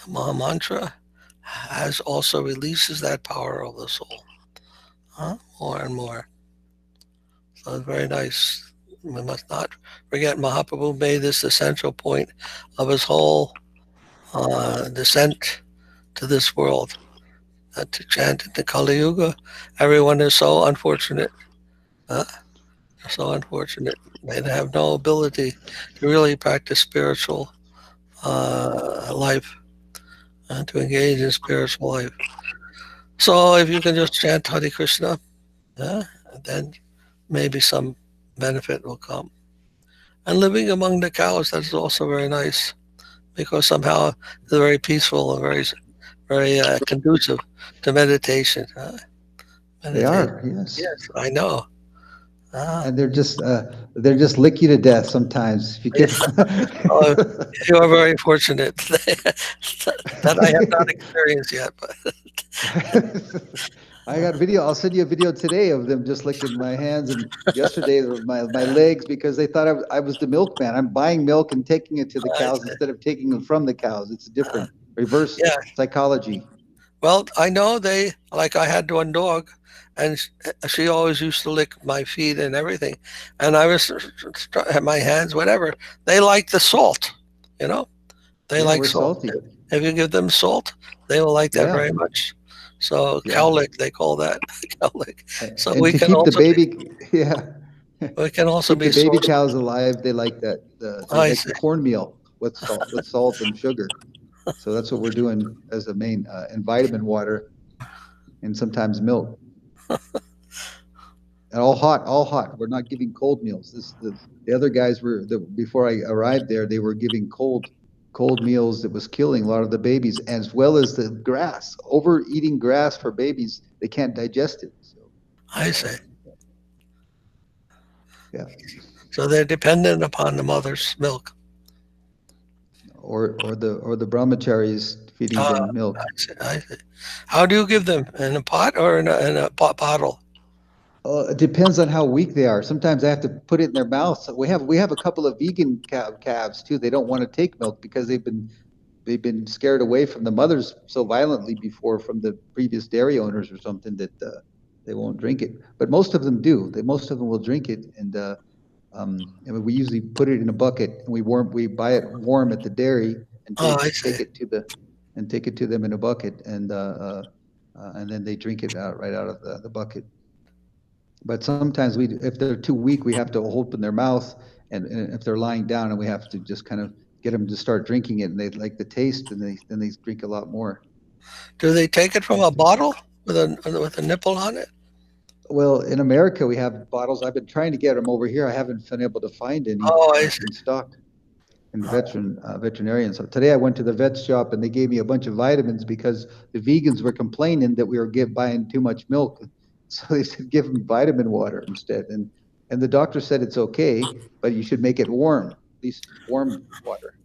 the Maha Mantra has also releases that power of the soul more and more. So it's very nice. We must not forget Mahaprabhu made this the central point of his whole descent to this world. To chant in the Kali Yuga, everyone is so unfortunate. So unfortunate. They have no ability to really practice spiritual life and to engage in spiritual life. So if you can just chant Hare Krishna, then maybe some benefit will come. And living among the cows, that's also very nice, because somehow they're very peaceful and very conducive to meditation. They are, yes. Yes, I know. And they're just lick you to death sometimes. If you give you are very fortunate that I have not experienced yet. But I got a video. I'll send you a video today of them just licking my hands, and yesterday my legs, because they thought I was the milkman. I'm buying milk and taking it to the cows instead of taking them from the cows. It's different, reverse psychology. Well, I know I had one dog, and she always used to lick my feet and everything, and I was my hands, whatever. They like the salt, They like salt. Salty. If you give them salt, they will like that very much. So cow lick, they call that cow lick. So and we to can keep also the baby, we can also keep be the baby cows alive. They like that. They like the cornmeal with salt and sugar. So that's what we're doing as the main, and vitamin water, and sometimes milk. And all hot. We're not giving cold meals. The other guys before I arrived there, they were giving cold meals that was killing a lot of the babies, as well as the grass. Overeating grass for babies, they can't digest it. So, I see. Yeah. So they're dependent upon the mother's milk. Or the brahmacharis feeding them milk. I see. How do you give them? In a pot or in a bottle? It depends on how weak they are. Sometimes I have to put it in their mouth. So we have a couple of vegan calves too. They don't want to take milk because they've been scared away from the mothers so violently before from the previous dairy owners or something that they won't drink it. But most of them do. Most of them will drink it, and we usually put it in a bucket and we buy it warm at the dairy and take it to them in a bucket, and then they drink it right out of the bucket. But sometimes if they're too weak, we have to open their mouth, and if they're lying down, and we have to just kind of get them to start drinking it, and they like the taste, and then they drink a lot more. Do they take it from a bottle with a nipple on it? Well, in America, we have bottles. I've been trying to get them over here. I haven't been able to find any in stock in the veterinarian. So today I went to the vet shop, and they gave me a bunch of vitamins because the vegans were complaining that we were buying too much milk. So they said, give them vitamin water instead. And the doctor said it's okay, but you should make it warm, at least warm water.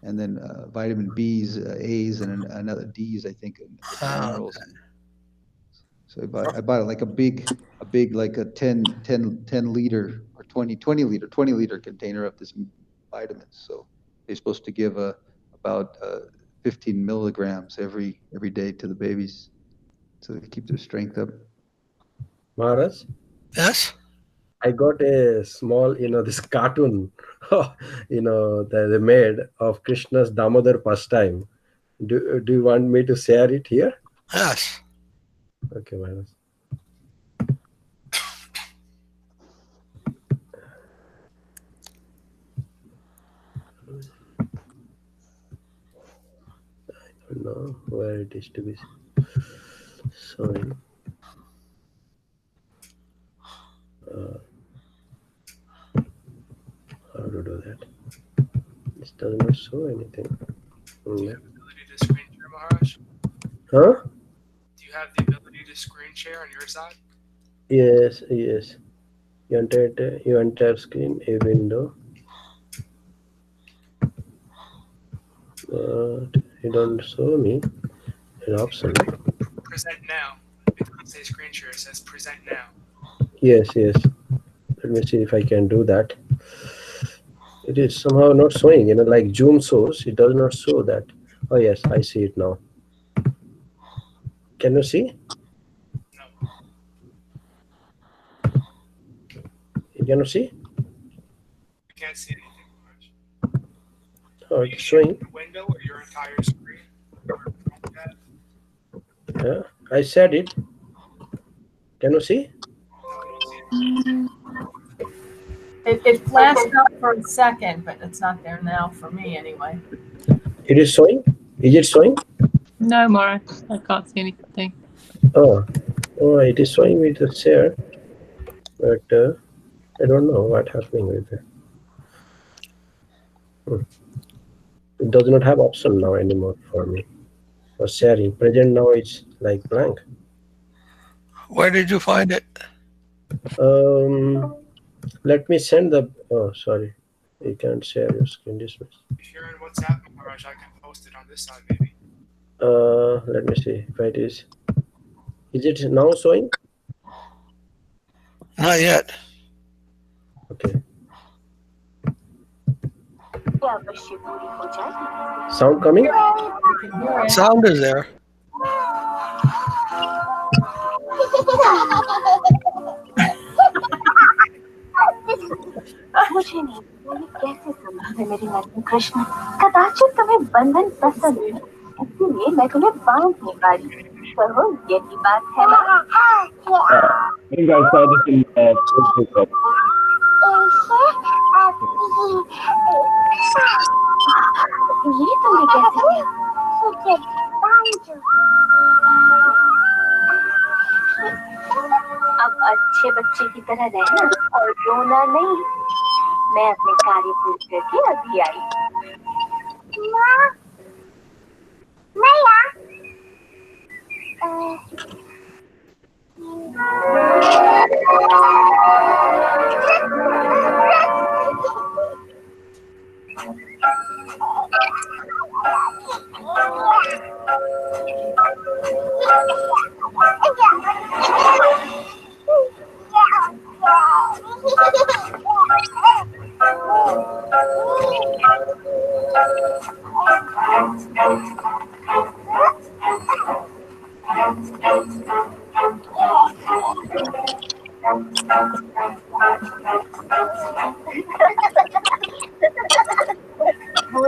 And then vitamin B's, A's, and another D's, I think, minerals. Okay. So I bought it like a big like a 10 liter or 20 liter container of this vitamins. So they're supposed to give about 15 milligrams every day to the babies, so they keep their strength up. Maharaj? Yes? I got a small, this cartoon, they made of Krishna's Damodar pastime. Do you want me to share it here? Yes. Okay, Maharaj. I don't know where it is to be. Sorry. How to do that? This does not show anything. Do you have the ability to screen share, Maharaj? Huh? Do you have the ability to screen share on your side? Yes. You enter screen, a window. But it don't show me an option. Present now. It doesn't say screen share, it says present now. Yes. Let me see if I can do that. It is somehow not showing, like Zoom shows, it does not show that. Oh yes, I see it now. Can you see? No. You cannot see? You can't see anything, Maharaj. Oh, it's showing. Window or your entire screen? Yeah, I said it. Can you see? It flashed up for a second, but it's not there now for me anyway. It is showing? Is it showing? No, Maharaj, I can't see anything. Oh, it is showing with the share, but I don't know what's happening with it. It does not have option now anymore for me for sharing. Present now it's like blank. Where did you find it? Let me send the. Oh, sorry, you can't share your screen dismiss. If you're in WhatsApp, Maharaj, I can post it on this side, maybe. Let me see if it is. Is it now showing? Not yet. Okay. Sound coming? Sound is there. मुझे नहीं ये कैसे संभव है मेरी नन्ही कृष्ण कदाचित तुम्हें बंधन पसंद है इसलिए मैं तुम्हें बांध नहीं पा रही कहो यही बात है ना I think I saw this in Facebook. ये तुम्हें कैसे अब अच्छे बच्चे की तरह रहना और रोना नहीं मैं अपने कार्य पूरे करके अभी आई वो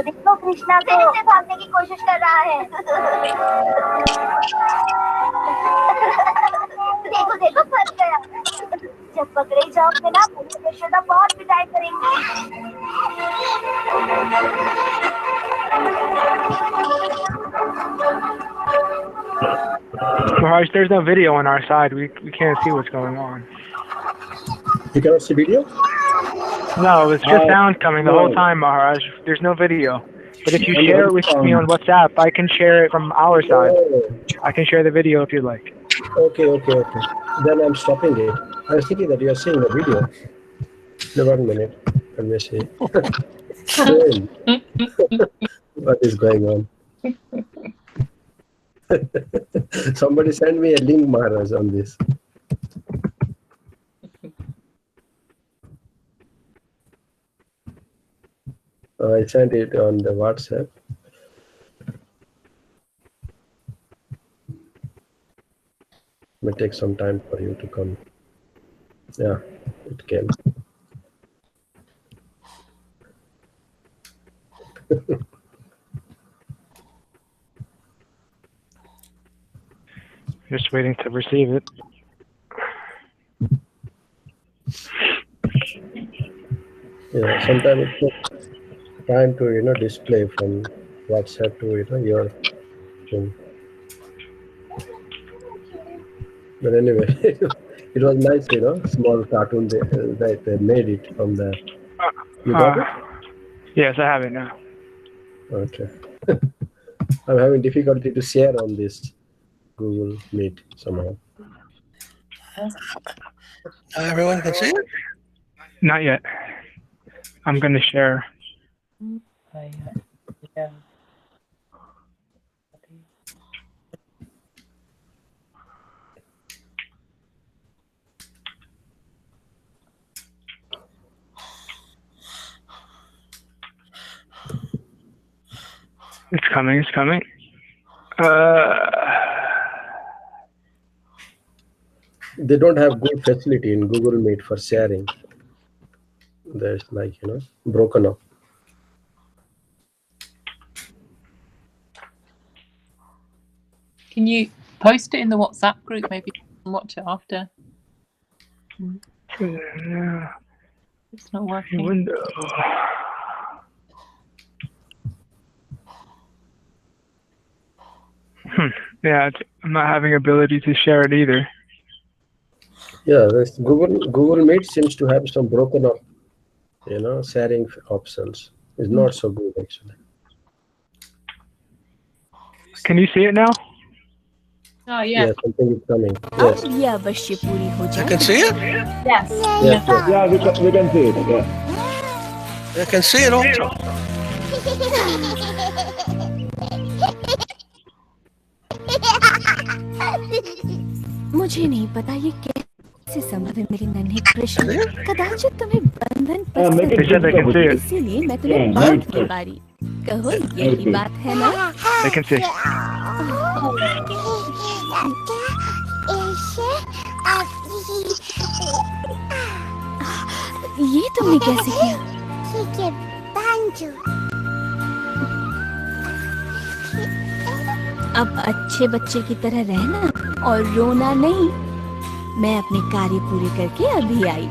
देखो कृष्णा को फिर से भागने की कोशिश कर रहा है। देखो देखो फंस गया। जब पकड़े जाओगे ना तो यशोदा बहुत पिटाई करेंगी। Maharaj, there's no video on our side. We can't see what's going on. You cannot see video? No, it's just sound coming the whole time, Maharaj. There's no video. But if you share it with me on WhatsApp, I can share it from our side. I can share the video if you'd like. Okay. Then I'm stopping it. I was thinking that you are seeing the video. No, 1 minute. Let me see. What is going on? Somebody send me a link, Maharaj, on this. I sent it on the WhatsApp. It may take some time for you to come. Yeah, it came. Just waiting to receive it. Yeah, sometimes it takes time to display from WhatsApp to your thing. But anyway, it was nice, small cartoon they made it from there. You got it? Yes, I have it now. Okay. I'm having difficulty to share on this Google Meet somehow. Everyone can see it? Not yet. I'm going to share. Yeah. It's coming. They don't have good facility in Google Meet for sharing. There's broken up. Can you post it in the WhatsApp group? Maybe you can watch it after. It's not working. Window. Yeah, I'm not having ability to share it either. Yeah, this Google Meet seems to have some broken up, sharing options. It's not so good actually. Can you see it now? Oh yeah. Yeah, something is coming. Yes. You can see it? Yes. Yeah, we can see it. Yeah. You can see it also. मुझे नहीं पता ये कैसे संभव है मेरे नन्हे कृष्ण कदाचित तुम्हें बंधन पसंद है इसीलिए मैं तुम्हें बांध के बारी कहो यही बात है ना I can see. ये तुमने कैसे किया अब अच्छे बच्चे की तरह रहना और रोना नहीं मैं अपने कार्य पूरे करके अभी आई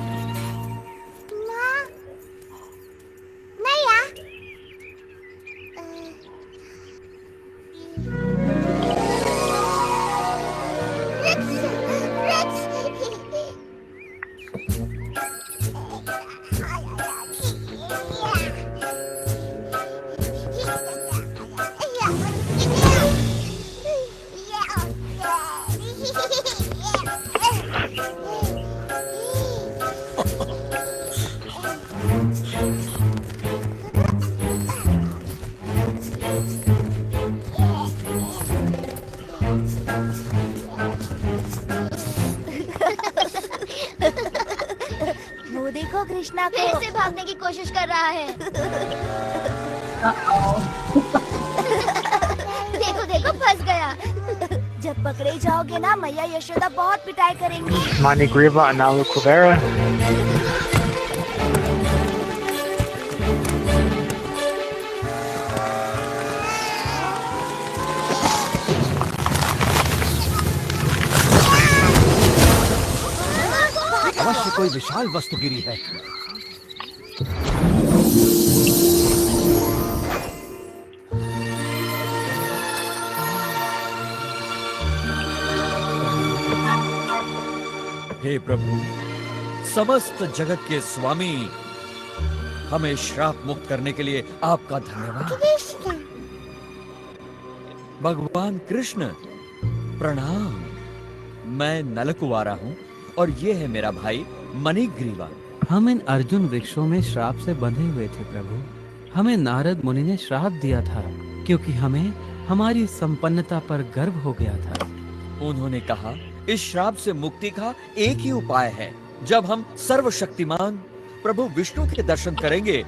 वो देखो कृष्णा को फिर से भागने की कोशिश कर रहा है देखो देखो फंस गया। जब पकड़े जाओगे ना मैया यशोदा बहुत पिटाई करेंगी। Manigriva Analu Kuvera. अवश्य कोई विशाल वस्तु गिरी है। हे प्रभु, समस्त जगत के स्वामी, हमें श्राप मुक्त करने के लिए आपका धन्यवाद। भगवान कृष्ण प्रणाम। मैं नलकुवारा हूँ और ये है मेरा भाई मणिग्रीवा। हम इन अर्जुन वृक्षों में श्राप से बंधे हुए थे प्रभु। हमें नारद मुनि ने श्राप दिया था क्योंकि हमें हमारी संपन्नता पर गर्व हो गया था। उन्होंने कहा इस श्राप से मुक्ति का एक ही उपाय है। जब हम सर्वशक्तिमान प्रभु विष्णु के दर्शन करेंगे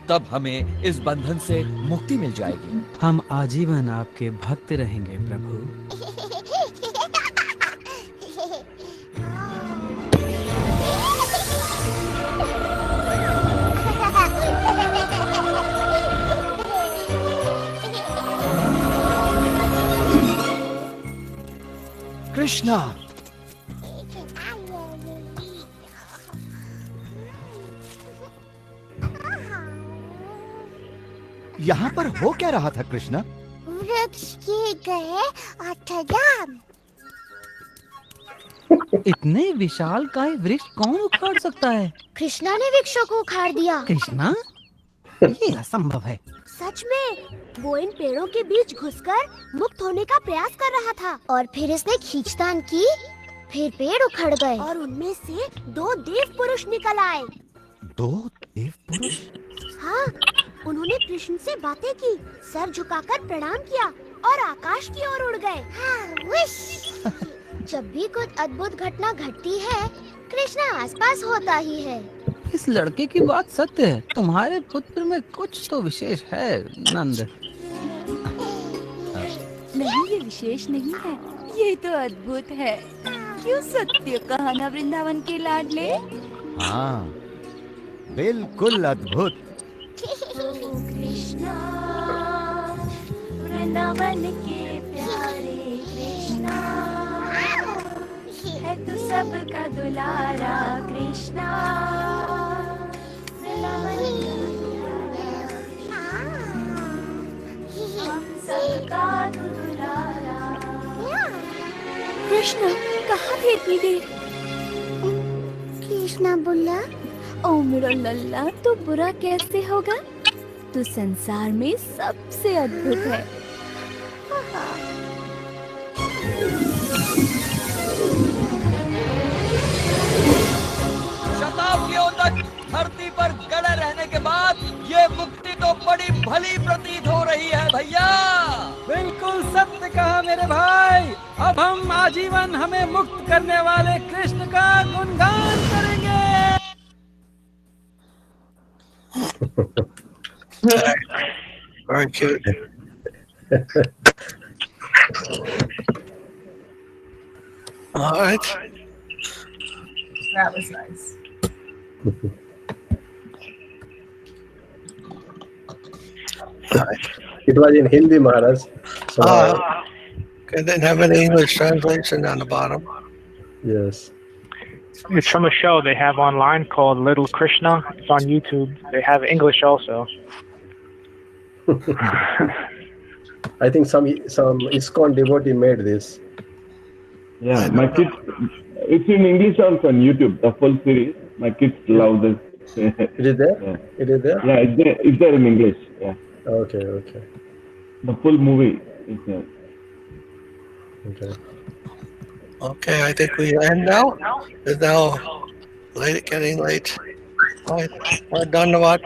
तब हमें इस बंधन से मुक्ति मिल जाएगी। हम आजीवन आपके भक्त रहेंगे प्रभु। कृष्णा, यहाँ पर हो क्या रहा था कृष्णा? वृक्ष के गए अठजाम। इतने विशाल काय वृक्ष कौन उखाड़ सकता है? कृष्णा ने वृक्षों को उखाड़ दिया। कृष्णा? ये असंभव है। सच में वो इन पेड़ों के बीच घुसकर मुक्त होने का प्रयास कर रहा था और फिर इसने खींचतान की। फिर पेड़ उखड़ गए और उनमें से 2 देव पुरुष निकल आए। 2 देव पुरुष? हाँ, उन्होंने कृष्ण से बातें की, सर झुकाकर प्रणाम किया और आकाश की ओर उड़ गए। हाँ, जब भी कुछ अद्भुत घटना घटती है, कृष्णा आसपास होता ही है। इस लड़के की बात सत्य है। तुम्हारे पुत्र में कुछ तो विशेष है नंद। नहीं, ये विशेष नहीं है, ये तो अद्भुत है। क्यों सत्य कहा ना वृंदावन के लाडले? हाँ, बिल्कुल अद्भुत। कृष्णा, वृंदावन के प्यारे कृष्णा, है तू सबका दुलारा कृष्णा। वृंदावन हम सबका दुलारा। कृष्णा कहाँ थे इतनी देर? कृष्णा बोला, ओ मेरा लल्ला, तो बुरा कैसे होगा? तू संसार में सबसे अद्भुत है। शताब्दियों तक धरती पर गड़े रहने के बाद ये मुक्ति तो बड़ी भली प्रतीत हो रही है भैया। बिल्कुल सत्य कहा मेरे भाई। अब हम आजीवन हमें मुक्त करने वाले कृष्ण का गुणगान करेंगे। Very cute. All right. That was nice. It was in Hindi, Maharaj. So, Okay, didn't have any English translation on the bottom. yes. It's from a show they have online called Little Krishna. It's on YouTube. They have English also. I think some ISKCON devotee made this. Yeah, my kids, it's in English also on YouTube, the full series. My kids love this. It is there? Yeah. It is there? Yeah, it's there in English. Yeah. Okay, okay. The full movie is there. Okay. Okay, I think we end now. It's now late, getting late. All right, we're done. What?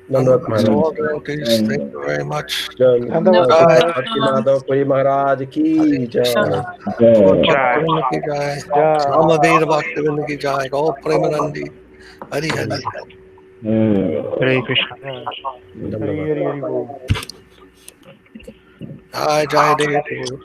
Dandavad So all Maharaj. devotees, thank you very much. Dandavad Bhakti Madhava Puri Maharaj ki jai. Bhaktivinoda ki jai. Ramaveer Bhaktivinoda ki jai. Go Premanandi. Hari Hari. Hare Krishna. Hari Hari Hari Bol. Jai Jai Dev Guru.